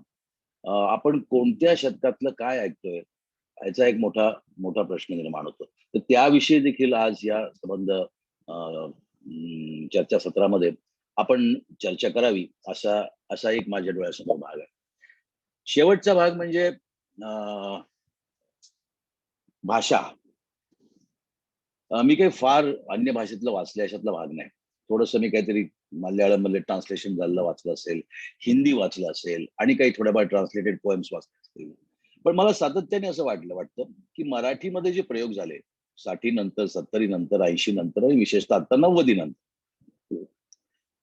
आपण कोणत्या शतकातलं काय ऐकतोय याचा एक मोठा मोठा प्रश्न निर्माण होतो. तर त्याविषयी देखील आज या संबंध चर्चासत्रामध्ये आपण चर्चा करावी असा एक माझ्या डोळ्यासमोर भाग आहे. शेवटचा भाग म्हणजे भाषा. मी काही फार अन्य भाषेतलं वाचलं अशातला भाग नाही. थोडंसं मी काहीतरी मल्याळम मध्ये ट्रान्सलेशन झालेलं वाचलं असेल, हिंदी वाचलं असेल, आणि काही थोड्याफार ट्रान्सलेटेड पोएम्स वाचले असतील. पण मला सातत्याने असं वाटतं की मराठीमध्ये जे प्रयोग झाले 60 नंतर, 70 नंतर, 80 नंतर आणि विशेषतः आता 90 नंतर,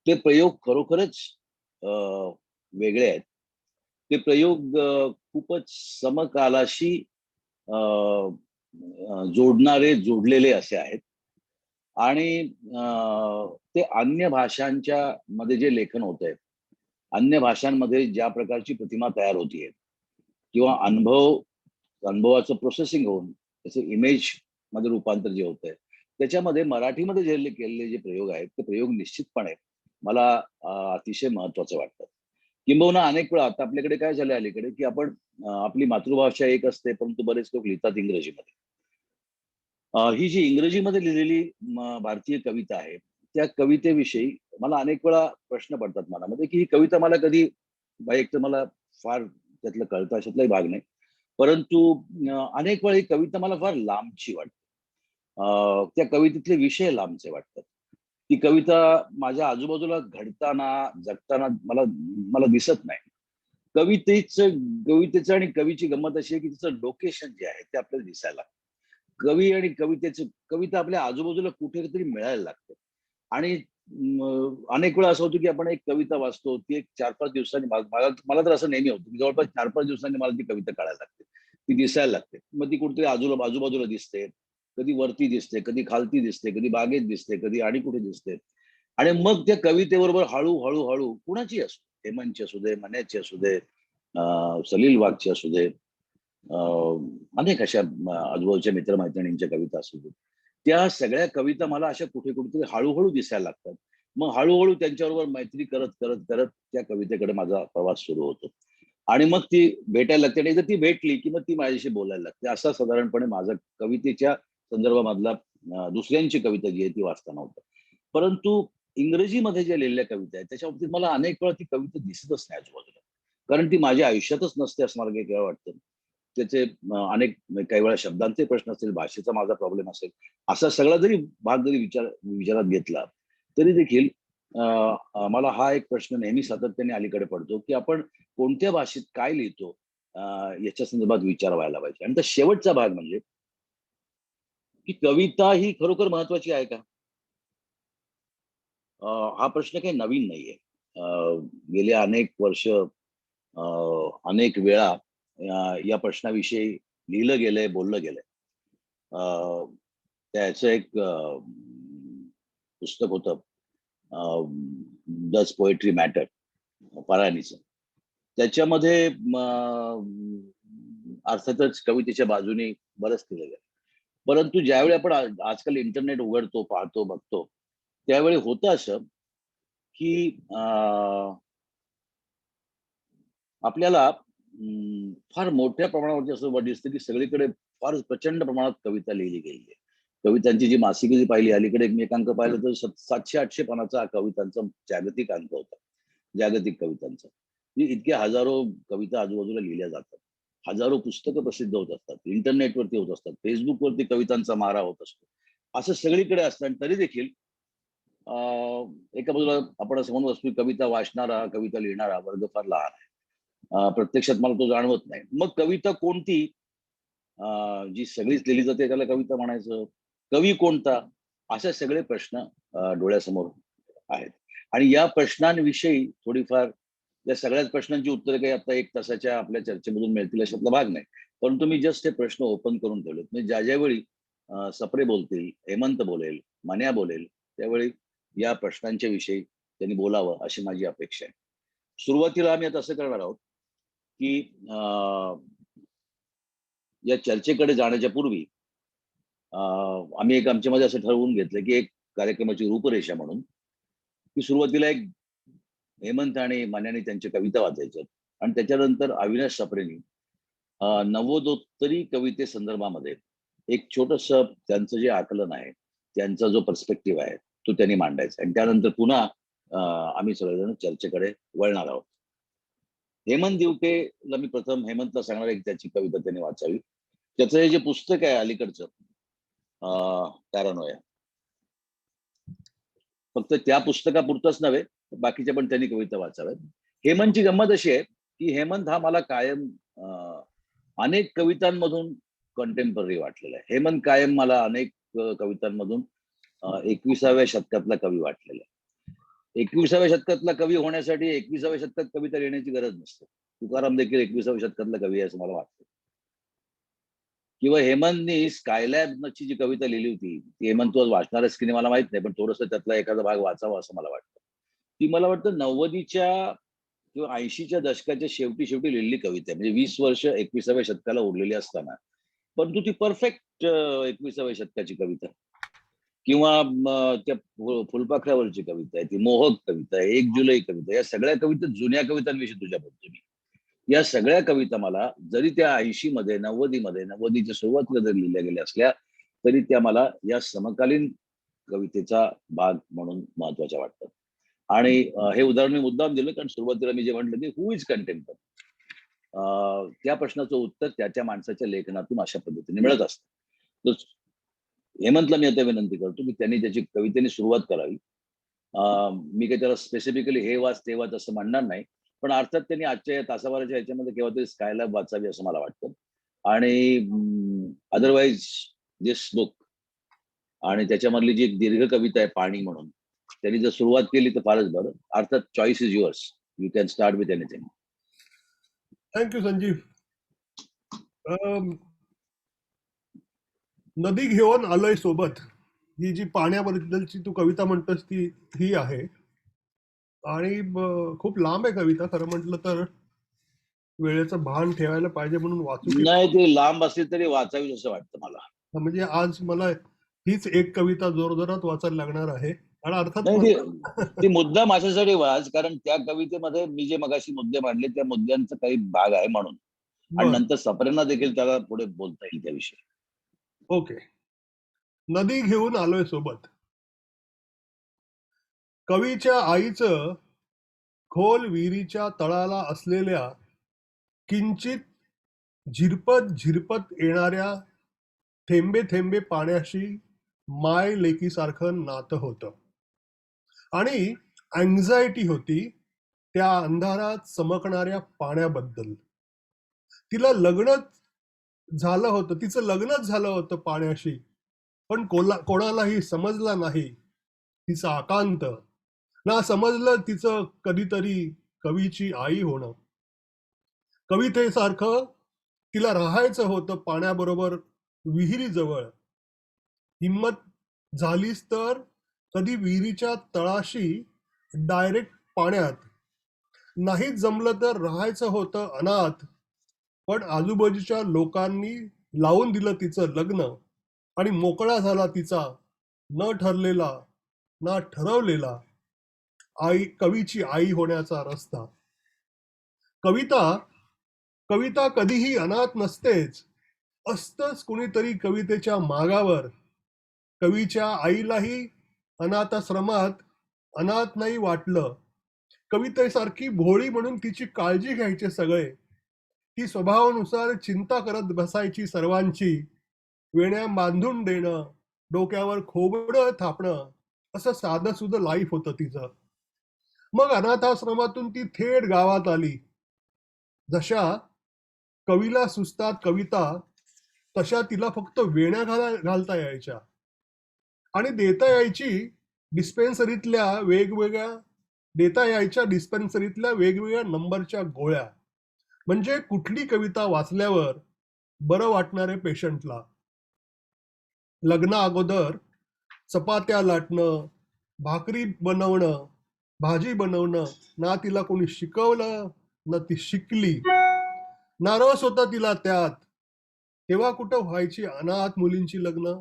ते प्रयोग खरोखरच वेगळे आहेत. ते प्रयोग खूपच समकालाशी जोडलेले असे आहेत. आणि ते अन्य भाषांच्या मध्ये जे लेखन होत आहे, अन्य भाषांमध्ये ज्या प्रकारची प्रतिमा तयार होतीये किंवा अनुभवाचं प्रोसेसिंग होऊन त्याचं इमेज मध्ये रूपांतर जे होत आहे, त्याच्यामध्ये मराठीमध्ये जे केलेले जे प्रयोग आहेत ते प्रयोग निश्चितपणे मला अतिशय महत्वाचं वाटतं. किंबहुना अनेक वेळा आता आपल्याकडे काय झालं अलीकडे की आपण आपली मातृभाषा एक असते, परंतु बरेच लोक लिहितात इंग्रजीमध्ये. ही जी इंग्रजीमध्ये लिहिलेली भारतीय कविता आहे, त्या कवितेविषयी मला अनेक वेळा प्रश्न पडतात मनामध्ये की ही कविता मला कधी, एक तर मला फार त्यातलं कळतं अशातलाही भाग नाही, परंतु अनेक वेळा ही कविता मला फार लांबची वाटते. त्या कवितेतले विषय लांबचे वाटतात. ती कविता माझ्या आजूबाजूला घडताना, जगताना मला दिसत नाही. कवितेचं आणि कवीची गंमत अशी आहे की तिचं लोकेशन जे आहे ते आपल्याला दिसायला लागतं. कवी आणि कविता आपल्या आजूबाजूला कुठेतरी मिळायला लागते. आणि अनेक वेळा असं होतं की आपण एक कविता वाचतो, ती एक 4-5 दिवसांनी, मला तर असं नेहमी होतं की जवळपास 4-5 दिवसांनी मला ती कविता कळायला लागते, ती दिसायला लागते. मग ती कुठेतरी आजूबाजूला दिसते, कधी वरती दिसते, कधी खालती दिसते, कधी बागेत दिसते, कधी आणि कुठे दिसते. आणि मग त्या कवितेबरोबर हळूहळू कुणाची असू, हेमंतची असू दे, मन्याची असू दे, सलील वाघची असू दे, अनेक अशा आजूबाजूच्या मित्रमैत्रिणींच्या कविता असू दे, त्या सगळ्या कविता मला अशा कुठेतरी हळूहळू दिसायला लागतात. मग हळूहळू त्यांच्याबरोबर मैत्री करत करत करत त्या कवितेकडे माझा प्रवास सुरू होतो. आणि मग ती भेटायला लागते, आणि जर ती भेटली की मग ती माझ्याशी बोलायला लागते. असा साधारणपणे माझा कवितेच्या संदर्भामधला दुसऱ्यांची कविता जी आहे ती वाचताना होतं. परंतु इंग्रजीमध्ये ज्या लिहिलेल्या कविता आहेत त्याच्या बाबतीत मला अनेक वेळा ती कविता दिसतच नाही आजूबाजूला, कारण ती माझ्या आयुष्यातच नसते असं मला काही वेळा वाटतं. त्याचे अनेक, काही वेळा शब्दांचे प्रश्न असतील, भाषेचा माझा प्रॉब्लेम असेल, असा सगळा जरी भाग विचारात घेतला तरी देखील मला हा एक प्रश्न नेहमी सातत्याने अलीकडे पडतो की आपण कोणत्या भाषेत काय लिहितो याच्या संदर्भात विचार व्हायला पाहिजे. आणि तर शेवटचा भाग म्हणजे की कविता ही खरोखर महत्वाची आहे का? हा प्रश्न काही नवीन नाहीये. गेले अनेक वर्ष, अनेक वेळा या प्रश्नाविषयी लिहिलं गेलंय, बोललं गेलंय. त्याचं एक पुस्तक होतं, डज पोएट्री मॅटर, पराणीचं. त्याच्यामध्ये अर्थातच कवितेच्या बाजूने बरंच लिहिलं गेलं. परंतु ज्यावेळी आपण आजकाल इंटरनेट उघडतो, पाहतो, बघतो, त्यावेळी होतं असं की आपल्याला फार मोठ्या प्रमाणावरती असं दिसतं की सगळीकडे फार प्रचंड प्रमाणात कविता लिहिली गेली आहे. कवितांची जी मासिकं जी पाहिली, अलीकडे एक मी एक अंक पाहिलं तर 700-800 पानाचा कवितांचा जागतिक अंक होता, जागतिक कवितांचा. इतक्या हजारो कविता आजूबाजूला लिहिल्या जातात, हजारो पुस्तकं प्रसिद्ध होत असतात, इंटरनेटवरती होत असतात, फेसबुकवरती कवितांचा मारा होत असतो, असं सगळीकडे असतं. आणि तरी देखील एका बाजूला आपण असं म्हणू असतो, कविता वाचणारा, कविता लिहिणारा वर्ग फार लहान आहे. प्रत्यक्षात मला तो जाणवत नाही. मग कविता कोणती जी सगळीच लिहिली जाते त्याला कविता म्हणायचं? कवी कोणता? असे सगळे प्रश्न डोळ्यासमोर आहेत. आणि या प्रश्नांविषयी थोडीफार, या सगळ्याच प्रश्नांची उत्तरं काही आता 1 तासाच्या आपल्या चर्चेमधून मिळतील अशातला भाग नाही. परंतु मी जस्ट हे प्रश्न ओपन करून ठेवलेत. म्हणजे ज्यावेळी सप्रे बोलतील, हेमंत बोलेल, मन्या बोलेल, त्यावेळी या प्रश्नांच्या विषयी त्यांनी बोलावं अशी माझी अपेक्षा आहे. सुरुवातीला आम्ही आता असं करणार आहोत की या चर्चेकडे जाण्याच्या पूर्वी आम्ही एक आमच्यामध्ये असं ठरवून घेतलं की एक कार्यक्रमाची रूपरेषा म्हणून की सुरुवातीला एक हेमंत आणि मान्याने त्यांच्या कविता वाचायच्या आणि त्याच्यानंतर अविनाश सप्रेनी नव्वदोत्तरी कविते संदर्भामध्ये एक छोटस त्यांचं जे आकलन आहे, त्यांचा जो पर्स्पेक्टिव्ह आहे तो त्यांनी मांडायचा. आणि त्यानंतर पुन्हा आम्ही सगळेजण चर्चेकडे वळणार आहोत. हेमंत दिवटेला मी प्रथम हेमंतला सांगणार एक त्याची कविता त्यांनी वाचावी. त्याचं हे जे पुस्तक आहे अलीकडचं पॅरानोया, फक्त त्या पुस्तकापुरतंच नव्हे, बाकीच्या पण त्यांनी कविता वाचाव्यात. हेमंतची गंमत अशी आहे की हेमंत हा मला कायम अनेक कवितांमधून कंटेम्पररी वाटलेला आहे. हेमंत कायम मला अनेक कवितांमधून 21व्या शतकातला कवी वाटलेला आहे. 21व्या शतकातला कवी होण्यासाठी 21व्या शतकात कविता लिहिण्याची गरज नसते. तुकाराम देखील 21व्या शतकातला कवी आहे असं मला वाटतं. किंवा हेमंतनी स्कायलॅबची जी कविता लिहिली होती ती हेमंत तू आज वाचणारच की नाही मला माहित नाही, पण थोडंसं त्यातला एखादा भाग वाचावा असं मला वाटतं. ती मला वाटतं 90च्या किंवा 80च्या दशकाच्या शेवटी लिहिलेली कविता आहे. म्हणजे 20 वर्ष 21व्या शतकाला उरलेली असताना, परंतु ती परफेक्ट 21व्या शतकाची कविता. किंवा त्या फुलपाखरावरची कविता आहे, ती मोहक कविता आहे, 1 जुलै कविता, या सगळ्या कविता जुन्या कवितांविषयी तुझ्या पद्धतीने, या सगळ्या कविता मला जरी त्या 80 मध्ये 90च्या सुरुवातीला जरी लिहिल्या गेल्या असल्या तरी त्या मला या समकालीन कवितेचा भाग म्हणून महत्वाच्या वाटतात. आणि हे उदाहरण मी मुद्दाम दिलं कारण सुरुवातीला मी जे म्हटलं की हु इज कंटेम्पररी, त्या प्रश्नाचं उत्तर त्या माणसाच्या लेखनातून अशा पद्धतीने मिळत असतं. हेमंतला मी आता विनंती करतो की त्यांनी त्याची कवितेने सुरुवात करावी. मी काही त्याला स्पेसिफिकली हे वाच ते वाच असं म्हणणार नाही, पण अर्थात त्यांनी आजच्या या तासाभराच्या ह्याच्यामध्ये केव्हा तरी स्कायलॅब वाचावी असं मला वाटतं. आणि अदरवाईज दिस बुक आणि त्याच्यामधली जी एक दीर्घ कविता आहे पाणी म्हणून, त्यांनी जर सुरुवात केली तर फारच बरं. अर्थात choice is yours, you can start with anything. Thank you Sanjeev. नदी घेऊन आलोय सोबत, ही जी पाण्याबद्दलची तू कविता म्हणतोस ती ही आहे. आणि खूप लांब आहे कविता, खरं म्हटलं तर वेळेचं भान ठेवायला पाहिजे म्हणून वाचू नाही, ती लांब असली तरी वाचावी असं वाटतं मला. म्हणजे आज मला हीच एक कविता जोरजोरात वाचायला लागणार आहे. आणि अर्थात नाही, ती मुद्दा माझ्यासाठी वाच, कारण त्या कवितेमध्ये मी जे मगाशी मुद्दे मांडले त्या मुद्द्यांचा काही भाग आहे म्हणून. आणि नंतर सप्रेंना देखील त्याला पुढे बोलता येईल त्याविषयी. ओके. नदी घेऊन आलोय सोबत. कवीच्या आईचं खोल विहिरीच्या तळाला असलेल्या किंचित झिरपत येणाऱ्या थेंबे थेंबे पाण्याशी माय लेकीसारखं नातं होतं. आणि अँझायटी होती त्या अंधारात चमकणाऱ्या पाण्याबद्दल. तिला झालं होतं, तिचं लग्नच झालं होतं पाण्याशी, पण कोणालाही समजला नाही तिचा आकांत, ना समजलं तिचं कधीतरी कवीची आई होणं. कवितेसारखं तिला राहायचं होतं पाण्याबरोबर विहिरीजवळ. हिम्मत झालीच तर कधी विहिरीच्या तळाशी डायरेक्ट पाण्यात. नाही जमलं तर राहायचं होतं अनाथ, पण आजूबाजूच्या लोकांनी लावून दिलं तिचं लग्न आणि मोकळा झाला तिचा न ठरलेला ना ठरवलेला कवीची आई होण्याचा रस्ता. कविता कधीही अनाथ नसतेच, असतंच कुणीतरी कवितेच्या मागावर. कवीच्या आईलाही अनाथाश्रमात अनाथ नाही वाटलं. कवितेसारखी भोळी म्हणून तिची काळजी घ्यायचे सगळे. ती स्वभावानुसार चिंता करत बसायची सर्वांची. वेण्या बांधून देणं, डोक्यावर खोबडं थापणं, असं साधं सुधं लाईफ होतं तिचं. मग अनाथाश्रमातून ती थेट गावात आली. जशा कवीला सुचतात कविता, तशा तिला फक्त वेण्या घालता यायच्या आणि देता यायच्या डिस्पेन्सरीतल्या वेगवेगळ्या नंबरच्या गोळ्या. म्हणजे कुठली कविता वाचल्यावर बरं वाटणारे पेशंटला. लग्ना अगोदर चपात्या लाटणं, भाकरी बनवणं, भाजी बनवणं ना तिला कोणी शिकवलं ना ती शिकली. ना रस होता तिला त्यात. तेव्हा कुठं व्हायची अनाथ मुलींची लग्न.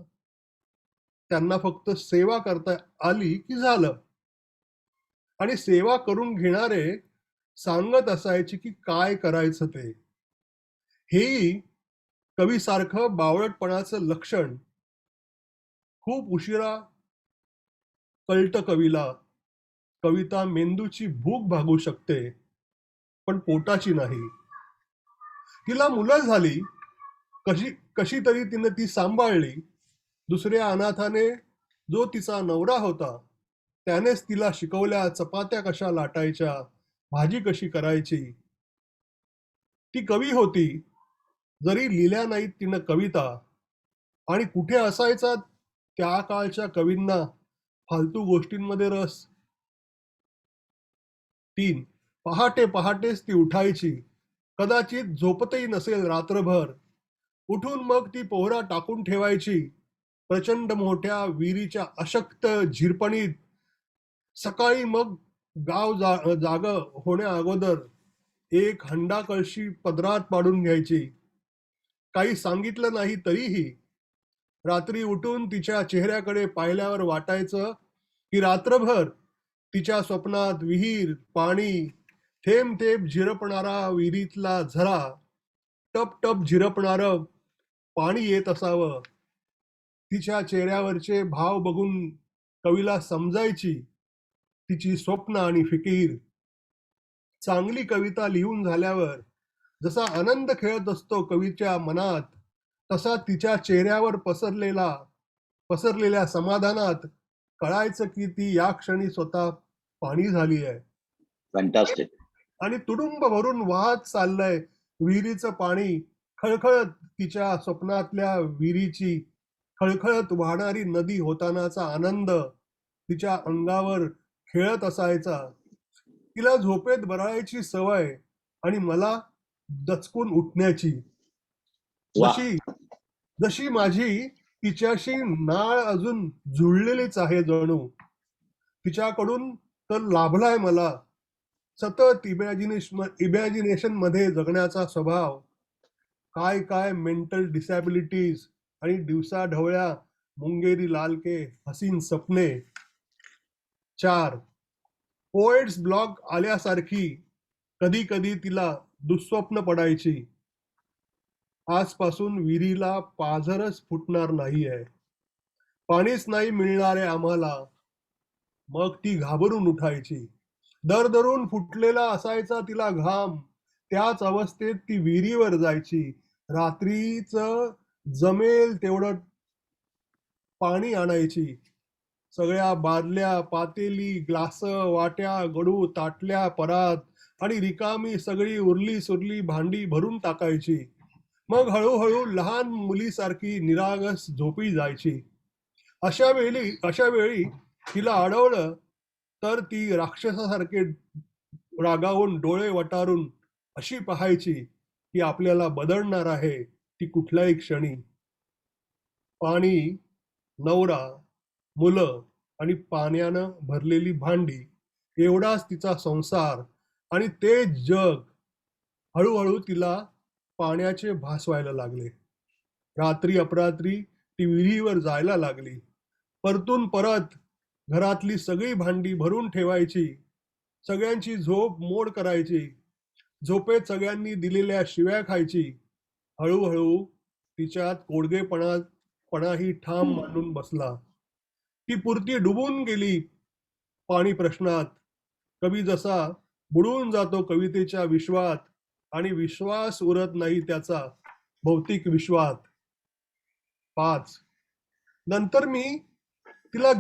त्यांना फक्त सेवा करता आली की झालं. आणि सेवा करून घेणारे सांगत असायचे की काय करायचं ते. हेही कवीसारखं बावळटपणाचं लक्षण. खूप उशिरा कळतं कवीला, कविता मेंदूची भूक भागू शकते पण पोटाची नाही. तिला मुलं झाली, कशी तरी तिने ती सांभाळली. दुसऱ्या अनाथाने, जो तिचा नवरा होता, त्यानेच तिला शिकवल्या चपात्या कशा लाटायच्या, भाजी कशी करायची. ती कवी होती, जरी लिहिल्या नाहीत तिनं कविता. आणि कुठे असायचा त्या काळच्या कवींना फालतू गोष्टींमध्ये रस. 3 पहाटेच ती उठायची. कदाचित झोपतही नसेल रात्रभर. उठून मग ती पोहरा टाकून ठेवायची प्रचंड मोठ्या विहिरीच्या अशक्त झिरपणीत. सकाळी मग गाव जाग होण्या अगोदर एक हंडा कळशी पदरात पाडून घ्यायची. काही सांगितलं नाही तरीही रात्री उठून तिच्या चेहऱ्याकडे पाहिल्यावर वाटायचं की रात्रभर तिच्या स्वप्नात विहीर, पाणी, थेंब थेंब झिरपणारा विहिरीतला झरा, टप टप झिरपणारं पाणी येत असावं. तिच्या चेहऱ्यावरचे भाव बघून कवीला समजायची तिची स्वप्न आणि फिकीर. चांगली कविता लिहून झाल्यावर जसा आनंद खेळत असतो कवीच्या मनात, तसा तिच्या चेहऱ्यावर पसरलेल्या समाधानात कळायचं की ती या क्षणी स्वतः पाणी झाली आहे. फॅन्टास्टिक. आणि तुडुंब भरून वाहत चाललंय विहिरीचं पाणी. खळखळत तिच्या स्वप्नातल्या विहिरीची खळखळत वाहणारी नदी होतानाचा आनंद तिच्या अंगावर खेळत असायचा. तिला झोपेत बरायची सवय आणि मला दचकून उठण्याची. जशी माझी तिच्याशी नाळ अजून जुळलेलीच आहे जणू. तिच्याकडून तर लाभलाय मला सतत इमॅजिनेशन मध्ये जगण्याचा स्वभाव. काय मेंटल डिसॅबिलिटीज आणि दिवसाढवळ्या मुंगेरी लालके हसीन सपने. 4 पोएट्स ब्लॉग आल्यासारखी कधी कधी तिला दुःस्वप्न पडायची. आजपासून विहिरीला पाझरच फुटणार नाहीये, पाणीच नाही मिळणार आहे आम्हाला. मग ती घाबरून उठायची. दरदरून फुटलेला असायचा तिला घाम. त्याच अवस्थेत ती विहिरीवर जायची. रात्रीच जमेल तेवढं पाणी आणायची. सगळ्या बादल्या, पातेली, ग्लास, वाट्या, गडू, ताटल्या, परात आणि रिकामी सगळी उरली सुरली भांडी भरून टाकायची. मग हळूहळू लहान मुलीसारखी निरागस झोपी जायची. अशा वेळी तिला अडवलं तर ती राक्षसासारखे रागावून डोळे वटारून अशी पाहायची की आपल्याला बदलणार आहे ती कुठल्याही क्षणी. पाणी, नवरा, मुलं आणि पाण्यानं भरलेली भांडी एवढाच तिचा संसार आणि ते जग. हळूहळू तिला पाण्याचे भासवायला लागले. रात्री अपरात्री ती विहिरीवर जायला लागली. परत घरातली सगळी भांडी भरून ठेवायची. सगळ्यांची झोप मोड करायची. झोपेत सगळ्यांनी दिलेल्या शिव्या खायची. हळूहळू तिच्यात कोडगेपणाही ठाम मांडून बसला. ती पुरती डुबून गेली पाणी प्रश्नात. कवी जसा बुडून जातो कवितेच्या विश्वात आणि विश्वास उरत नाही त्याचा भौतिक विश्वात. 5. नंतर मी तिला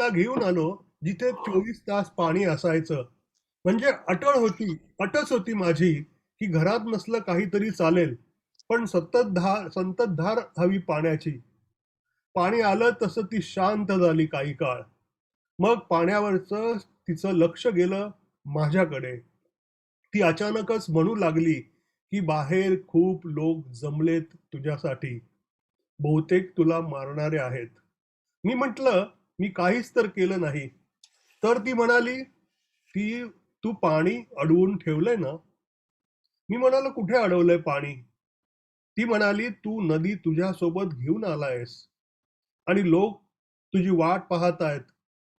घेऊन आलो जिथे 24 तास पाणी असायचं. म्हणजे अटच होती माझी की घरात नसलं काहीतरी चालेल, पण संततधार हवी पाण्याची. पाणी आलं तसं ती शांत झाली काही काळ. मग पाण्यावरचं तिचं लक्ष गेलं माझ्याकडे. ती अचानकच म्हणू लागली की बाहेर खूप लोक जमलेत तुझ्यासाठी, बहुतेक तुला मारणारे आहेत. मी म्हटलं मी काहीच तर केलं नाही. तर ती म्हणाली, तू पाणी अडवून ठेवलंय ना. मी म्हणालो, कुठे अडवलंय पाणी. ती म्हणाली, तू नदी तुझ्यासोबत घेऊन आलायस आणि लोक तुझी वाट पाहत आहेत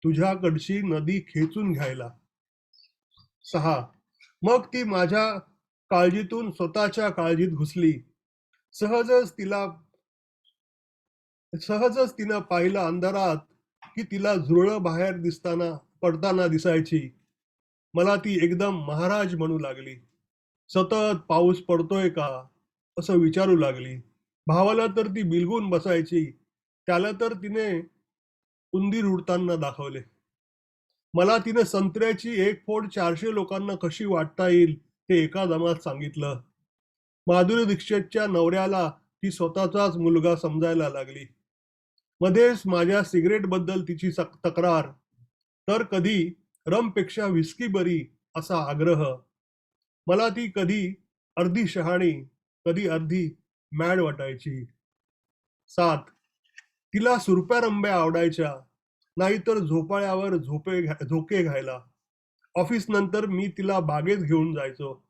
तुझ्याकडची नदी खेचून घ्यायला. 6. मग ती माझ्या काळजीतून स्वतःच्या काळजीत घुसली. सहजच तिनं पाहिलं अंधारात की तिला झुरळं बाहेर पडताना दिसायची. मला ती एकदम महाराज म्हणू लागली. सतत पाऊस पडतोय का असं विचारू लागली. भावाला तर ती बिलगून बसायची. त्याला तर तिने उंदीर उडताना दाखवले. मला तिने संत्र्याची एक फोड 400 लोकांना कशी वाटता येईल ते एका दमात सांगितलं. माधुरी दीक्षितच्या नवऱ्याला ती स्वतःचाच मुलगा समजायला लागली. मध्येच माझ्या सिगरेट बद्दल तिची तक्रार, तर कधी रमपेक्षा विस्की बरी असा आग्रह. मला ती कधी अर्धी शहाणी, कधी अर्धी मॅड वाटायची. 7. तिला सुरप्या रंब्या आवडायच्या, नाहीतर झोपाळ्यावर झोके घ्यायला. ऑफिस नंतर मी तिला बागेत घेऊन जायचो.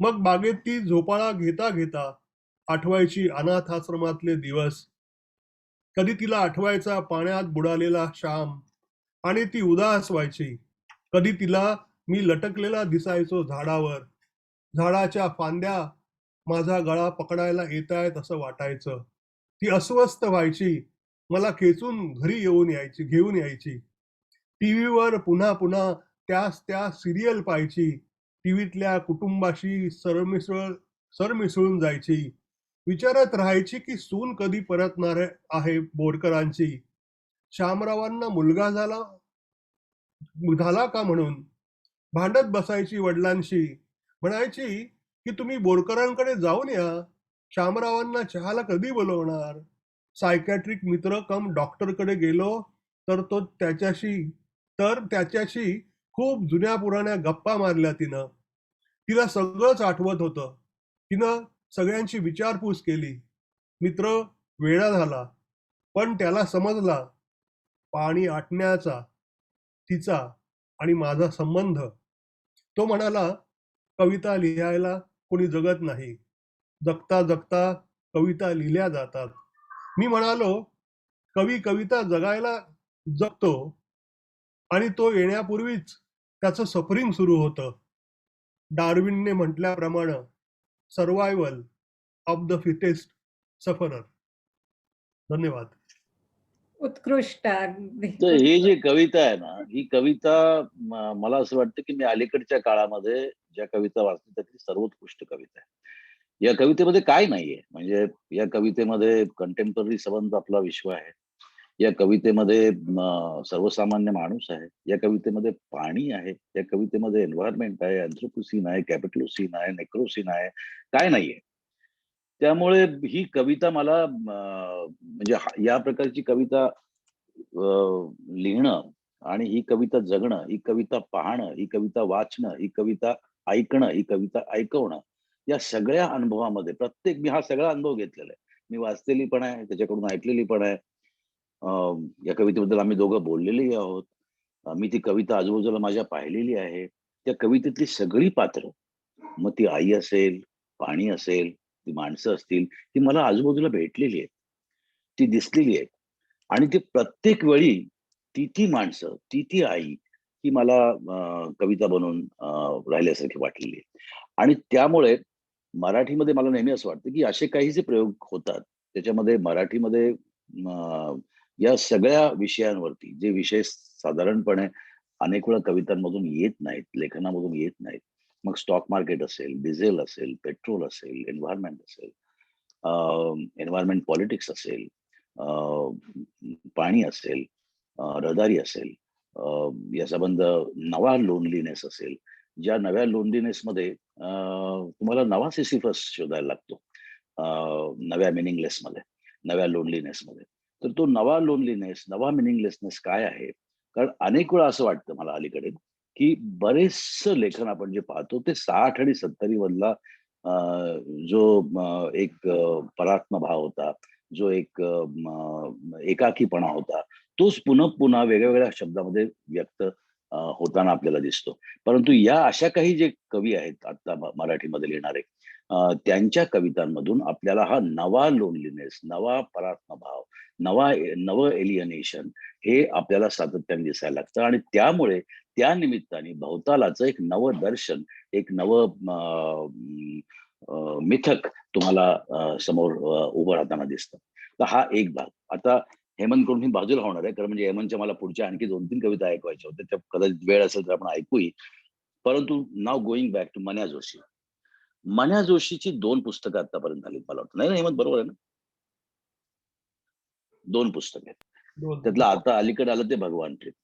मग बागेत ती झोपाळा घेता घेता आठवायची अनाथाश्रमातले दिवस. कधी तिला आठवायचा पाण्यात बुडालेला श्याम आणि ती उदास व्हायची. कधी तिला मी लटकलेला दिसायचो झाडावर. झाडाच्या फांद्या माझा गळा पकडायला येतायत असं वाटायचं. ती अस्वस्थ व्हायची. मला खेचून घरी घेऊन यायची. टीव्हीवर पुन्हा पुन्हा त्या सिरियल पाहायची. टीव्हीतल्या कुटुंबाशी सरमिसळून जायची. विचारत राहायची की सून कधी परतणार आहे बोरकरांची. श्यामरावांना मुलगा झाला का म्हणून भांडत बसायची वडिलांशी. म्हणायची की तुम्ही बोरकरांकडे जाऊन या. श्यामरावांना चहाला कधी बोलवणार. सायकॅट्रिक मित्र कम डॉक्टरकडे गेलो तर त्याच्याशी खूप जुन्या पुराण्या गप्पा मारल्या तिनं. तिला सगळंच आठवत होतं. तिनं सगळ्यांची विचारपूस केली. मित्र वेडा झाला, पण त्याला समजला पाणी आटण्याचा तिचा आणि माझा संबंध. तो म्हणाला, कविता लिहायला कोणी जगत नाही, जगता जगता कविता लिहिल्या जातात. मी म्हणालो, कविता जगायला जगतो आणि तो येण्यापूर्वीच त्याचं सफरिंग सुरू होतं. डार्विनने म्हटल्याप्रमाणे survival of the fittest sufferer. धन्यवाद. उत्कृष्ट. तर ही जी कविता आहे ना, ही कविता मला असं वाटतं की मी अलीकडच्या काळामध्ये ज्या कविता वाचल्या त्यातली सर्वोत्कृष्ट कविता आहे. या कवितेमध्ये काय नाहीये, म्हणजे या कवितेमध्ये कंटेम्पररी संबंध आपला विश्व आहे. या कवितेमध्ये सर्वसामान्य माणूस आहे. या कवितेमध्ये पाणी आहे. या कवितेमध्ये एन्व्हायरमेंट आहे, अँथ्रोपोसीन आहे, कॅपिटलोसीन आहे, नेक्रोसीन आहे, काय नाहीये. त्यामुळे ही कविता मला म्हणजे या प्रकारची कविता लिहिणं आणि ही कविता जगणं, ही कविता पाहणं, ही कविता वाचणं, ही कविता ऐकणं, ही कविता ऐकवणं, या सगळ्या अनुभवामध्ये मी हा सगळा अनुभव घेतलेला आहे. मी वाचलेली पण आहे, त्याच्याकडून ऐकलेली पण आहे. या कवितेबद्दल आम्ही दोघं बोललेली आहोत. मी ती कविता आजूबाजूला माझ्या पाहिलेली आहे. त्या कवितेतली सगळी पात्र, मग ती आई असेल, पाणी असेल, ती माणसं असतील, ती मला आजूबाजूला भेटलेली आहेत, ती दिसलेली आहेत. आणि ती प्रत्येक वेळी ती माणसं, ती आई ही मला कविता बनवून राहिल्यासारखी वाटलेली आहे. आणि त्यामुळे मराठीमध्ये मला नेहमी असं वाटतं की असे काही जे प्रयोग होतात त्याच्यामध्ये मराठीमध्ये या सगळ्या विषयांवरती जे विषय साधारणपणे अनेक वेळा कवितांमधून येत नाहीत, लेखनामधून येत नाहीत, मग स्टॉक मार्केट असेल, डिझेल असेल, पेट्रोल असेल, एन्व्हायरमेंट असेल, एन्व्हायरमेंट पॉलिटिक्स असेल, पाणी असेल, रहदारी असेल, या संबंध नवा लोनलीनेस असेल, ज्या नव्या लोनलीनेसमध्ये तुम्हाला नवा सिसिफस शोधायला लागतो नव्या मिनिंगलेस मध्ये, नव्या लोनलीनेस मध्ये. तर तो नवा लोनलीनेस, नवा मिनिंगलेसनेस काय आहे? कारण अनेक वेळा असं वाटतं मला अलीकडे की बरेचसं लेखन आपण जे पाहतो ते 60 आणि 70 मधला जो एक परात्म भाव होता, जो एक एकाकीपणा होता, तोच पुन्हा पुन्हा वेगवेगळ्या शब्दामध्ये व्यक्त होताना आपल्याला दिसतो. परंतु या अशा काही जे कवी आहेत आता मराठीमध्ये लिहिणारे, त्यांच्या कवितांमधून आपल्याला हा नवा लोनलीनेस, नवा परात्मभाव, नवं एलियनेशन हे आपल्याला सातत्याने दिसायला लागतं. आणि त्यामुळे त्या निमित्ताने भवतालाचं एक नवं दर्शन, एक नवं मिथक तुम्हाला समोर उभं राहताना दिसतं. तर हा एक भाग. आता हेमंतकडून मी बाजूला होणार आहे, कारण म्हणजे हेमंतच्या मला पुढच्या आणखी 2-3 कविता ऐकवायच्या होत्या, त्या कदाचित वेळ असेल तर आपण ऐकूही. परंतु नाव going back to Manya Joshi. Manya जोशीची 2 पुस्तकं आतापर्यंत झालीत मला वाटतं, नाही ना हेमंत, बरोबर आहे ना? 2 पुस्तकं आहेत. त्यातलं आता अलीकडे आलं ते भगवान ट्रिप.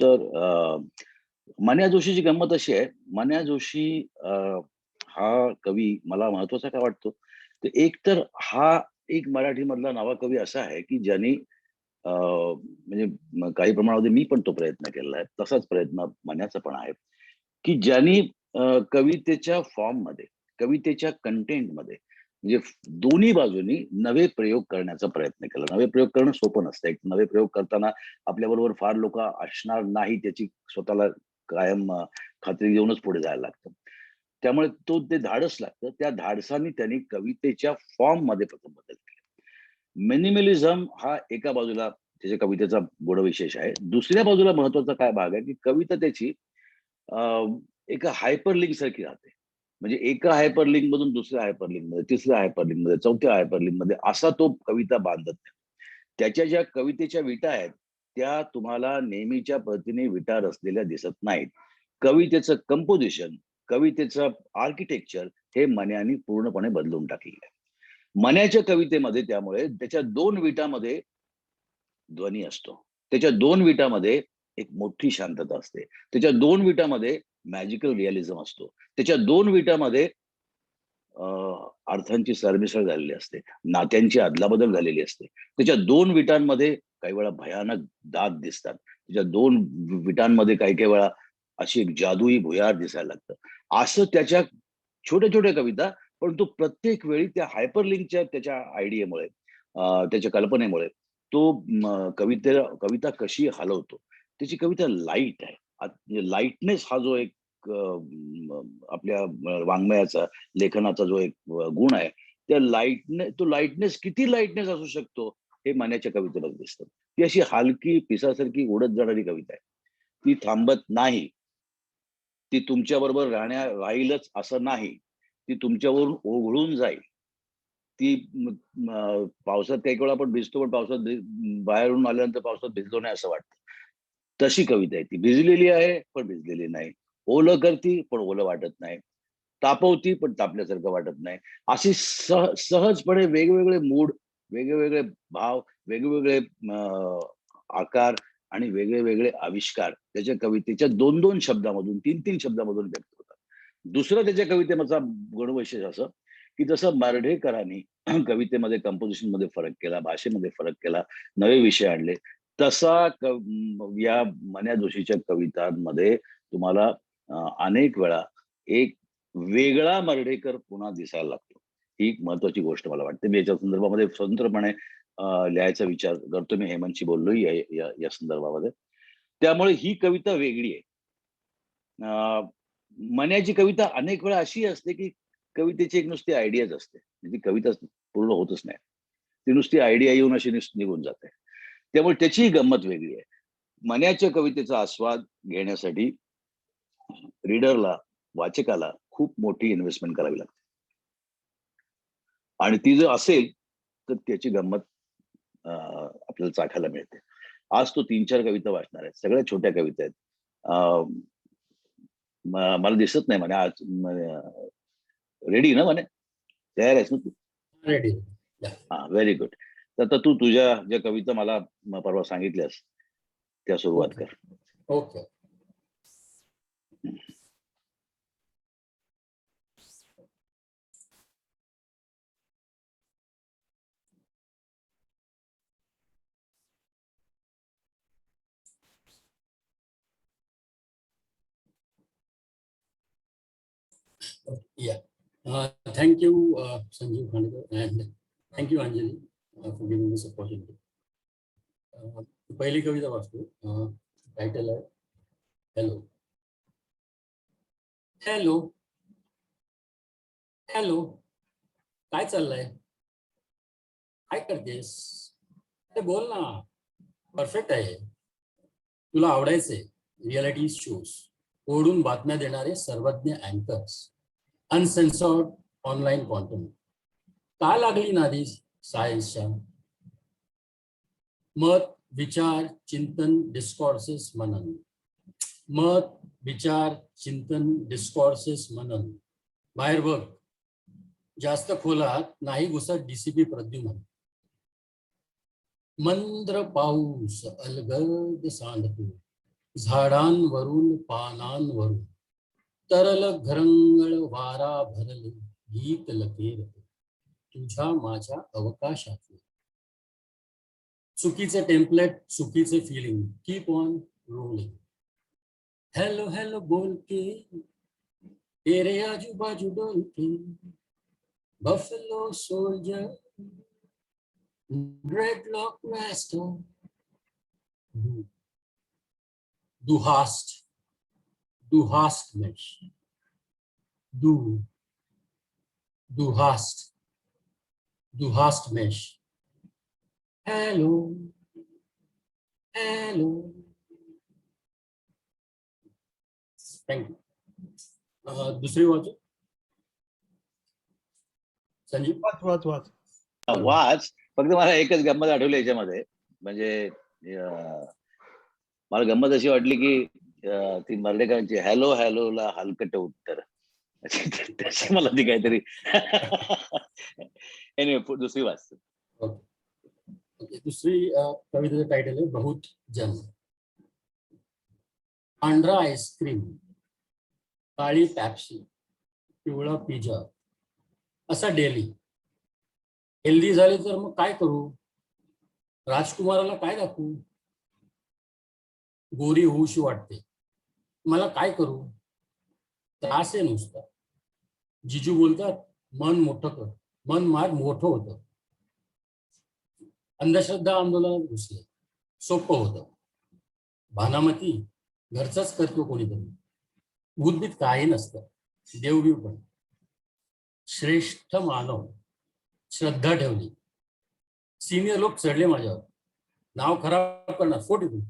तर मन्या जोशीची गंमत अशी आहे, मन्या जोशी हा कवी मला महत्वाचा काय वाटतो, तर एक तर हा एक मराठी मधला नवा कवी असा आहे की ज्यांनी म्हणजे काही प्रमाणामध्ये मी पण तो प्रयत्न केलेला आहे, तसाच प्रयत्न मन्याचा पण आहे, की ज्यांनी कवितेच्या फॉर्म मध्ये, कवितेच्या कंटेंट मध्ये म्हणजे दोन्ही बाजूनी नवे प्रयोग करण्याचा प्रयत्न केला. नवे प्रयोग करणं सोपं नसतं. एक नवे प्रयोग करताना आपल्याबरोबर फार लोक असणार नाही त्याची स्वतःला कायम खात्री देऊनच पुढे जायला लागतं. त्यामुळे ते धाडस लागतं. त्या धाडसाने त्यांनी कवितेच्या फॉर्म मध्ये प्रथम बदल केला. मिनिमलिझम हा एका बाजूला त्याच्या कवितेचा गुणविशेष आहे. दुसऱ्या बाजूला महत्वाचा काय भाग आहे की कविता त्याची एका हायपरलिंक सारखी राहते. म्हणजे एका हायपरलिंक मधून दुसऱ्या हायपरलिंक मध्ये, तिसऱ्या हायपरलिंक मध्ये, चौथ्या हायपरलिंक मध्ये असा तो कविता बांधत नाही. त्याच्या ज्या कवितेच्या विटा आहेत त्या तुम्हाला नेहमीच्या पद्धतीने विटा रचलेल्या दिसत नाहीत. कवितेचं कंपोजिशन, कवितेचं आर्किटेक्चर हे मन्यानी पूर्णपणे बदलून टाकलेलं आहे. मन्याच्या कवितेमध्ये त्यामुळे त्याच्या 2 विटामध्ये ध्वनी असतो, त्याच्या 2 विटामध्ये एक मोठी शांतता असते, त्याच्या 2 विटामध्ये मॅजिकल रिअलिझम असतो, त्याच्या 2 विटामध्ये अर्थांची सरमिसळ झालेली असते, नात्यांची अदलाबदल झालेली असते, त्याच्या 2 विटांमध्ये काही वेळा भयानक दात दिसतात, त्याच्या 2 विटांमध्ये काही काही वेळा अशी एक जादुई भुयार दिसायला लागतं. असं त्याच्या छोट्या छोट्या कविता, परंतु प्रत्येक वेळी त्या हायपरलिंकच्या त्याच्या आयडियामुळे, त्याच्या कल्पनेमुळे तो कविता कशी हलवतो. त्याची कविता लाईट आहे. लाईटनेस हा जो एक आपल्या वाङ्मयाचा, लेखनाचा जो एक गुण आहे, त्या लाईटनेस किती लाईटनेस असू शकतो हे मन्याच्या कवितेमध्ये दिसतं. ती अशी हलकी पिसासारखी उडत जाणारी कविता आहे. ती थांबत नाही, ती तुमच्या बरोबर राहीलच असं नाही, ती तुमच्यावरून ओघळून जाईल. ती पावसात काही वेळा आपण भिजतो, पण पावसात बाहेरून आल्यानंतर पावसात भिजलो नाही असं वाटतं. तशी कविता आहे ती. भिजलेली आहे पण भिजलेली नाही, ओलं करती पण ओलं वाटत नाही, तापवती पण तापल्यासारखं वाटत नाही. अशी सहजपणे वेगवेगळे मूड, वेगवेगळे भाव, वेगवेगळे आकार आणि वेगळे वेगळे आविष्कार त्याच्या कवितेच्या 2-2 शब्दामधून, 3-3 शब्दामधून व्यक्त होतात. दुसरं त्याच्या कवितेचा गुणवैशिष्ट्य असं की जसं मार्ढेकरांनी कवितेमध्ये कंपोजिशन मध्ये फरक केला, भाषेमध्ये फरक केला, नवे विषय आणले, तसा या मन्या जोशीच्या कवितांमध्ये तुम्हाला अनेक वेळा एक वेगळा मार्ढेकर पुन्हा दिसायला लागतो. ही एक महत्वाची गोष्ट मला वाटते. मी याच्या संदर्भामध्ये स्वतंत्रपणे लिहायचा विचार करतो. मी हेमंतशी बोललोही या संदर्भामध्ये. त्यामुळे ही कविता वेगळी आहे. मन्याची कविता अनेक वेळा अशी असते की कवितेची एक नुसती आयडियाच असते, ती कविता पूर्ण होतच नाही, ती नुसती आयडिया येऊन अशी निघून जाते. त्यामुळे त्याची गंमत वेगळी आहे. मन्याच्या कवितेचा आस्वाद घेण्यासाठी रीडरला, वाचकाला खूप मोठी इन्व्हेस्टमेंट करावी लागते. आणि ती जर असेल तर त्याची गंमत आपल्याला चाखायला मिळते. आज तो 3-4 कविता वाचणार आहे, सगळ्या छोट्या कविता आहेत. मला दिसत नाही म्हणे आज रेडी ना म्हणे, तयार आहेस ना तू? रेडी. हा, व्हेरी गुड. तर आता तू तुझ्या ज्या कविता मला परवा सांगितल्यास त्या सुरुवात कर. Okay. Yeah. Thank you, Sanjeev Khandekar, and thank you, Anjali, for giving this opportunity. पहिली कविता वाचतो. टायटल आहे हॅलो. हॅलो हॅलो, काय चाललंय? काय करतेस? ते बोल ना. परफेक्ट आहे. तुला आवडायचे रियालिटी शोज, ओढून बातम्या देणारे सर्वज्ञ अँकर्स, अनसेन्सॉर्ड ऑनलाईन कॉन्टेंट. का लागली नादी सायन्सच्या? मत, विचार, चिंतन, डिस्कॉर्सेस, मनन. मत, विचार, चिंतन, डिस्कॉर्सेस, मनन. बाहेर बघ, जास्त खोलात नाही घुसत डीसीपी प्रद्युमन. मंद्र पाऊस अलगद सांडतो झाडांवरून पानांवरून, तरल घरंगळ वारा भरले गीत लकेर तुझ्या माझ्या अवकाशात. चुकीचे टेम्पलेट, चुकीचे filling, keep on rolling. Hello hello बोल के तेरे आजू बाजू डोल के, buffalo soldier, dreadlock master. Du hast mich. Du hast mich. Hello, hello. Thank you. दुसरी वाचू संजीव. वाच. फक्त मला एकच गंमत आठवली याच्यामध्ये. म्हणजे मला गंमत अशी वाटली की ती मर्डेकरांची हॅलो हॅलोला हलकट उत्तर, त्याची मला ती काहीतरी. एनिवे, दुसरी वाच. दुसरी कवितेचं टायटल आहे बहुत जन. पांढरा आईस्क्रीम, काळी पॅप्सी, पिवळा पिझ्झा, असा डेली. हेल्दी झाले तर मग काय करू? राजकुमाराला काय दाखवू? गोरी होऊशी वाटते, मला काय करू? त्रास आहे नुसता. जिजू बोलतात मन मोठं कर, मन मार मोठं होतं. अंधश्रद्धा आंदोलनात घुसले, सोपं होतं. भानामती घरचाच करतो कोणीतरी. भूतभीत काही नसतं, देवबीव पण. श्रेष्ठ मानव, श्रद्धा ठेवली. सिनियर लोक चढले माझ्यावर, नाव खराब करणार, फोट इथून.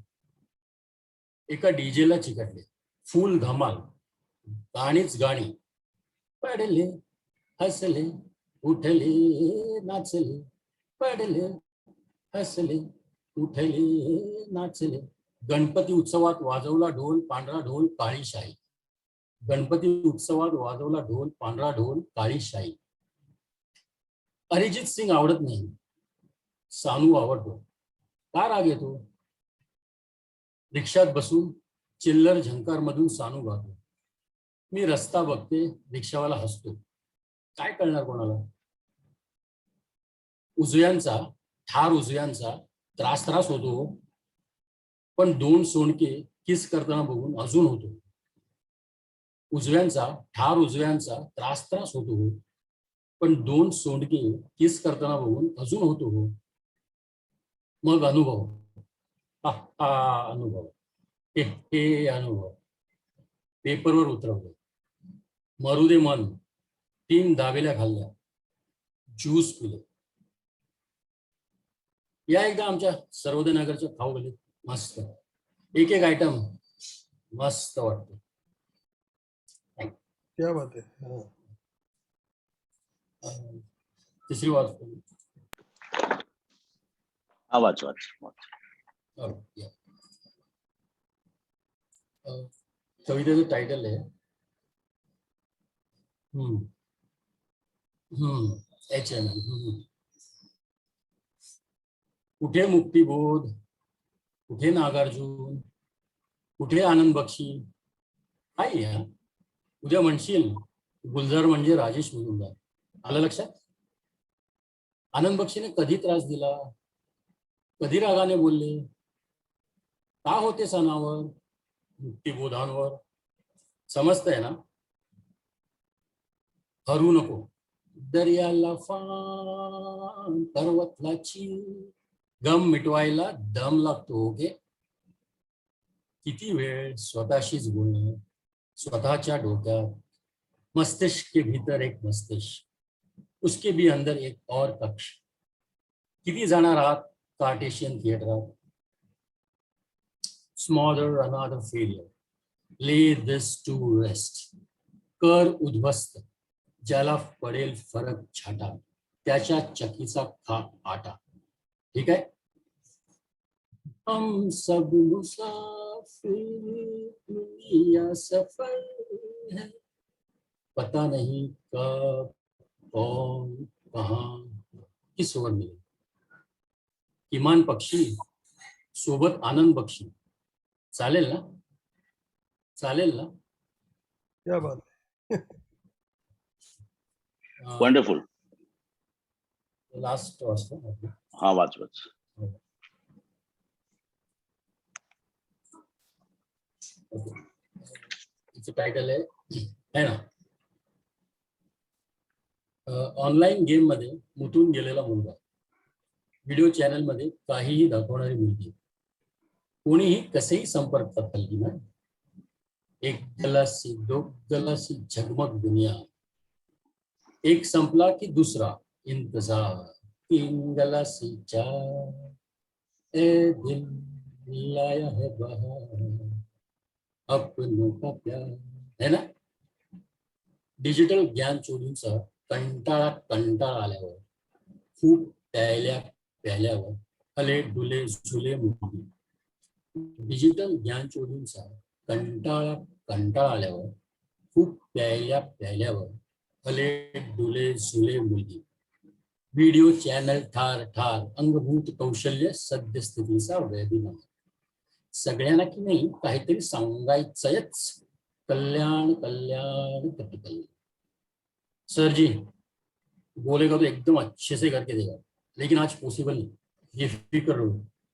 एका डीजेला चिकटले, फुल धमाल, गाणीच गाणी. पडले, हसले, उठले, नाचले. पडले, हसले, उठले, नाचले. गणपती उत्सवात वाजवला ढोल, पांढरा ढोल, काळी शाई. गणपती उत्सवात वाजवला ढोल, पांढरा ढोल, काळी शाई. अरिजित सिंग आवडत नाही, सानू आवडतो. का राग येतो? रिक्षात बसून चिल्लर झंकार मधून सानू गातो. मी रस्ता बघते, रिक्षावाला हसतो. काय कळणार कोणाला? उजव्यांचा, ठार उजव्यांचा त्रास होतो, पण दोन सोंडके किस करताना बघून अजून होतो. उजव्यांचा, ठार उजव्यांचा त्रास होतो, पण दोन सोंडके किस करताना बघून अजून होतो. मग अनुभव, अनुभव, हे अनुभव पेपरवर उतरवले. मरू दे मन, 3 दाबेल्या खाल्ल्या, ज्यूस पिले. या एकदा आमच्या सर्वोदय नगरच्या खाऊ गलीत. मस्त, एक एक आयटम मस्त वाटतो. क्या बात आहे. तिसरी वाजतो. हा वाच वाच वाच. कवितेचं टायटल आहे कुठे मुक्तिबोध, कुठे नागार्जुन, कुठे आनंद बक्षी. काय या उद्या म्हणशील गुलजार म्हणजे राजेश मुजुमदार. आलं लक्षात? आनंद बक्षीने कधी त्रास दिला, कधी रागाने बोलले, का होते सणावर, मुक्तिबोधांवर. समजतंय ना? हरू नको दर्याला फान पर्वतला चीन, गम मिटवायला दम लागतो. ओके, किती वेळ स्वतःशीच बोलणं, स्वतःच्या डोक्यात. मस्तिष्क के भीतर एक मस्तिष्क, उसके भी अंदर एक और कक्ष. किती जाणार आहात कार्टेशियन थिएटरात. स्मॉदर अनदर फेलियर, ले दिस टू रेस्ट. कर उद्ध्वस्त, ज्याला पडेल फरक छाटा, त्याच्या चकीचा खा आटा. ठीक आहे. हम सब मुसाफिर दुनिया सफर है, पता नहीं कब कौन कहाँ किस ओर मिले. किमान पक्षी सोबत आनंद बक्षी. चालेल ना? चालेल ना? क्या बात. वंडरफुल. लास्ट वाचतो. हा वाच वाच. तिचं टायटल आहे ना, ऑनलाईन गेम मध्ये मुतून गेलेला मुलगा, व्हिडिओ चॅनल मध्ये काहीही दाखवणारी मुलगी, कोणीही कसेही संपर्क करता ना. एक गलासी दो गलासी झगमग दुनिया, एक संपला की दुसरा इंतजार. तीन गलासी चार, ए दिल लाया है बहार, अपनों का प्यार. है ना? डिजिटल ज्ञान चोरीचा कंटाळा आल्यावर, खूप प्यायल्यावर हले डुले झुले मुली. डिजिटल ज्ञान चोरीचा कंटाळा आल्यावर, खूप प्यायल्यावर हले डुले झुले मुलगी. व्हिडिओ चॅनल ठार ठार, अंगभूत कौशल्य सद्यस्थितीचा वेबिनार. सगळ्यांना की नाही काहीतरी सांगायचंच. कल्याण कल्याण कल्याण. सर जी बोलेगा तो एकदम अच्छे से करके देगा, लेकिन आज पॉसिबल नहीं, ये फिक्र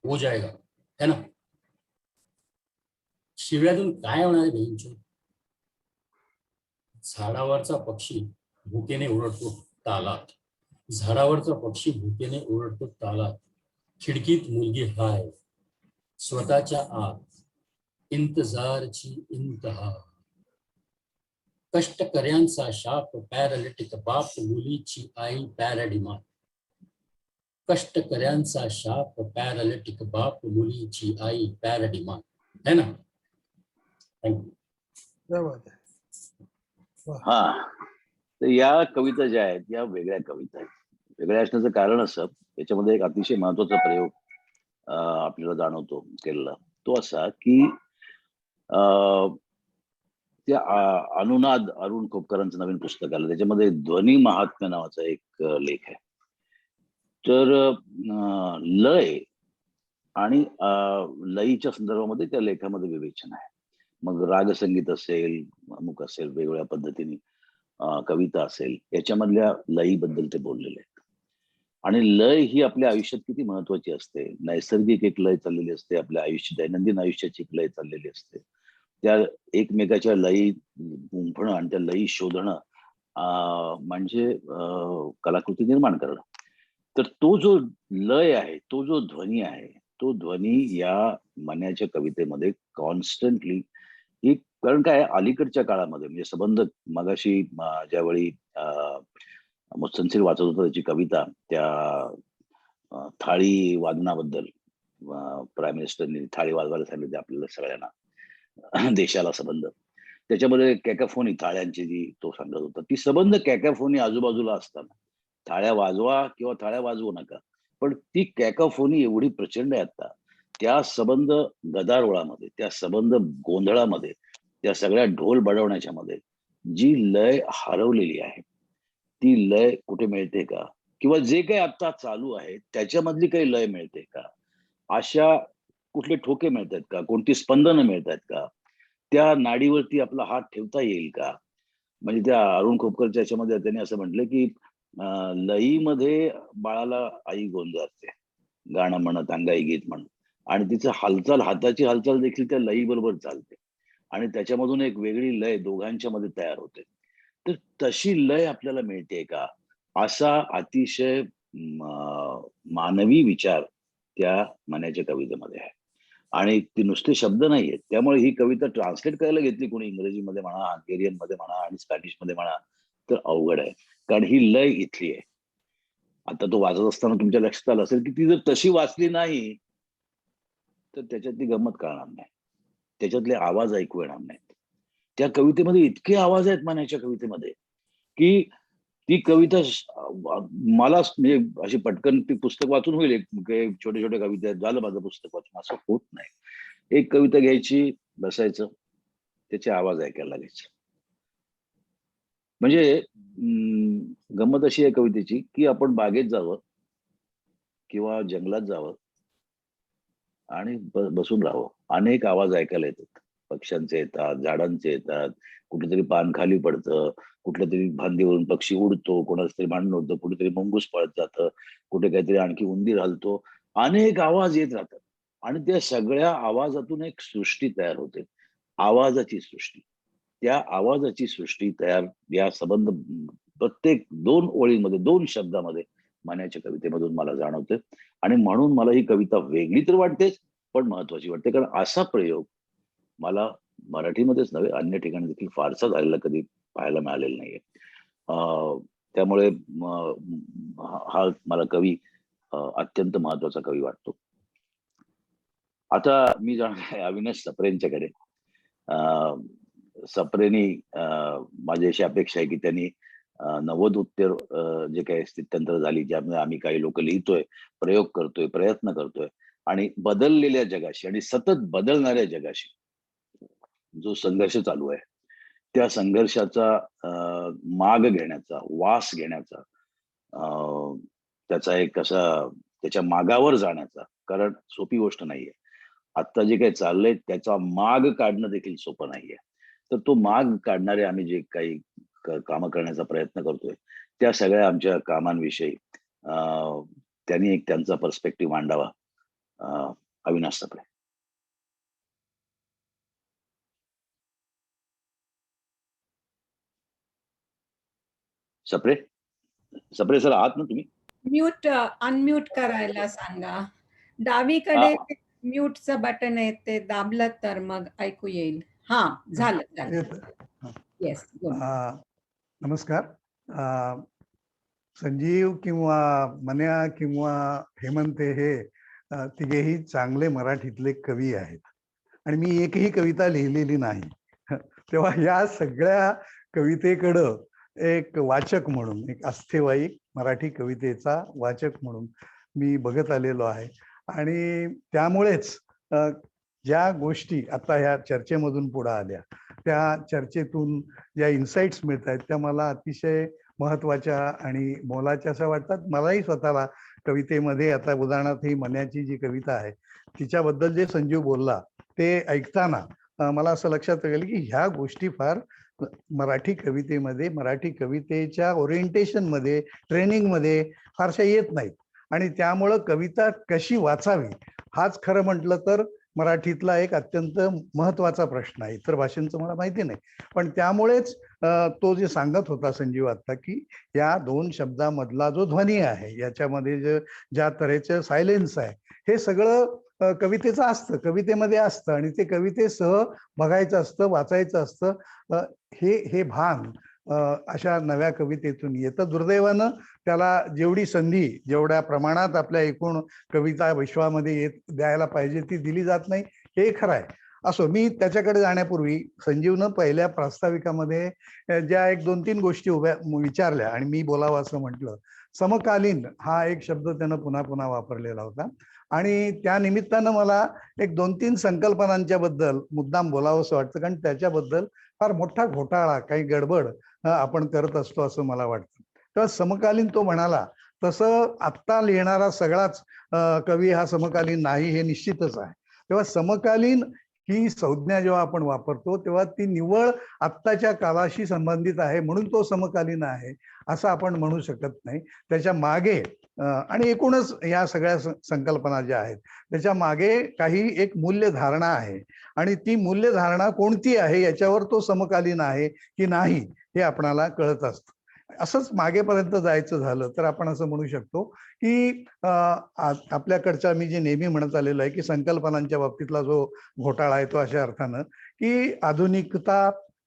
हो जाएगा. है ना? शिव्यातून काय होणार आहे बहिणीचे? झाडावरचा पक्षी भुकेने ओरडतो तालात, झाडावरचा पक्षी भुकेने ओरडतो तालात. खिडकीत मुलगी हाय, स्वतःच्या आत इंतजारची इंतहा. कष्टकऱ्यांचा शाप पॅरालिटिक बाप, मुलीची आई पॅराडिमा. कष्टकऱ्यांचा शाप पॅरालिटिक बाप, मुलीची आई पॅराडिमा. है ना? थँक्यू. क्या बात आहे. हा, तर या कविता ज्या आहेत या वेगळ्या कविता आहेत. वेगळ्या असण्याचं कारण असं, याच्यामध्ये एक अतिशय महत्वाचा प्रयोग आपल्याला जाणवतो केलेला, तो असा की त्या अनुनाद अरुण खोपकरांचं नवीन पुस्तक आलं, त्याच्यामध्ये ध्वनी महात्म्य नावाचा एक लेख आहे. तर लय आणि लयीच्या संदर्भामध्ये त्या लेखामध्ये विवेचन आहे. मग रागसंगीत असेल, अमुक असेल, वेगवेगळ्या पद्धतीने कविता असेल, याच्यामधल्या लयीबद्दल ते बोललेले आहेत. आणि लय ही आपल्या आयुष्यात किती महत्वाची असते. नैसर्गिक एक लय चाललेली असते, आपल्या दैनंदिन आयुष्याची एक लय चाललेली असते. त्या एकमेकाच्या लयी गुंफणं आणि त्या लयी शोधणं म्हणजे कलाकृती निर्माण करणं. तर तो जो लय आहे, तो जो ध्वनी आहे, तो ध्वनी या मन्याच्या कवितेमध्ये कॉन्स्टंटली कारण काय अलीकडच्या काळामध्ये म्हणजे संबंध मगाशी ज्यावेळी मुस्तन्सिर वाचत होता त्याची कविता, त्या थाळी वादनाबद्दल प्राईम मिनिस्टरनी थाळी वाजवायला सांगितले आपल्याला सगळ्यांना, देशाला संबंध. त्याच्यामध्ये कॅकॅफोनी थाळ्यांची जी तो सांगत होता, ती संबंध कॅकॅफोनी आजूबाजूला असताना थाळ्या वाजवा किंवा थाळ्या वाजवू नका, पण ती कॅकाफोनी एवढी प्रचंड आहे आता, त्या सबंध गदारोळामध्ये, त्या सबंध गोंधळामध्ये, त्या सगळ्या ढोल बडवण्याच्या मध्ये जी लय हरवलेली आहे, ती लय कुठे मिळते का, किंवा जे काही आता चालू आहे त्याच्यामधली काही लय मिळते का, अशा कुठले ठोके मिळतात का, कोणती स्पंदनं मिळतात का, त्या नाडीवरती आपला हात ठेवता येईल का. म्हणजे त्या अरुण खोपकरच्या याच्यामध्ये त्यांनी असं म्हटलं की लईमध्ये बाळाला आई गोंजारते, गाणं म्हणत अंगाई गीत म्हणत, आणि तिचं हालचाल, हाताची हालचाल देखील त्या लई बरोबर चालते, आणि त्याच्यामधून एक वेगळी लय दोघांच्या मध्ये तयार होते. तर तशी लय आपल्याला मिळते का, असा अतिशय मानवी विचार त्या मनाच्या कवितेमध्ये आहे. आणि ती नुसते शब्द नाहीयेत. त्यामुळे ही कविता ट्रान्सलेट करायला घेतली कोणी इंग्रजीमध्ये म्हणा, हंगेरियन मध्ये म्हणा आणि स्पॅनिश मध्ये म्हणा, तर अवघड आहे, कारण ही लय इथली आहे. आता तो वाचत असताना तुमच्या लक्षात आलं असेल की ती जर तशी वाचली नाही तर त्याच्यातली गंमत कळणार नाही, त्याच्यातले आवाज ऐकू येणार नाहीत. त्या कवितेमध्ये इतके आवाज आहेत मनाच्या कवितेमध्ये की ती कविता मला म्हणजे अशी पटकन ती पुस्तक वाचून होईल, छोटे छोटे कविता झालं माझं पुस्तक वाचून, असं होत नाही. एक कविता घ्यायची, बसायचं, त्याचे आवाज ऐकायला लागायचे. म्हणजे गंमत अशी आहे कवितेची की आपण बागेत जावं किंवा जंगलात जावं आणि बसून राहावं. अनेक आवाज ऐकायला येतात, पक्ष्यांचे येतात, झाडांचे येतात, कुठेतरी पान खाली पडतं, कुठल्या तरी फांदीवरून पक्षी उडतो, कोणाचं तरी भांडण होतं, कुठेतरी मुंगूस पळत जातं, कुठे काहीतरी आणखी उंदीर हलतो. अनेक आवाज येत राहतात आणि त्या सगळ्या आवाजातून एक सृष्टी तयार होते, आवाजाची सृष्टी. त्या आवाजाची सृष्टी तयार या संबंध प्रत्येक 2 ओळींमध्ये, 2 शब्दामध्ये मनाच्या कवितेमधून मला जाणवते. आणि म्हणून मला ही कविता वेगळी तर वाटतेच, पण महत्वाची वाटते, कारण असा प्रयोग मला मराठीमध्येच नव्हे अन्य ठिकाणी देखील फारसा झालेला कधी पाहायला मिळालेला नाहीये. त्यामुळे हा मला कवी अत्यंत महत्वाचा कवी वाटतो. आता मी जाणार आहे अविनाश सप्रेंच्याकडे. सप्रेनी माझी अशी अपेक्षा आहे की त्यांनी 90 जे काही स्थित्यंतर झाली, ज्यामुळे आम्ही काही लोक लिहितोय, प्रयोग करतोय, प्रयत्न करतोय, आणि बदललेल्या जगाशी आणि सतत बदलणाऱ्या जगाशी जो संघर्ष चालू आहे, त्या संघर्षाचा माग घेण्याचा, वास घेण्याचा, त्याचा एक कसा त्याच्या मागावर जाण्याचा, कारण सोपी गोष्ट नाहीये. आता जे काही चाललंय त्याचा माग काढणं देखील सोपं नाहीये. तर तो माग काढणारे आम्ही जे काही कामं करण्याचा प्रयत्न करतोय, त्या सगळ्या आमच्या कामांविषयी त्यांनी एक त्यांचा पर्स्पेक्टिव्ह मांडावा. अविनाश सप्रे. सप्रे सप्रे सर आहात ना तुम्ही? म्यूट अनम्यूट करायला सांगा. डावीकडे म्यूटचं बटन आहे, ते दाबलं तर मग ऐकू येईल. हा, झालं. येस. नमस्कार. संजीव किंवा मन्या किंवा हेमंत हे तिघेही चांगले मराठीतले कवी आहेत आणि मी एकही कविता लिहिलेली नाही. तेव्हा या सगळ्या कवितेकडं एक वाचक म्हणून, एक अस्थेवाईक मराठी कवितेचा वाचक म्हणून मी बघत आलेलो आहे. आणि त्यामुळेच ज्या गोष्टी आता ह्या चर्चेमधून पुढे आल्या, त्या चर्चेतून ज्या इन्साइट्स मिळत आहेत त्या मला अतिशय महत्वाच्या आणि मोलाच्या असं वाटतात. मलाही स्वतःला कवितेमध्ये, आता उदाहरणार्थ ही मन्याची जी कविता आहे तिच्याबद्दल जे संजीव बोलला ते ऐकताना मला असं लक्षात आलं की ह्या गोष्टी फार मराठी कवितेमध्ये, मराठी कवितेच्या ओरिएंटेशनमध्ये, ट्रेनिंगमध्ये फारशा येत नाहीत. आणि त्यामुळं कविता कशी वाचावी हाच खरं म्हटलं तर मराठीतला एक अत्यंत महत्वाचा प्रश्न आहे. इतर भाषांचं मला माहिती नाही, पण त्यामुळेच तो जे सांगत होता संजीव आता की या 2 शब्दामधला जो ध्वनी आहे, याच्यामध्ये जे ज्या तऱ्हेचं सायलेन्स आहे, हे सगळं कवितेचं असतं, कवितेमध्ये असतं आणि ते कवितेसह बघायचं असतं, वाचायचं असतं. हे भान अशा नव्या कवितेतून येतं. दुर्दैवानं त्याला जेवढी संधी, जेवढ्या प्रमाणात आपल्या एकूण कविता विश्वामध्ये द्यायला पाहिजे ती दिली जात नाही, हे खरं आहे. असो, मी त्याच्याकडे जाण्यापूर्वी संजीवनं पहिल्या प्रास्ताविकामध्ये ज्या 1-2-3 गोष्टी विचारल्या आणि मी बोलावं असं म्हटलं. समकालीन हा एक शब्द त्यानं पुन्हा पुन्हा वापरलेला होता आणि त्या निमित्तानं मला 1-2-3 संकल्पनांच्या बद्दल मुद्दाम बोलावं असं वाटतं, कारण त्याच्याबद्दल फार मोठा घोटाळा, काही गडबड आपण करत असतो असं मला वाटतं. तेव्हा समकालीन तो म्हणाला तसं आत्ता लिहिणारा सगळाच कवी हा समकालीन नाही हे निश्चितच आहे. तेव्हा समकालीन ही संज्ञा जेव्हा आपण वापरतो तेव्हा ती निव्वळ आत्ताच्या काळाशी संबंधित आहे म्हणून तो समकालीन आहे असं आपण म्हणू शकत नाही. त्याच्या मागे आणि एकूणच या सगळ्या संकल्पना ज्या आहेत त्याच्या मागे काही एक मूल्यधारणा आहे आणि ती मूल्यधारणा कोणती आहे याच्यावर तो समकालीन आहे की नाही हे आपणाला कळत असतं. असंच मागेपर्यंत जायचं झालं तर आपण असं म्हणू शकतो की आपल्याकडचा मी जे नेहमी म्हणत आलेलो आहे की संकल्पनांच्या बाबतीतला जो घोटाळा आहे तो अशा अर्थानं की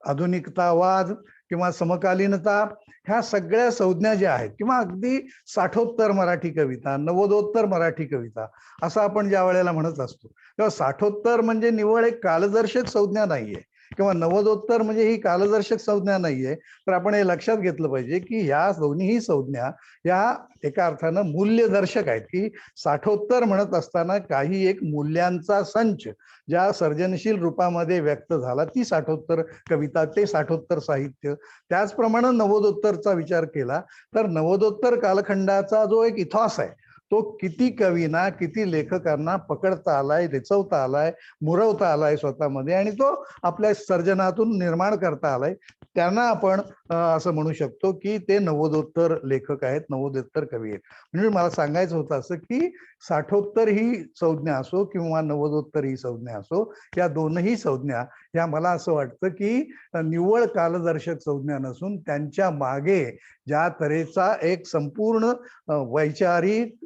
आधुनिकतावाद किंवा समकालीनता ह्या सगळ्या संज्ञा ज्या आहेत किंवा अगदी साठोत्तर मराठी कविता, नव्वदोत्तर मराठी कविता असं आपण ज्या वेळेला म्हणत असतो तेव्हा साठोत्तर म्हणजे निव्वळ एक कालदर्शक संज्ञा नाहीये किंवा नव्वदोत्तर म्हणजे ही कालदर्शक संज्ञा नाहीये. तर आपण हे लक्षात घेतलं पाहिजे की ह्या दोन्हीही संज्ञा या एका अर्थानं मूल्यदर्शक आहेत की साठोत्तर म्हणत असताना काही एक मूल्यांचा संच ज्या सर्जनशील रूपामध्ये व्यक्त झाला ती साठोत्तर कविता, ते साठोत्तर साहित्य. त्याचप्रमाणे नव्वदोत्तरचा विचार केला तर नव्वदोत्तर कालखंडाचा जो एक इथॉस आहे तो किती कवींना, किती लेखकांना पकडता आलाय, रेचवता आलाय, मुरवता आलाय स्वतःमध्ये आणि तो आपल्या सर्जनातून निर्माण करता आलाय. त्यांना आपण असं म्हणू शकतो की ते नव्वदोत्तर लेखक आहेत, नव्वदोत्तर कवी आहेत. म्हणजे मला सांगायचं होतं असं की साठोत्तर ही संज्ञा असो किंवा नव्वदोत्तर ही संज्ञा असो, या दोनही संज्ञा या मला असं वाटतं की निव्वळ कालदर्शक संज्ञा नसून त्यांच्या मागे ज्या तऱ्हेचा एक संपूर्ण वैचारिक,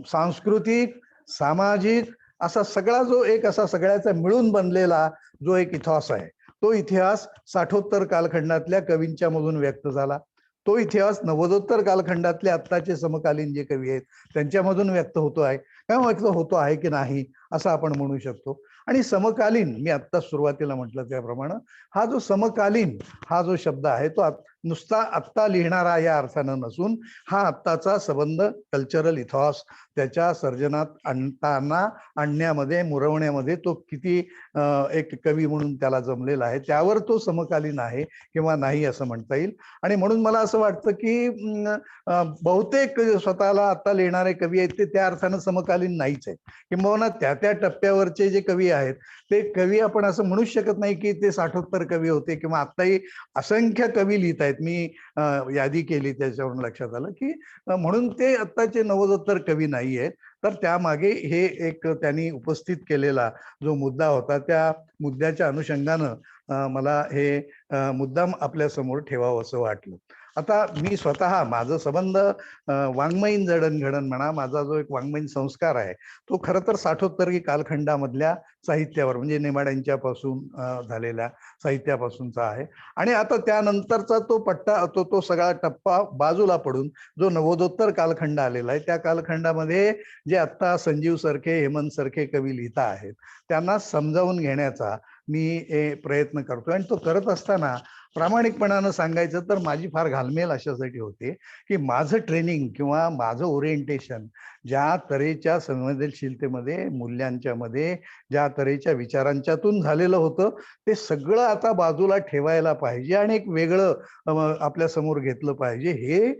सांस्कृतिक, सामाजिक असा सगळा जो एक असा सगळ्याचा मिळून बनलेला जो एक इतिहास आहे तो इतिहास साठोत्तर कालखंडातल्या कवींच्या मधून व्यक्त झाला. तो इतिहास नव्वदोत्तर कालखंडातले आत्ताचे समकालीन जे कवी आहेत त्यांच्यामधून व्यक्त होतो आहे किंवा व्यक्त होतो आहे की नाही असं आपण म्हणू शकतो. आणि समकालीन मी आत्ता सुरुवातीला म्हटलं त्याप्रमाणे हा जो समकालीन हा जो शब्द आहे तो नुसता आत्ता लिहिणारा या अर्थानं नसून हा आत्ताचा संबंध कल्चरल इथॉस त्याच्या सर्जनात आणण्यामध्ये, मुरवण्यामध्ये तो किती एक कवी म्हणून त्याला जमलेला आहे त्यावर तो समकालीन आहे किंवा नाही असं म्हणता येईल. आणि म्हणून मला असं वाटतं की बहुतेक स्वतःला आत्ता लिहिणारे कवी आहेत ते त्या अर्थानं समकालीन नाहीच आहेत. किंबहुना त्या टप्प्यावरचे जे कवी आहेत ते कवी आपण असं म्हणूच शकत नाही की ते साठोत्तर कवी होते किंवा आत्ताही असंख्य कवी लिहित आहेत. मी यादी केली त्याच्यावरून लक्षात आलं की म्हणून ते आत्ताचे नव्वदोत्तर कवी नाही आहेत. तर त्यामागे हे एक त्यांनी उपस्थित केलेला जो मुद्दा होता त्या मुद्द्याच्या अनुषंगानं मला हे मुद्दाम आपल्या समोर ठेवावं असं वाटलं. आता मी स्वतः माझं संबंध वाङ्मयीन जडणघडण म्हणा, माझा जो एक वाङ्मयीन संस्कार आहे तो खरं तर साठोत्तरी कालखंडामधल्या साहित्यावर म्हणजे नेमाड्यांच्या पासून झालेल्या साहित्यापासूनचा आहे. आणि आता त्यानंतरचा तो पट्टा तो सगळा टप्पा बाजूला पडून जो नव्वदोत्तर कालखंड आलेला आहे त्या कालखंडामध्ये जे आत्ता संजीव सारखे, हेमंत सारखे कवी लिहिता आहेत त्यांना समजावून घेण्याचा मी प्रयत्न करतोय. आणि तो करत असताना प्रामाणिकपणानं सांगायचं तर माझी फार घालमेल अशासाठी होते की माझं ट्रेनिंग किंवा माझं ओरिएंटेशन ज्या तऱ्हेच्या संवेदनशीलतेमध्ये, मूल्यांच्या मध्ये, ज्या तऱ्हेच्या विचारांच्यातून झालेलं होतं ते सगळं आता बाजूला ठेवायला पाहिजे आणि एक वेगळं आपल्या समोर घेतलं पाहिजे. हे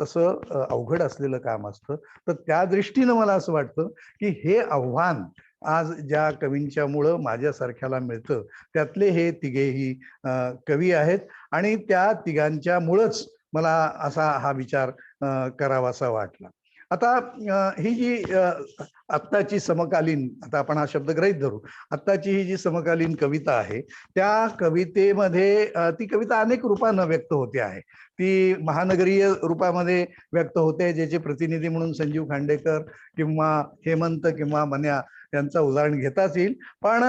तसं अवघड असलेलं काम असतं. तर त्या दृष्टीनं मला असं वाटतं की हे आव्हान आज ज्या कवींच्यामुळं माझ्यासारख्याला मिळतं त्यातले हे तिघेही कवी आहेत आणि त्या तिघांच्यामुळंच मला असा हा विचार करावासा वाटला. आता ही जी आत्ताची समकालीन, आता आपण हा शब्द गृहीत धरू, आत्ताची ही जी समकालीन कविता आहे त्या कवितेमध्ये ती कविता अनेक रूपानं व्यक्त होते आहे. ती महानगरीय रूपामध्ये व्यक्त होते ज्याचे प्रतिनिधी म्हणून संजीव खांडेकर किंवा हेमंत किंवा मन्या यांचं उदाहरण घेताच येईल. पण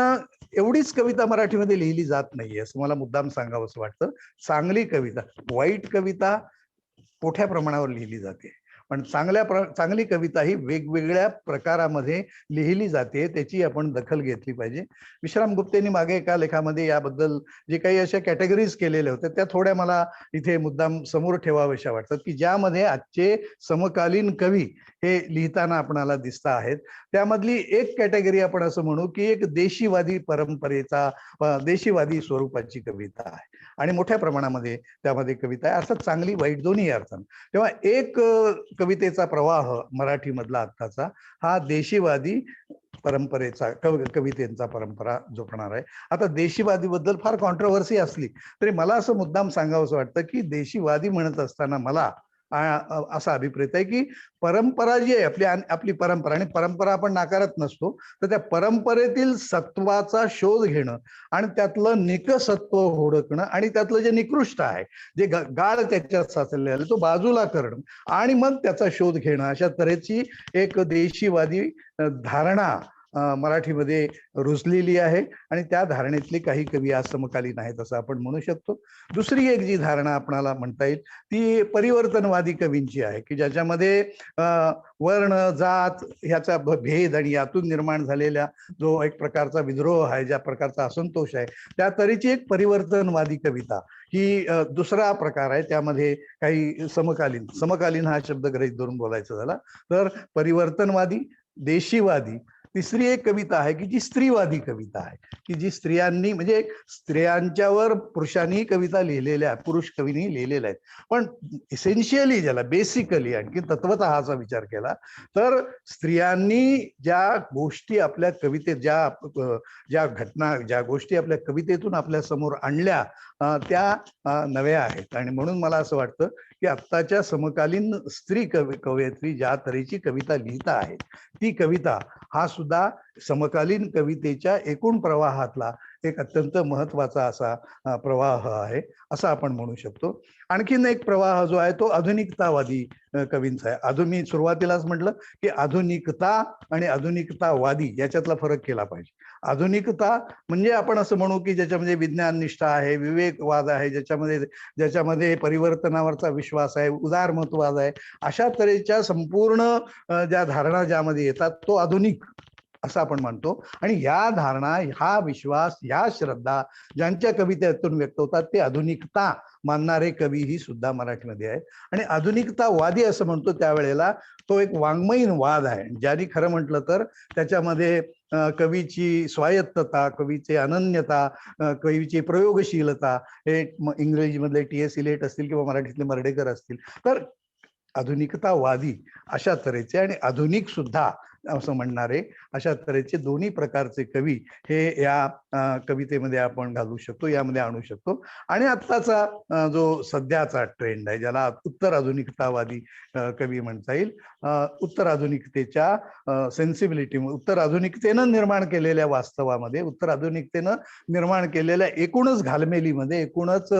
एवढीच कविता मराठीमध्ये लिहिली जात नाहीये असं मला मुद्दाम सांगावं असं वाटतं. चांगली कविता, वाईट कविता मोठ्या प्रमाणावर लिहिली जाते. पण चांगली कविता ही वेगवेगळ्या प्रकारामध्ये लिहिली जाते, त्याची आपण दखल घेतली पाहिजे. विश्राम गुप्तेंनी मागे एका लेखामध्ये याबद्दल जे काही अशा कॅटेगरीज केलेल्या होत्या त्या थोड्या मला इथे मुद्दाम समोर ठेवाव्याशा वाटतात, की ज्यामध्ये आजचे समकालीन कवी हे लिहिताना आपणाला दिसत आहेत. त्यामधली एक कॅटेगरी आपण असं म्हणू की एक देशीवादी परंपरेचा, देशीवादी स्वरूपाची कविता आहे आणि मोठ्या प्रमाणामध्ये त्यामध्ये कविता आहे, अर्थात चांगली वाईट दोन्ही अर्थानं. तेव्हा एक कवितेचा प्रवाह मराठीमधला आत्ताचा हा देशीवादी परंपरेचा, कवितेचा परंपरा जोपणार आहे. आता देशीवादी बद्दल फार कॉन्ट्रोवर्सी असली तरी मला असं मुद्दाम सांगावंसं वाटतं की देशीवादी म्हणत असताना मला असा अभिप्रेत आहे की परंपरा जी आहे आपली परंपरा, आणि परंपरा आपण नाकारत नसतो, तर त्या परंपरेतील सत्वाचा शोध घेणं आणि त्यातलं निकसत्व हुडकणं आणि त्यातलं जे निकृष्ट आहे, जे गाळ त्याच्यात साचलेलं आहे, तो बाजूला करणं आणि मग त्याचा शोध घेणं, अशा तऱ्हेची एक देशीवादी धारणा मराठीमध्ये रुजलेली आहे आणि त्या धारणेतले काही कवी आज समकालीन आहेत असं आपण म्हणू शकतो. दुसरी एक जी धारणा आपणाला म्हणता येईल ती परिवर्तनवादी कवींची आहे, की ज्याच्यामध्ये वर्ण जात ह्याचा भेद आणि यातून निर्माण झालेल्या जो एक प्रकारचा विद्रोह आहे, ज्या प्रकारचा असंतोष आहे, त्या तऱ्हेची एक परिवर्तनवादी कविता ही दुसरा प्रकार आहे. त्यामध्ये काही समकालीन हा शब्द ग्रहित धरून बोलायचं झाला तर परिवर्तनवादी, देशीवादी. तिसरी एक कविता आहे की जी स्त्रीवादी कविता आहे, की जी स्त्रियांनी म्हणजे स्त्रियांच्यावर पुरुषांनी कविता लिहिलेल्या, पुरुष कवींनी लिहिलेल्या आहेत. पण इसेन्शियली ज्याला बेसिकली आणखी तत्वतःचा विचार केला तर स्त्रियांनी ज्या गोष्टी आपल्या कवितेत, ज्या घटना, ज्या गोष्टी आपल्या कवितेतून आपल्या समोर आणल्या त्या नव्या आहेत. आणि म्हणून मला असं वाटतं की आत्ताच्या समकालीन स्त्री कवयित्री ज्या तऱ्हेची कविता लिहिता आहेत, ती कविता हा सुद्धा समकालीन कवितेच्या एकूण प्रवाहातला एक अत्यंत महत्वाचा असा प्रवाह आहे असं आपण म्हणू शकतो. आणखीन एक प्रवाह जो आहे तो आधुनिकतावादी कवींचा आहे. मी सुरुवातीलाच म्हटलं की आधुनिकता आणि आधुनिकतावादी याच्यातला फरक केला पाहिजे. आधुनिकता म्हणजे आपण असं म्हणू की ज्याच्यामध्ये विज्ञान निष्ठा आहे, विवेकवाद आहे, ज्याच्यामध्ये परिवर्तनावरचा विश्वास आहे, उदारमतवाद आहे, अशा तऱ्हेच्या संपूर्ण ज्या धारणा ज्यामध्ये येतात तो आधुनिक असं आपण म्हणतो. आणि या धारणा, हा विश्वास, या श्रद्धा ज्यांच्या कवितेतून व्यक्त होतात ते आधुनिकता मानणारे कवी ही सुद्धा मराठीमध्ये आहेत. आणि आधुनिकतावादी असं म्हणतो त्यावेळेला तो एक वाङ्मयीन वाद आहे, ज्याने खरं म्हटलं तर त्याच्यामध्ये कवीची स्वायत्तता, कवीची अनन्यता, कवीची प्रयोगशीलता, हे इंग्रजीमधले TS इलेट असतील किंवा मराठीतले मर्ढेकर असतील, तर आधुनिकतावादी अशा तऱ्हेचे आणि आधुनिक सुद्धा असं म्हणणारे अशा तऱ्हेचे दोन्ही प्रकारचे कवी हे या कवितेमध्ये आपण घालू शकतो, यामध्ये आणू शकतो. आणि आत्ताचा जो सध्याचा ट्रेंड आहे ज्याला उत्तर आधुनिकतावादी कवी म्हणता येईल, उत्तर आधुनिकतेच्या सेन्सिबिलिटी, उत्तर आधुनिकतेनं निर्माण केलेल्या वास्तवामध्ये, उत्तर आधुनिकतेनं निर्माण केलेल्या एकूणच घालमेलीमध्ये, एकूणच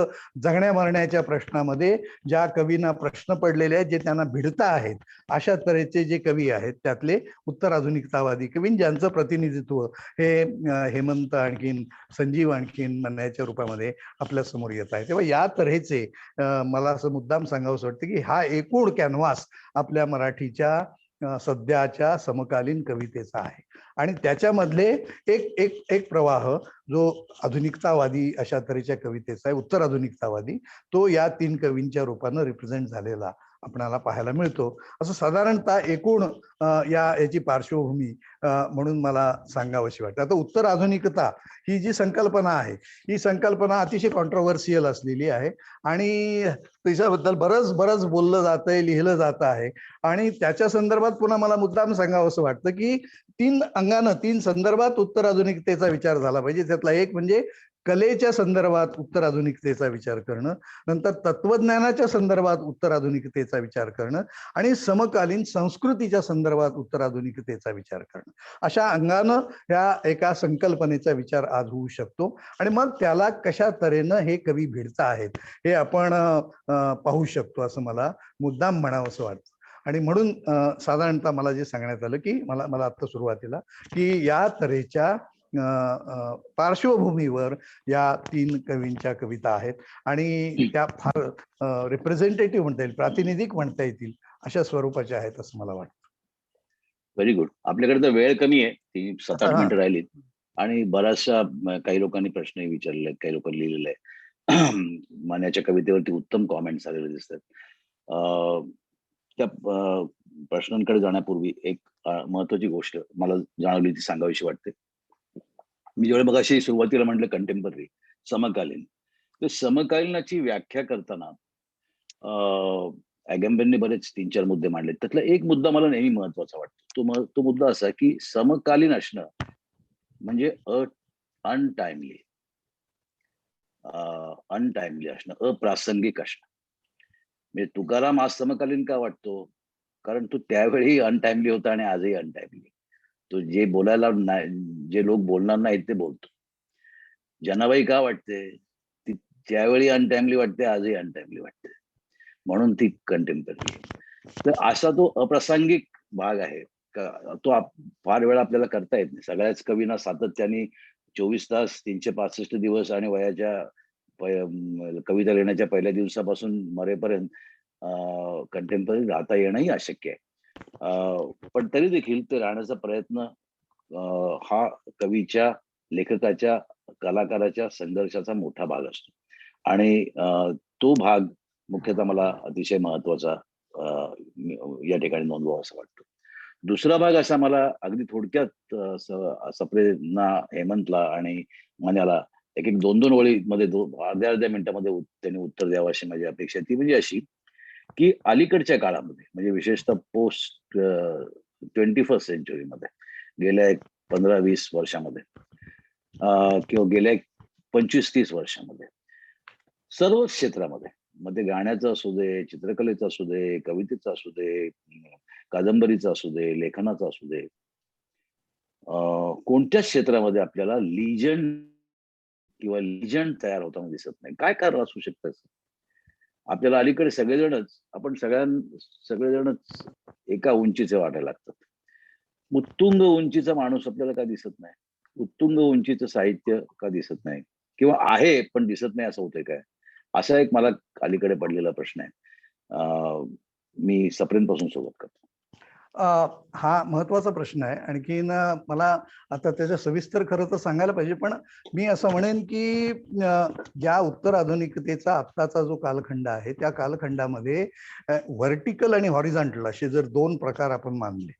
जगण्या मरण्याच्या प्रश्नामध्ये ज्या कवींना प्रश्न पडलेले आहेत, जे त्यांना भिडता आहेत, अशा तऱ्हेचे जे कवी आहेत त्यातले उत्तर आधुनिकतावादी कवी, ज्यांचं प्रतिनिधित्व हे हेमंत आणखीन संजीव आणखीन म्हणण्याच्या रूपामध्ये आपल्या समोर येत आहे. तेव्हा या तऱ्हेचे मला असं मुद्दाम सांगावंसं वाटतं की हा एकूण कॅनव्हास आपल्या मराठीच्या सध्याच्या समकालीन कवितेचा आहे. आणि त्याच्यामधले एक प्रवाह जो आधुनिकतावादी अशा तऱ्हेच्या कवितेचा आहे, उत्तर आधुनिकतावादी, तो या 3 कवींच्या रूपानं रिप्रेझेंट झालेला आपल्याला पाहायला मिळतो. असं साधारणतः एकूण याची पार्श्वभूमी म्हणून मला सांगावीशी वाटतं. आता उत्तर आधुनिकता ही जी संकल्पना आहे, ही संकल्पना अतिशय कॉन्ट्रोवर्सियल असलेली आहे आणि त्याच्याबद्दल बरंच बोललं जात आहे, लिहिलं जात आहे. आणि त्याच्या संदर्भात पुन्हा मला मुद्दाम सांगावं असं वाटतं की 3 अंगानं, 3 संदर्भात उत्तर आधुनिकतेचा विचार झाला पाहिजे. त्यातला एक म्हणजे कलेच्या संदर्भात उत्तर आधुनिकतेचा विचार करणं, नंतर तत्वज्ञानाच्या संदर्भात उत्तर आधुनिकतेचा विचार करणं आणि समकालीन संस्कृतीच्या संदर्भात उत्तर आधुनिकतेचा विचार करणं. अशा अंगानं ह्या एका संकल्पनेचा विचार आज होऊ शकतो. आणि मग त्याला कशा तऱ्हेनं हे कवी भिडत आहेत हे आपण पाहू शकतो असं मला मुद्दाम म्हणावंसं वाटतं. आणि म्हणून साधारणतः मला जे सांगण्यात आलं की मला आता सुरुवातीला की या तऱ्हेच्या पार्श्वभूमीवर या 3 कवींच्या कविता आहेत आणि त्या फार रिप्रेझेंटेटिव्ह म्हणता येईल, प्रातिनिधिक म्हणता येतील अशा स्वरूपाचे आहेत असं मला वाटतं. Very good. आपल्याकडे तर वेळ कमी आहे, ती 7-8 हा. मिनिटं राहिली आणि बऱ्याचशा काही लोकांनी प्रश्नही विचारले, काही लोकांनी लिहिलेले आहे. मान्याच्या कवितेवरती उत्तम कॉमेंट्स आलेले दिसतात. त्या प्रश्नांकडे जाण्यापूर्वी एक महत्वाची गोष्ट मला जाणवली, ती सांगावीशी वाटते. मी जेव्हा मगाशी सुरुवातीला म्हटलं कंटेम्पररी, समकालीन, तर समकालीनाची व्याख्या करताना अगंबेंनी बरेच 3-4 मुद्दे मांडले. त्यातला एक मुद्दा मला नेहमी महत्वाचा वाटतो. तो मुद्दा असा की समकालीन असणं म्हणजे अनटाइमली असणं, अप्रासंगिक असणं. म्हणजे तुकाराम आज समकालीन का वाटतो? कारण तो त्यावेळी अनटाइमली होता आणि आजही अनटाइमली. तो जे बोलायला जे लोक बोलणार नाहीत ते बोलतो. जनाबाई का वाटते? ती त्यावेळी अनटाइमली वाटते, आजही अनटाइमली वाटते, म्हणून ती कंटेम्पररी. तर असा तो अप्रासंगिक भाग आहे तो फार वेळा आपल्याला करता येत नाही. सगळ्याच कवींना सातत्याने 24 तास 365 दिवस आणि वयाच्या कविता लिहिण्याच्या पहिल्या दिवसापासून मरेपर्यंत कंटेम्पररी राहता येणंही अशक्य आहे. पण तरी देखील ते राहण्याचा प्रयत्न हा कवीच्या, लेखकाच्या, कलाकाराच्या संघर्षाचा मोठा भाग असतो आणि तो भाग मुख्यतः मला अतिशय महत्वाचा या ठिकाणी नोंदवावा असं वाटतं. दुसरा भाग असा मला अगदी थोडक्यात सप्रेना, हेमंतला आणि मन्याला एक 2-2 ओळीमध्ये अर्ध्या मिनिटामध्ये त्यांनी उत्तर द्यावं अशी माझी अपेक्षा. ती म्हणजे अशी की अलीकडच्या काळामध्ये, म्हणजे विशेषतः पोस्ट 21st सेंचुरीमध्ये, गेल्या 15-20 वर्षामध्ये किंवा गेल्या 25-30 वर्षामध्ये सर्व क्षेत्रामध्ये, मध्ये गाण्याचं असू दे, चित्रकलेचं असू दे, कवितेचं असू दे, कादंबरीचं असू दे, लेखनाचं असू दे, कोणत्याच क्षेत्रामध्ये आपल्याला लिजंड तयार होताना दिसत नाही. काय कारण असू शकतं? आपल्याला अलीकडे सगळेजणच एका उंचीचे वाटायला लागतात. उत्तुंग उंचीचा माणूस आपल्याला का दिसत नाही? उत्तुंग उंचीचं साहित्य का दिसत नाही? किंवा आहे पण दिसत नाही, असं होतंय काय? असा एक मला अलीकडे पडलेला प्रश्न आहे. मी सप्रेमपासून सुरुवात करतो. हा महत्वाचा प्रश्न आहे. आणखीन मला आता त्याच्या सविस्तर खरं तर सांगायला पाहिजे, पण मी असं म्हणेन की ज्या उत्तर आधुनिकतेचा आत्ताचा जो कालखंड आहे, त्या कालखंडामध्ये व्हर्टिकल आणि हॉरिझॉन्टल असे जर 2 प्रकार आपण मानले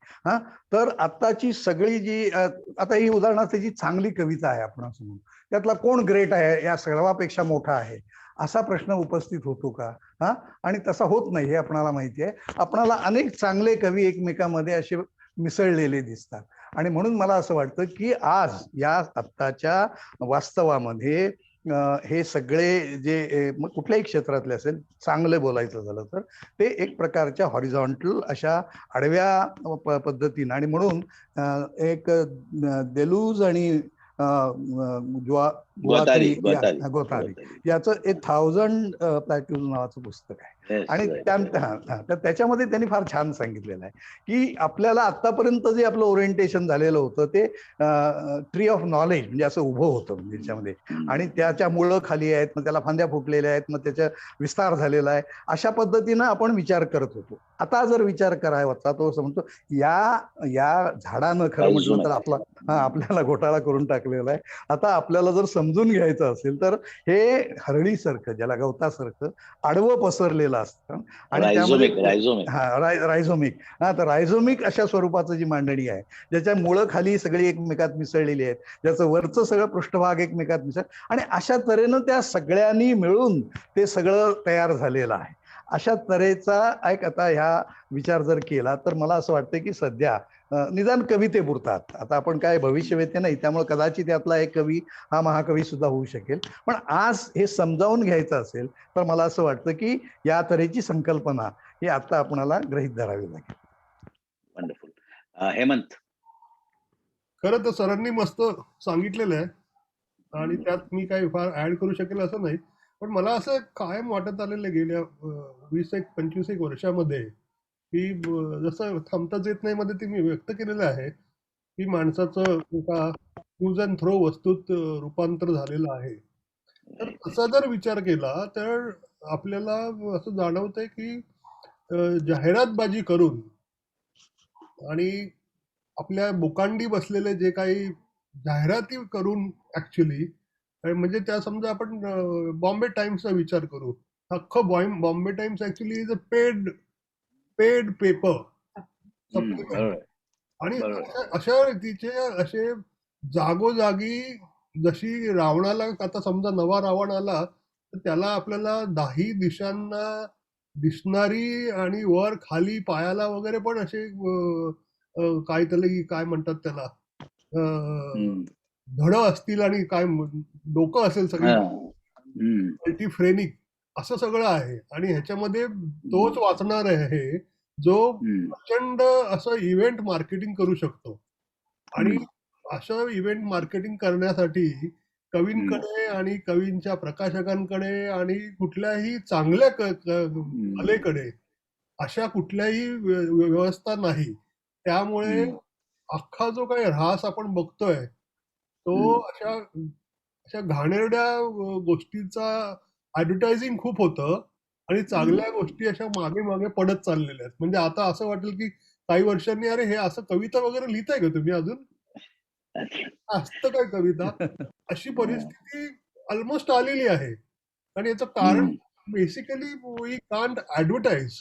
तर आत्ताची सगळी जी आता ही उदाहरणार्थ जी चांगली कविता आहे आपण असं म्हणू, त्यातला कोण ग्रेट आहे, या सर्वापेक्षा मोठा आहे, असा प्रश्न उपस्थित होतो का? आणि तसा होत नाही हे आपणाला माहिती आहे. आपणाला अनेक चांगले कवी एकमेकांमध्ये असे मिसळलेले दिसतात आणि म्हणून मला असं वाटतं की आज या आत्ताच्या वास्तवामध्ये हे सगळे जे कुठल्याही क्षेत्रातले असेल, चांगले बोलायचं झालं तर ते एक प्रकारच्या हॉरिझॉन्टल अशा आडव्या पद्धतीनं, आणि म्हणून एक देलूज आणि गोतारी याचं 1000 प्लॅट्यूज नावाचं पुस्तक आहे. आणि तर त्याच्यामध्ये त्यांनी फार छान सांगितलेलं आहे की आपल्याला आतापर्यंत जे आपलं ओरिएंटेशन झालेलं होतं ते ट्री ऑफ नॉलेज म्हणजे असं उभं होतं म्हणजे त्याच्यामध्ये, आणि त्याच्या मुळं खाली आहेत, मग त्याला फांद्या फुटलेल्या आहेत, मग त्याचा विस्तार झालेला आहे, अशा पद्धतीनं आपण विचार करत होतो. आता जर विचार करायचा तो असं म्हणतो या झाडानं खरं म्हटलं तर आपल्याला घोटाळा करून टाकलेला आहे. आता आपल्याला जर समजून घ्यायचं असेल तर हे हरळीसारखं, ज्याला गवतासारखं आडवं पसरलेलं असतं आणि त्यामध्ये रायझोमिक तर रायझोमिक अशा स्वरूपाचं जी मांडणी आहे, ज्याच्या मुळं खाली सगळी एकमेकात मिसळलेली आहेत, ज्याचं वरचं सगळं पृष्ठभाग एकमेकात मिसळ, आणि अशा तऱ्हेनं त्या सगळ्यांनी मिळून ते सगळं तयार झालेलं आहे. अशा तऱ्हेचा एक आता ह्या विचार जर केला तर मला असं वाटतं की सध्या निदान कवितेपुरतात, आता आपण काय भविष्यवेत्ते नाही, त्यामुळे कदाचित त्यातला एक कवी हा महाकवी सुद्धा होऊ शकेल, पण आज हे समजावून घ्यायचं असेल तर मला असं वाटतं की या तऱ्हेची संकल्पना ही आता आपणाला गृहीत धरावी लागेल. वंडरफुल. हेमंत. खरं तर सरांनी मस्त सांगितलेलं आहे आणि त्यात मी काही फार ऍड करू शकेल असं नाही, पण मला असं कायम वाटत आलेलं गेल्या 20-25 वर्षामध्ये की जसं थांबताच येत नाही मध्ये ते मी व्यक्त केलेलं आहे की माणसाचं एका यूज अँड थ्रो वस्तूत रूपांतर झालेलं आहे. तर तसा जर विचार केला तर आपल्याला असं जाणवतंय की जाहिरातबाजी करून आणि आपल्या मुकांडी बसलेले जे काही जाहिराती करून ऍक्च्युली, म्हणजे त्या समजा आपण बॉम्बे टाइम्सचा विचार करू, अख्खं Bombay times actually is a paid paper आणि अशा रीतीचे असे जागोजागी, जशी रावणाला आता समजा नवा रावण आला तर त्याला आपल्याला 10 दिशांना दिसणारी आणि वर खाली पायाला वगैरे पण असे काय म्हणतात त्याला, धडं असतील आणि काय डोकं असेल सगळी मल्टीफ्रेनिक असं सगळं आहे. आणि ह्याच्यामध्ये तोच वाचणार आहे जो प्रचंड असं इव्हेंट मार्केटिंग करू शकतो. आणि असं इव्हेंट मार्केटिंग करण्यासाठी कवींकडे आणि कवींच्या प्रकाशकांकडे आणि कुठल्याही चांगल्या कलेकडे अशा कुठल्याही व्यवस्था नाही. त्यामुळे अख्खा जो काही ऱ्हास आपण बघतोय तो अशा घाणेरड्या गोष्टीचा ऍडव्हर्टायझिंग खूप होतं आणि चांगल्या गोष्टी अशा मागे मागे पडत चाललेल्या आहेत. म्हणजे आता असं वाटेल की काही वर्षांनी अरे हे असं कविता वगैरे लिहिताय का तुम्ही अजून, असतं काय कविता, अशी परिस्थिती ऑलमोस्ट आलेली आहे. आणि याचं कारण बेसिकली वी कांट ऍडव्हर्टाईज.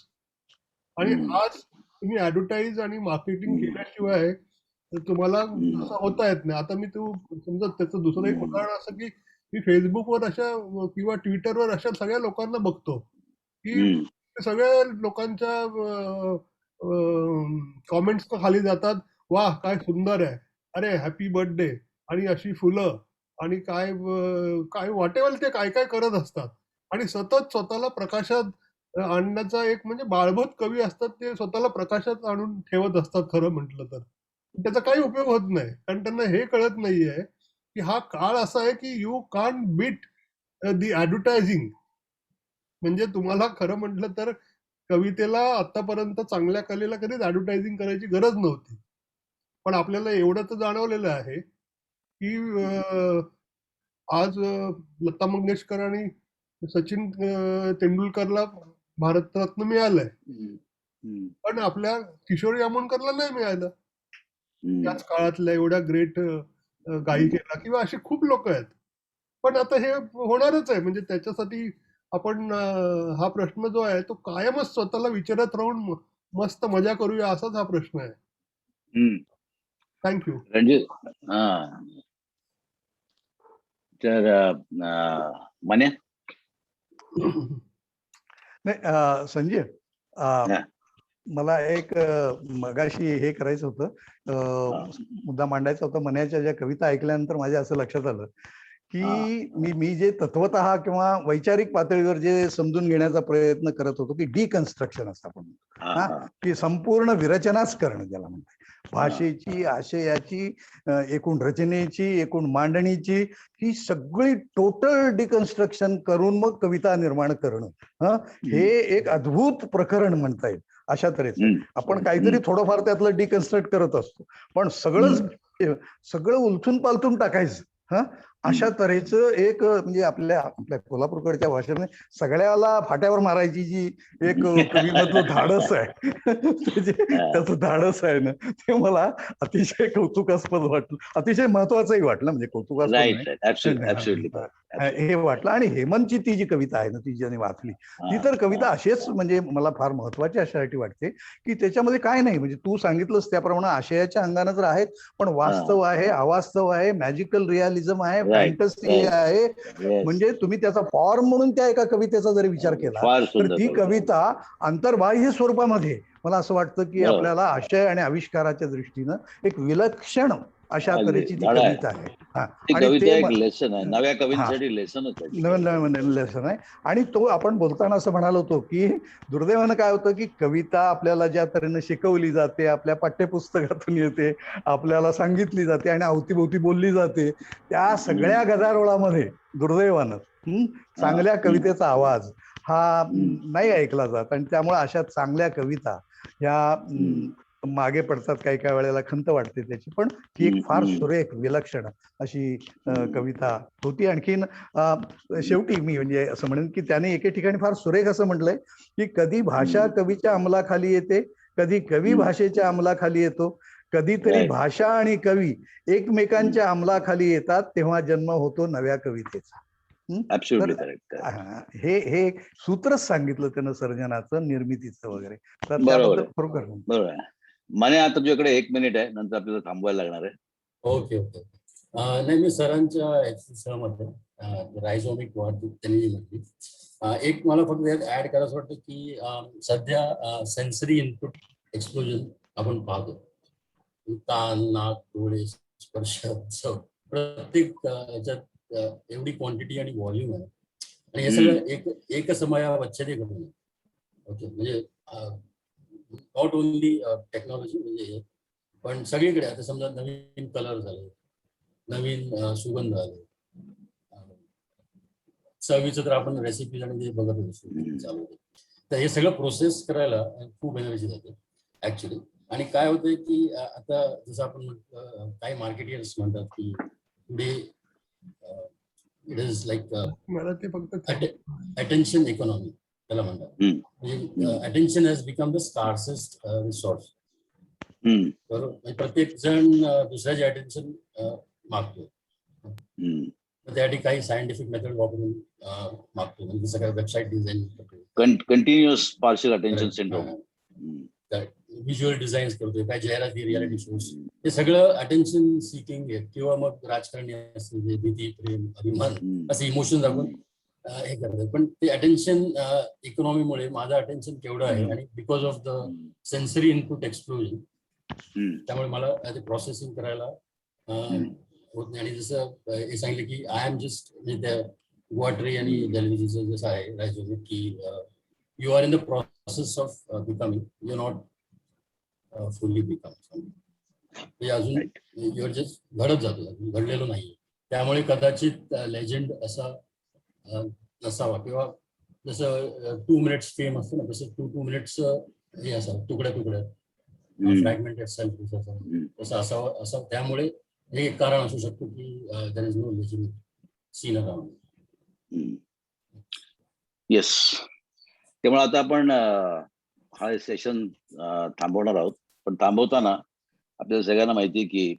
आणि आज तुम्ही ऍडव्हर्टाईज आणि मार्केटिंग केल्याशिवाय तुम्हाला असं होता येत नाही. आता मी समजा त्याचं दुसरं एक उदाहरण असं की मी फेसबुकवर अशा किंवा ट्विटरवर अशा सगळ्या लोकांना बघतो की सगळ्या लोकांच्या कॉमेंट्स खाली जातात, वाह काय सुंदर आहे, अरे हॅपी बर्थडे, आणि अशी फुलं आणि काय काय वाटेल ते काय काय करत असतात. आणि सतत स्वतःला प्रकाशात आणण्याचा एक म्हणजे बाळभूत कवी असतात ते स्वतःला प्रकाशात आणून ठेवत असतात खरं म्हटलं तर. त्याचा काही उपयोग होत नाही कारण त्यांना हे कळत नाहीये की हा काळ असा आहे की you can't beat the advertising. म्हणजे तुम्हाला खरं म्हटलं तर कवितेला आतापर्यंत चांगल्या कलेला कधीच ऍडव्हर्टायझिंग करायची गरज नव्हती. पण आपल्याला एवढं तर जाणवलेलं आहे की आज लता मंगेशकर आणि सचिन तेंडुलकरला भारतरत्न मिळालंय, पण आपल्या किशोरी आमोणकरला नाही मिळालं. त्याच काळातल्या एवढ्या ग्रेट गायिकेला, किंवा अशी खूप लोक आहेत. पण आता हे होणारच आहे. म्हणजे त्याच्यासाठी आपण हा प्रश्न जो आहे तो कायमच स्वतःला विचारत राहून मस्त मजा करूया असाच हा प्रश्न आहे. थँक्यू रणजित. तर मन्या. नाही संजीव, मला एक मगाशी हे करायचं होतं, मुद्दा मांडायचा होता. मन्याच्या ज्या कविता ऐकल्यानंतर माझ्या असं लक्षात आलं की मी जे तत्वतः किंवा वैचारिक पातळीवर जे समजून घेण्याचा प्रयत्न करत होतो की डिकन्स्ट्रक्शन असतं आपण, की संपूर्ण विरचनाच करणं ज्याला म्हणतात, भाषेची, आशयाची, एकूण रचनेची, एकूण मांडणीची, ही सगळी टोटल डिकन्स्ट्रक्शन करून मग कविता निर्माण करणं, हे एक अद्भुत प्रकरण म्हणता येईल. अशा तऱ्हेचं आपण काहीतरी थोडंफार त्यातलं डिकन्स्ट्रक्ट करत असतो, पण सगळं उलथून पालथून टाकायचं, अशा तऱ्हेचं एक म्हणजे आपल्या कोल्हापूरकडच्या भाषेने सगळ्याला फाट्यावर मारायची जी एक कवीमधलं धाडस आहे, त्याचं धाडस आहे ना, ते मला अतिशय कौतुकास्पद वाटलं, अतिशय महत्वाचंही वाटलं. म्हणजे कौतुकास्पद हे वाटलं. आणि हेमंतची ती जी कविता आहे ना, ती ज्याने वाचली, ती तर कविता अशीच म्हणजे मला फार महत्वाची अशासाठी वाटते की त्याच्यामध्ये काय नाही, म्हणजे तू सांगितलंस त्याप्रमाणे आशयाच्या अंगाने तर आहेत, पण वास्तव आहे, अवास्तव आहे, मॅजिकल रिअलिझम आहे, फॅन्टसी आहे. म्हणजे तुम्ही त्याचा फॉर्म म्हणून त्या एका कवितेचा जरी विचार केला तर ती कविता अंतर्बाह्य स्वरूपामध्ये मला असं वाटतं की आपल्याला आशय आणि आविष्काराच्या दृष्टीनं एक विलक्षण अशा तऱ्हेची ती कविता आहे. आणि ते नव्या कवींसाठी लेसनच आहे, नवीन लेसन आहे. आणि तो आपण बोलताना असं म्हणालो होतो की दुर्दैवानं काय होतं की कविता आपल्याला ज्या तऱ्हेनं शिकवली जाते, आपल्या पाठ्यपुस्तकातून येते, आपल्याला सांगितली जाते आणि अवतीभोवती बोलली जाते, त्या सगळ्या गदारोळामध्ये दुर्दैवानं चांगल्या कवितेचा आवाज हा नाही ऐकला जात. आणि त्यामुळे अशा चांगल्या कविता ह्या मागे पडतात, काही काही वेळेला खंत वाटते त्याची. पण ही एक फार सुरेख विलक्षण अशी कविता होती. आणखीन शेवटी मी म्हणजे असं म्हणेन की त्याने एके ठिकाणी फार सुरेख असं म्हटलंय की कधी भाषा कवीच्या अंमलाखाली येते, कधी कवी भाषेच्या अंमलाखाली येतो, कधीतरी भाषा आणि कवी एकमेकांच्या अंमलाखाली येतात, तेव्हा जन्म होतो नव्या कवितेचा. तर हे एक सूत्रच सांगितलं त्यानं सर्जनाचं, निर्मितीचं वगैरे. तर त्याबद्दल खरोखर बरोबर आहे. माने, आता तुझ्याकडे 1 मिनिट आहे, नंतर आपल्याला थांबवायला लागणार आहे. Okay okay. नाही, मी सरांच्या याची सहमत आहे. रायझोमिक वाढ त्यांनी जी म्हटली, एक मला फक्त यात ऍड करायचं वाटतं की सध्या सेन्सरी इनपुट एक्सप्लोजन आपण पाहतो. कान, नाक, डोळे, स्पर्श, प्रत्येक याच्यात एवढी क्वांटिटी आणि व्हॉल्यूम आहे, आणि हे सगळं एकसमया वच्छते घडून. ओके, म्हणजे नॉट ओनली टेक्नॉलॉजी म्हणजे, पण सगळीकडे. आता समजा नवीन कलर झाले, नवीन सुगंध आले, चवीचं तर आपण रेसिपी आणि बघत असतो चालू. तर हे सगळं प्रोसेस करायला खूप एनर्जी जाते ऍक्च्युली. आणि काय होतंय की आता जसं आपण काही मार्केटियर्स म्हणतात की today it is like attention economy त्याला म्हणतात. म्हणजे attention has become the scarcest resource. बरोबर, प्रत्येक जण दुसऱ्याचे अटेन्शन मागतो. त्यासाठी काही सायंटिफिक मेथड वापरून मागतो, म्हणजे सगळ्या वेबसाईट डिझाईन करतो, continuous partial attention syndrome, visual designs करतोय, काय जाहिराती, रियालिटी शोज, हे सगळं अटेन्शन सिकिंग आहे. किंवा मग राजकारणी असतील, भीती, प्रेम, अभिमान असे इमोशन दाखवून हे करतात. पण ते अटेन्शन इकॉनॉमीमुळे माझं अटेन्शन केवढं आहे, आणि because of the sensory input explosion, त्यामुळे मला ते प्रोसेसिंग करायला होत नाही. आणि जसं हे सांगितलं की आय एम जस्ट, म्हणजे त्या गुवाटरी आणि दलवीजीचं जसं आहे रायझोमी, की you are in the process of becoming, you not fully become. म्हणजे अजून युअर जस्ट घडत जातो, घडलेलो नाही. त्यामुळे कदाचित लेजंड असा नसावा, किंवा जसं 2 मिनिट्स फेम असतो ना, तसं 2 मिनिट्स हे असावं, तुकड्या तुकड्या, फ्रॅगमेंटेड सेल्फ तसं असावं. असं त्यामुळे हे एक कारण असू शकतो की there is no legit scene around. Yes. त्यामुळे आता आपण हा सेशन थांबवणार आहोत. पण थांबवताना आपल्याला सगळ्यांना माहिती आहे की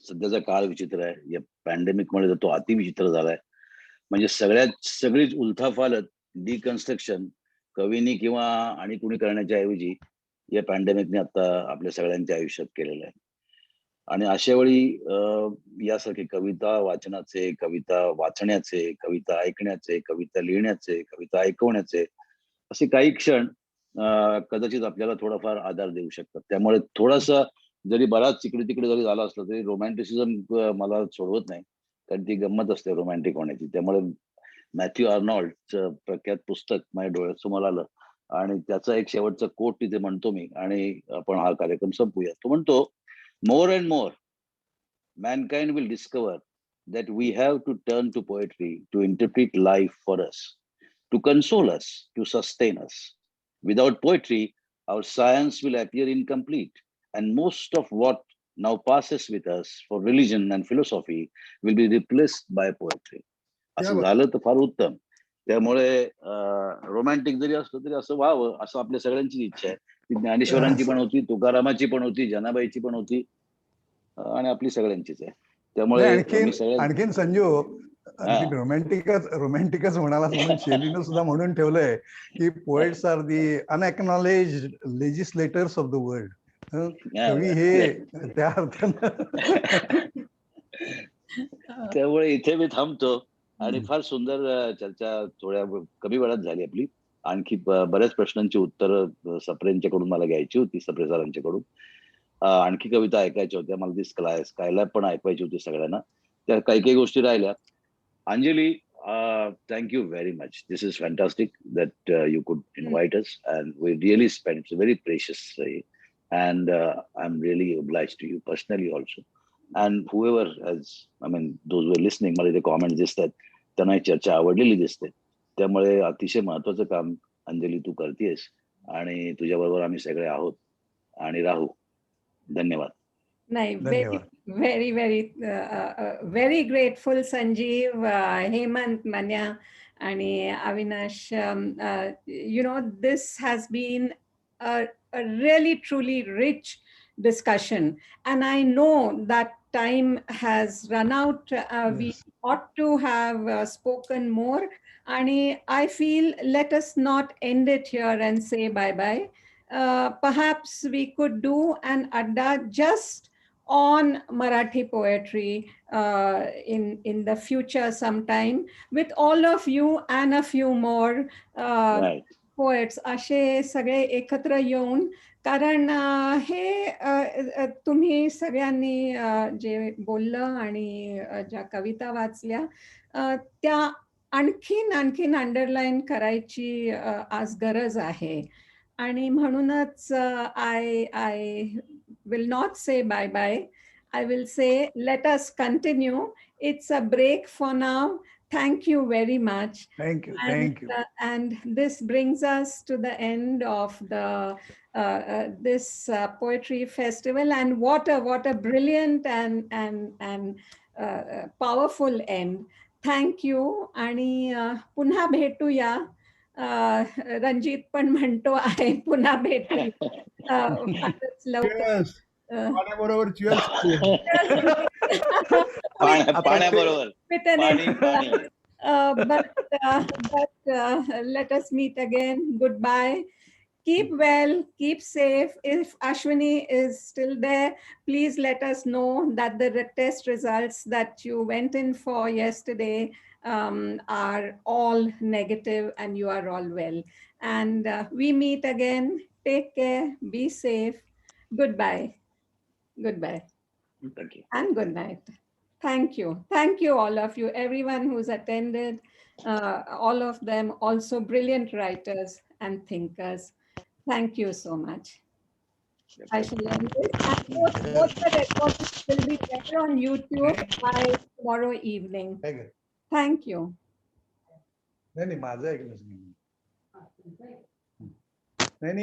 सध्याचा काळ विचित्र आहे. या पॅन्डेमिकमुळे तो अतिविचित्र झालाय. म्हणजे सगळीच उलथापालथ, डिकन्स्ट्रक्शन कवीनी किंवा आणि कुणी करण्याच्या ऐवजी या पॅन्डेमिकने आता आपल्या सगळ्यांच्या आयुष्यात केलेलं आहे. आणि अशा वेळी यासारखे कविता वाचनाचे, कविता वाचण्याचे, कविता ऐकण्याचे, कविता लिहिण्याचे, कविता ऐकवण्याचे असे काही क्षण कदाचित आपल्याला थोडाफार आधार देऊ शकतात. त्यामुळे थोडासा जरी बराच इकडे तिकडे जरी झाला असला तरी रोमॅन्टिसिझम मला सोडवत नाही, कारण ती गंमत असते रोमॅन्टिक होण्याची. त्यामुळे मॅथ्यू आर्नॉल्डचं प्रख्यात पुस्तक माझ्या डोळ्यासमोर आलं, आणि त्याचा एक शेवटचा कोट तिथे म्हणतो मी, आणि आपण हा कार्यक्रम संपूया. तो म्हणतो, more and more, mankind will discover that we have to turn to poetry to interpret life for us, to console us, to sustain us. Without poetry, our science will appear incomplete, and most of what now passes with us for religion and philosophy will be replaced by poetry. असं झालं तर फार उत्तम. त्यामुळे romantic जरी असलं तरी असं व्हावं, असं आपल्या सगळ्यांची इच्छा आहे. ती ज्ञानेश्वरांची पण होती, तुकारामाची पण होती, जनाबाईची पण होती, आणि आपली सगळ्यांचीच आहे. त्यामुळे आणखीन संजू, आणखी रोमॅन्टिकच म्हणाला म्हणून शेलीनं सुद्धा म्हणून ठेवलंय की poets are the unacknowledged legislators of the world. कवी हे त्या अर्थानं. त्यामुळे इथे मी थांबतो. आणि फार सुंदर चर्चा थोड्या कमी वेळात झाली आपली. आणखी बऱ्याच प्रश्नांची उत्तर सप्रेंच्याकडून मला घ्यायची होती, सप्रे सरांच्याकडून. आणखी कविता ऐकायच्या होत्या मला, ती स्कायलॅब पण ऐकवायची होती सगळ्यांना. त्या काही गोष्टी राहिल्या. Anjali, thank you very much. This is fantastic that you could invite us, and we really spent, it's very precious, and I'm really obliged to you personally also. And whoever has, I mean, those who are listening, मला ते comment दिसतात, त्यांना ही चर्चा आवडलेली दिसते. त्यामुळे अतिशय महत्वाचं काम अंजली तू करतेस, आणि तुझ्याबरोबर आम्ही सगळे आहोत आणि राहू. धन्यवाद. नाही, धन्यवाद. very grateful, Sanjeev, Hemant, Manya, आणि Avinash. This has been a really truly rich discussion, and I know that time has run out. We ought to have spoken more, and I feel let us not end it here and say bye bye. Perhaps we could do an Adda just on Marathi poetry in the future sometime with all of you and a few more Right. poets असे सगळे एकत्र येऊन, कारण हे तुम्ही सगळ्यांनी जे बोललं आणि ज्या कविता वाचल्या त्या आणखीन अंडरलाईन करायची आज गरज आहे. आणि म्हणूनच I will not say bye-bye. I will say, let us continue. It's a break for now. Thank you very much. Thank you. And, Thank you. And this brings us to the end of the this poetry festival. And what a brilliant and powerful end. Thank you. आणि पुन्हा भेटूया. रणजित पण म्हणतो आहे पुन्हा भेटूया लवकर. पाण्याबरोबर cheers. पाण्याबरोबर. But let us meet again. Goodbye. Keep well, keep safe. If Ashwini is still there, please let us know that the test results that you went in for yesterday are all negative and you are all well. And we meet again. Take care, be safe. Goodbye. Goodbye. Thank you. And good night. Thank you. Thank you, all of you, everyone who's attended, all of them also brilliant writers and thinkers. Thank you so much. I shall end this. And both the recordings will be there on YouTube by tomorrow evening. Thank you. नाही माझं ऐकलंच नाही. नाही